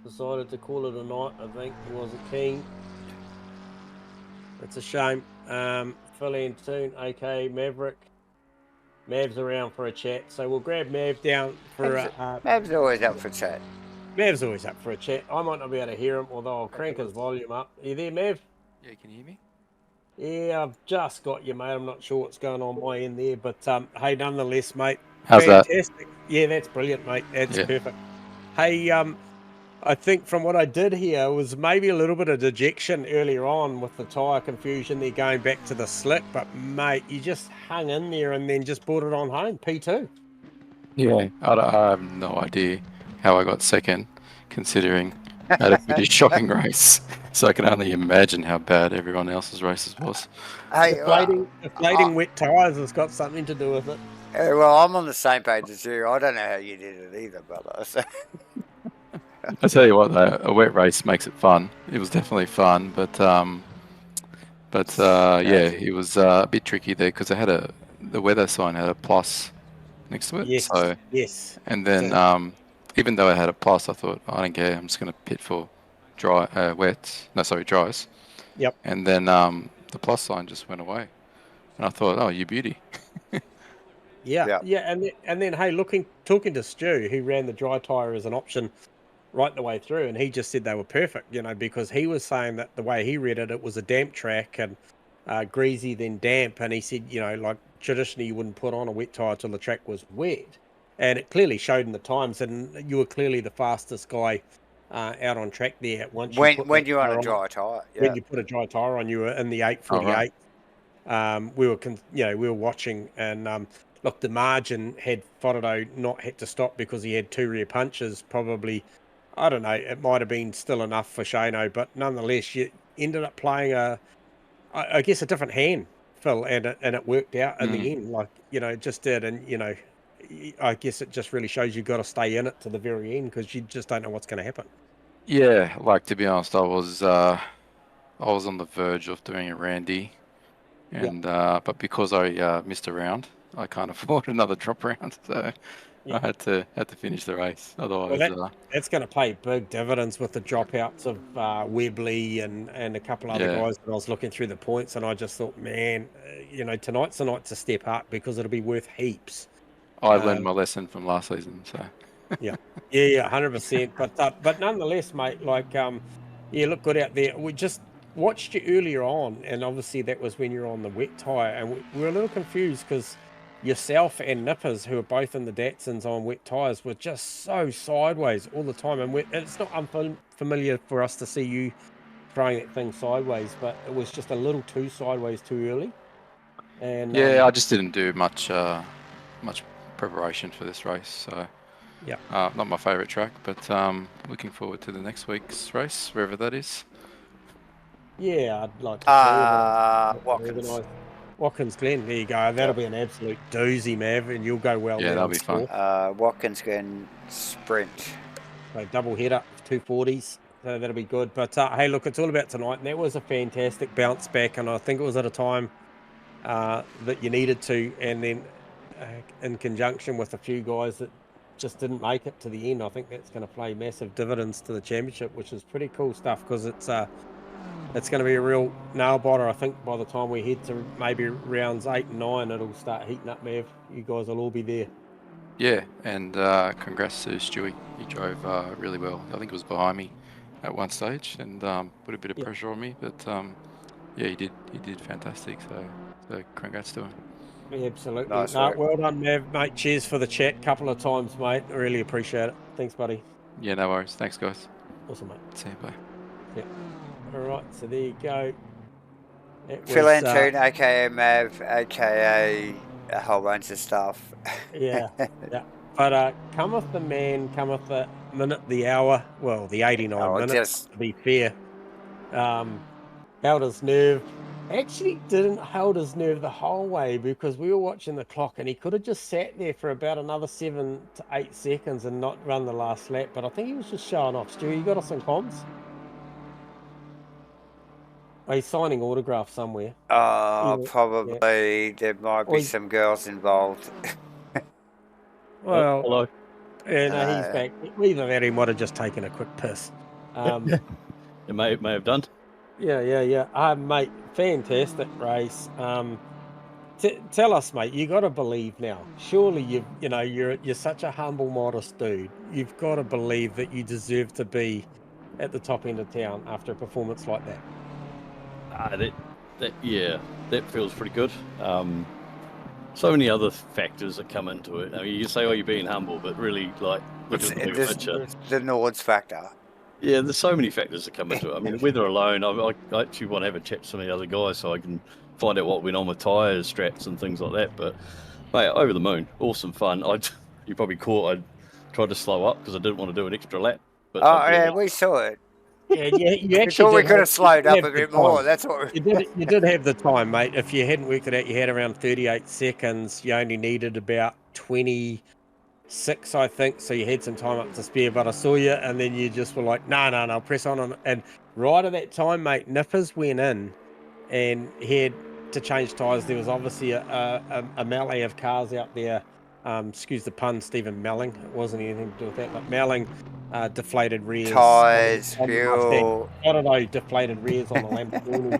Decided to call it a night, I think. He wasn't keen. It's a shame. Phil Antoon, okay, Maverick. Mav's around for a chat, so we'll grab Mav down for Mav's always up for a chat. Mav's always up for a chat. I might not be able to hear him, although I'll crank his volume up. Are you there, Mav? Yeah, can you hear me? Yeah, I've just got you, mate. I'm not sure what's going on my end there, but hey, nonetheless, mate. How's fantastic. that? Yeah, that's brilliant, mate. That's perfect. Hey, I think from what I did hear was maybe a little bit of dejection earlier on with the tyre confusion there going back to the slick, but mate, you just hung in there and then just brought it on home, P2. Yeah, I have no idea how I got second, considering I had a pretty shocking race. So I can only imagine how bad everyone else's races was. Hey, deflating wet tyres has got something to do with it. Well, I'm on the same page as you. I don't know how you did it either, brother. So. I tell you what, though, a wet race makes it fun. It was definitely fun, but yeah, it was a bit tricky there because the weather sign had a plus next to it. Yes. So, yes. And then even though it had a plus, I thought I don't care. I'm just going to pit for dries. Yep. And then the plus sign just went away, and I thought, oh, you beauty. Yeah. And then hey, talking to Stu, who ran the dry tyre as an option right the way through, and he just said they were perfect, because he was saying that the way he read it, it was a damp track and greasy then damp, and he said, like traditionally you wouldn't put on a wet tyre till the track was wet, and it clearly showed in the times, and you were clearly the fastest guy out on track there. Once when you're on a tyre dry tyre, yeah. when you put a dry tyre on, you were in the 848. We were watching, and look, the margin had Fodado not had to stop because he had 2 rear punches. Probably, I don't know, it might have been still enough for Shano, but nonetheless, you ended up playing I guess a different hand, Phil, and it worked out in the end. Like, it just did, and I guess it just really shows you've got to stay in it to the very end because you just don't know what's going to happen. Yeah, like to be honest, I was on the verge of doing a Randy, and but because I missed a round, I can't afford another drop round, so I had to finish the race. Otherwise, that's going to pay big dividends with the dropouts of Webley and a couple other guys that I was looking through the points, and I just thought, man, tonight's the night to step up because it'll be worth heaps. I learned my lesson from last season, so. Yeah, 100%. But nonetheless, mate, look good out there. We just watched you earlier on, and obviously that was when you're on the wet tyre, and we were a little confused because yourself and Nippers, who are both in the Datsuns on wet tyres, were just so sideways all the time, and it's not unfamiliar for us to see you throwing that thing sideways, but it was just a little too sideways too early. And I just didn't do much preparation for this race, so not my favourite track, but looking forward to the next week's race, wherever that is. Yeah, I'd like to Watkins. Watkins Glen, there you go. That'll be an absolute doozy, Mav, and you'll go well. Yeah, that'll be fun. Watkins Glen sprint. So double header, 240s. So that'll be good. But hey, look, it's all about tonight, and that was a fantastic bounce back, and I think it was at a time that you needed to, and then in conjunction with a few guys that just didn't make it to the end. I think that's going to play massive dividends to the championship, which is pretty cool stuff because it's going to be a real nail biter. I think by the time we head to maybe rounds 8 and 9, it'll start heating up, Mav. You guys will all be there. Yeah, and congrats to Stewie. He drove really well. I think it was behind me at one stage and put a bit of pressure on me, but he did fantastic. So congrats to him. Yeah, absolutely. Nice well done, Mav, mate. Cheers for the chat a couple of times, mate. I really appreciate it. Thanks, buddy. Yeah, no worries. Thanks, guys. Awesome, mate. See you, bye. Yeah. All right, so there you go. Phil Antoon, aka Mav, aka a whole bunch of stuff. Yeah. But cometh the man, cometh the minute, the hour, well, the 89 minutes, to be fair. Held his nerve. Actually didn't hold his nerve the whole way because we were watching the clock and he could have just sat there for about another 7 to 8 seconds and not run the last lap, but I think he was just showing off. Stu, you got us in comms? Oh, he's signing autographs somewhere. Probably there might be some girls involved. Well, hello. Yeah, no, he's back. Either that, he might have just taken a quick piss. It may have done. Yeah. Mate, fantastic race. Tell us, mate. You got to believe now. Surely you're such a humble, modest dude. You've got to believe that you deserve to be at the top end of town after a performance like that. That feels pretty good. So many other factors that come into it. I mean, you say, "Oh, you're being humble," but really, look at the bigger picture. The Nords factor. Yeah, there's so many factors that come into it. I mean, weather alone, I actually want to have a chat to some of the other guys so I can find out what went on with tyres, straps, and things like that. But, mate, over the moon, awesome fun. You probably caught I tried to slow up because I didn't want to do an extra lap. But we saw it. Yeah, you actually thought we could have slowed up a bit more. That's what you did have the time, mate. If you hadn't worked it out, you had around 38 seconds. You only needed about 26, I think. So you had some time up to spare. But I saw you, and then you just were like, no, press on. And right at that time, mate, Nippers went in, and he had to change tyres. There was obviously a melee of cars out there. Excuse the pun, Stephen Melling. It wasn't anything to do with that, but Melling deflated rears. Tyres, fuel. I don't know, deflated rears on the Lamborghini.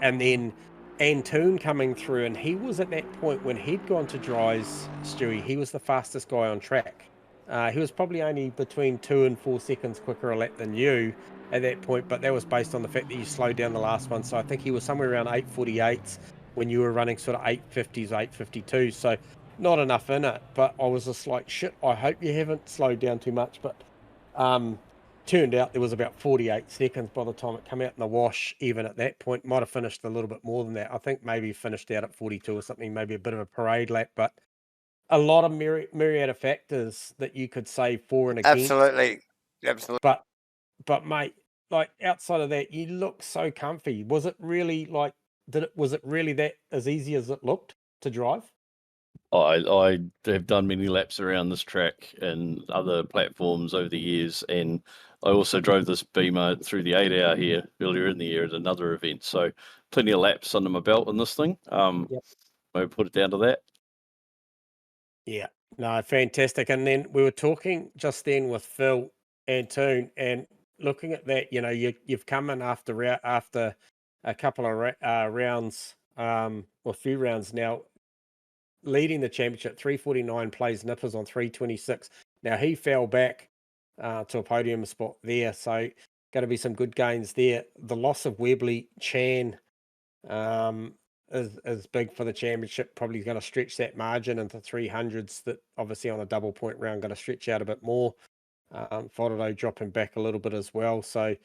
And then Antoon coming through, and he was at that point when he'd gone to dries, Stewie, he was the fastest guy on track. He was probably only between 2 and 4 seconds quicker a lap than you at that point, but that was based on the fact that you slowed down the last one. So I think he was somewhere around 8:48s when you were running sort of 8:50s, 8:52. So not enough in it, but I was just like, shit, I hope you haven't slowed down too much. But turned out there was about 48 seconds by the time it came out in the wash. Even at that point, might have finished a little bit more than that. I think maybe finished out at 42 or something, maybe a bit of a parade lap, but a lot of myriad of factors that you could say for and against. Absolutely. But mate, like outside of that, you look so comfy. Was it really like? Was it really that as easy as it looked to drive? I have done many laps around this track and other platforms over the years, and I also drove this Beamer through the 8 hour here earlier in the year at another event. So plenty of laps under my belt on this thing. Yep. I put it down to that. Yeah, no, fantastic. And then we were talking just then with Phil and Toon, and looking at that, you know, you've come in after a couple of rounds, or a few rounds now, leading the championship. 349 plays Nippers on 326. Now he fell back to a podium spot there, so going to be some good gains there. The loss of Webley Chan is big for the championship. Probably going to stretch that margin into 300s. That obviously on a double point round going to stretch out a bit more. Fodordo dropping back a little bit as well. So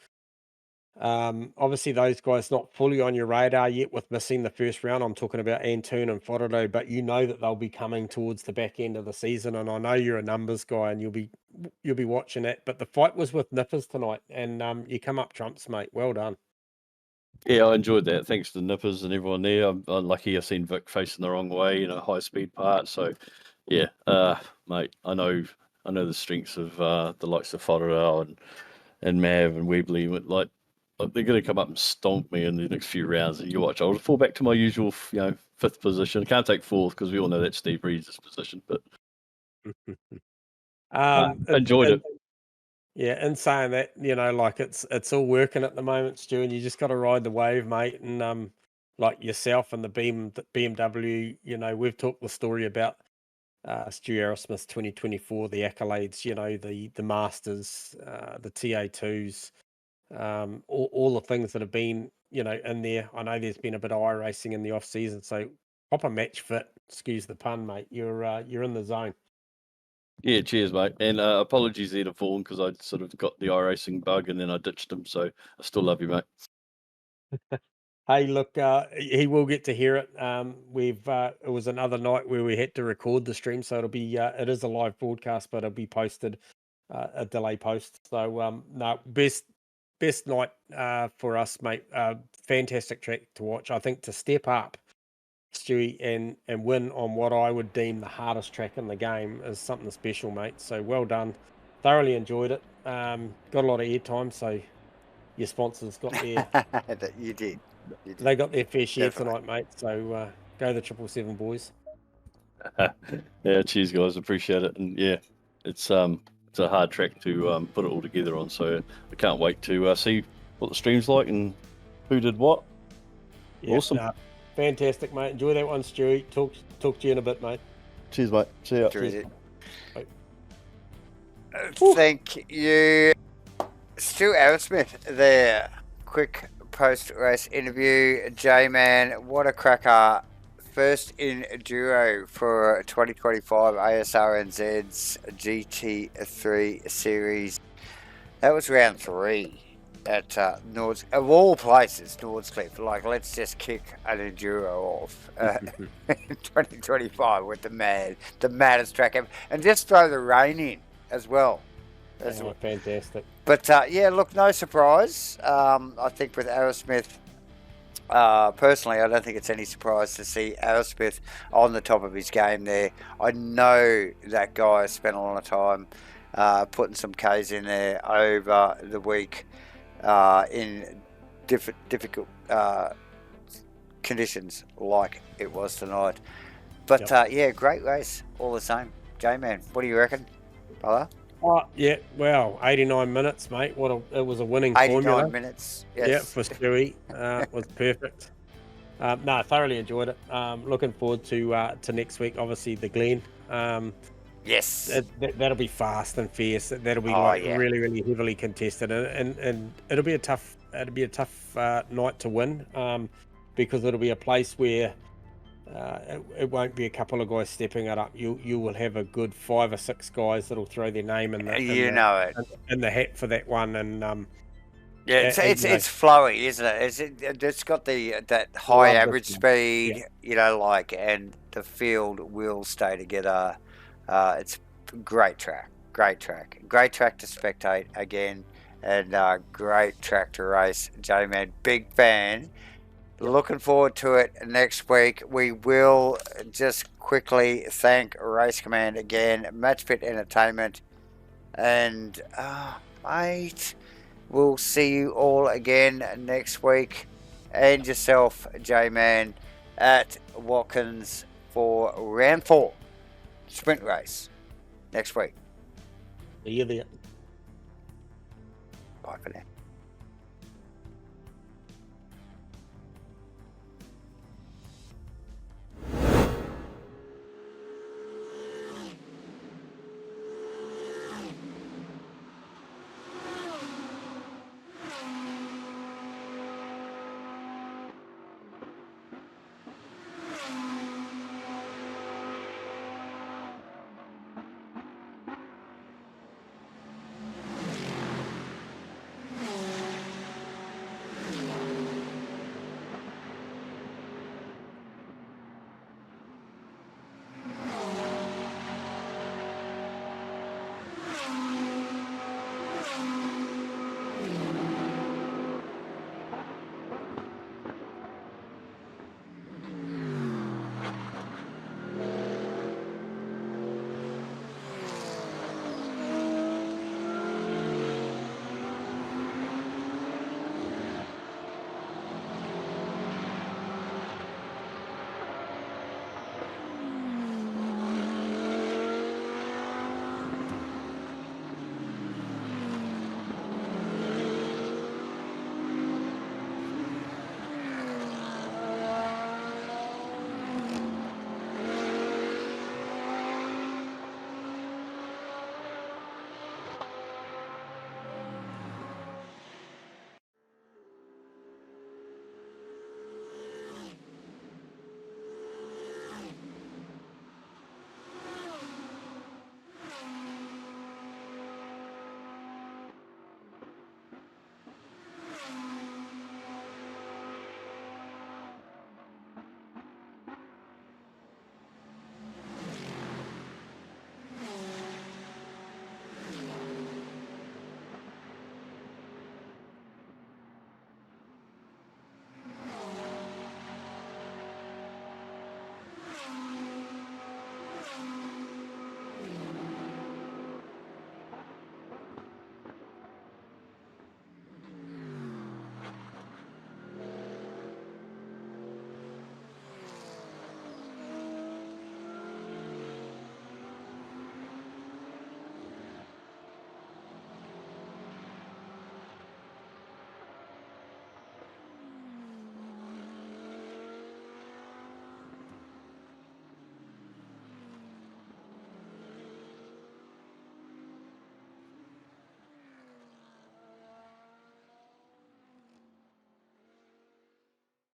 obviously those guys not fully on your radar yet with missing the first round. I'm talking about Antoon and Fodordo, but you know that they'll be coming towards the back end of the season. And I know you're a numbers guy and you'll be watching it. But the fight was with Nippers tonight, and you come up trumps, mate. Well done. Yeah, I enjoyed that. Thanks to the Nippers and everyone there. I'm lucky I've seen Vic facing the wrong way in a high speed part. So yeah, mate, I know the strengths of the likes of Fodordo and Mav and Webley. Like they're going to come up and stomp me in the next few rounds. And you watch, I'll fall back to my usual, fifth position. I can't take fourth because we all know that's Steve Reed's position. But enjoyed it. Yeah, in saying that, like it's all working at the moment, Stu, and you just got to ride the wave, mate. And like yourself and the BMW, we've talked the story about Stu Arrowsmith's 2024, the accolades, the Masters, the TA2s, all the things that have been, in there. I know there's been a bit of iRacing in the off season, so proper match fit. Excuse the pun, mate. You're in the zone. Yeah, cheers, mate. And apologies there to Vaughan because I sort of got the iRacing bug and then I ditched him. So I still love you, mate. Hey, look, he will get to hear it. It was another night where we had to record the stream, so it is a live broadcast, but it'll be posted a delay post. So no, best night for us, mate. Fantastic track to watch. I think to step up, Stewie, and win on what I would deem the hardest track in the game is something special, mate. So well done. Thoroughly enjoyed it. Got a lot of airtime, so your sponsors got their... You did. They got their fair share Definitely. tonight, mate. So go the 777 boys. Yeah, cheers, guys. Appreciate it. And yeah, it's a hard track to put it all together on. So I can't wait to see what the stream's like and who did what. Yeah, Awesome. Fantastic, mate. Enjoy that one, Stewie. Talk to you in a bit, mate. Cheers, mate. See ya. Cheers. Bye. Thank you, Stu Arrowsmith there. Quick post-race interview. J-Man, what a cracker. First in Enduro for 2025 Asrnz's GT3 series. That was round 3 at of all places, Nordschleife. Like, let's just kick an Enduro off in 2025 with the maddest track ever. And just throw the rain in as well. Fantastic. But yeah, look, no surprise. I think with Arrowsmith, personally, I don't think it's any surprise to see Arrowsmith on the top of his game there. I know that guy spent a lot of time putting some Ks in there over the week in difficult conditions like it was tonight. But yeah, great race all the same. J-Man, what do you reckon, brother? Yeah, well, 89 minutes, mate. It was a winning 89 formula. minutes. Yes. Yeah, for Stewie. It was perfect. No, thoroughly enjoyed it. Looking forward to next week. Obviously, the Glen. Yes. That'll be fast and fierce. That'll be really, really heavily contested, and it'll be a tough night to win, because it'll be a place where it won't be a couple of guys stepping it up. You will have a good 5 or 6 guys that'll throw their name in the hat for that one. And yeah, it's flowy, isn't it? It's got that high average speed, and the field will stay together. It's great track to spectate again, and great track to race. J-Man, big fan. Looking forward to it next week. We will just quickly thank Race Command again, MatchFit Entertainment, and mate, we'll see you all again next week, and yourself, J-Man, at Watkins for round 4 sprint race next week. See you there. Bye for now.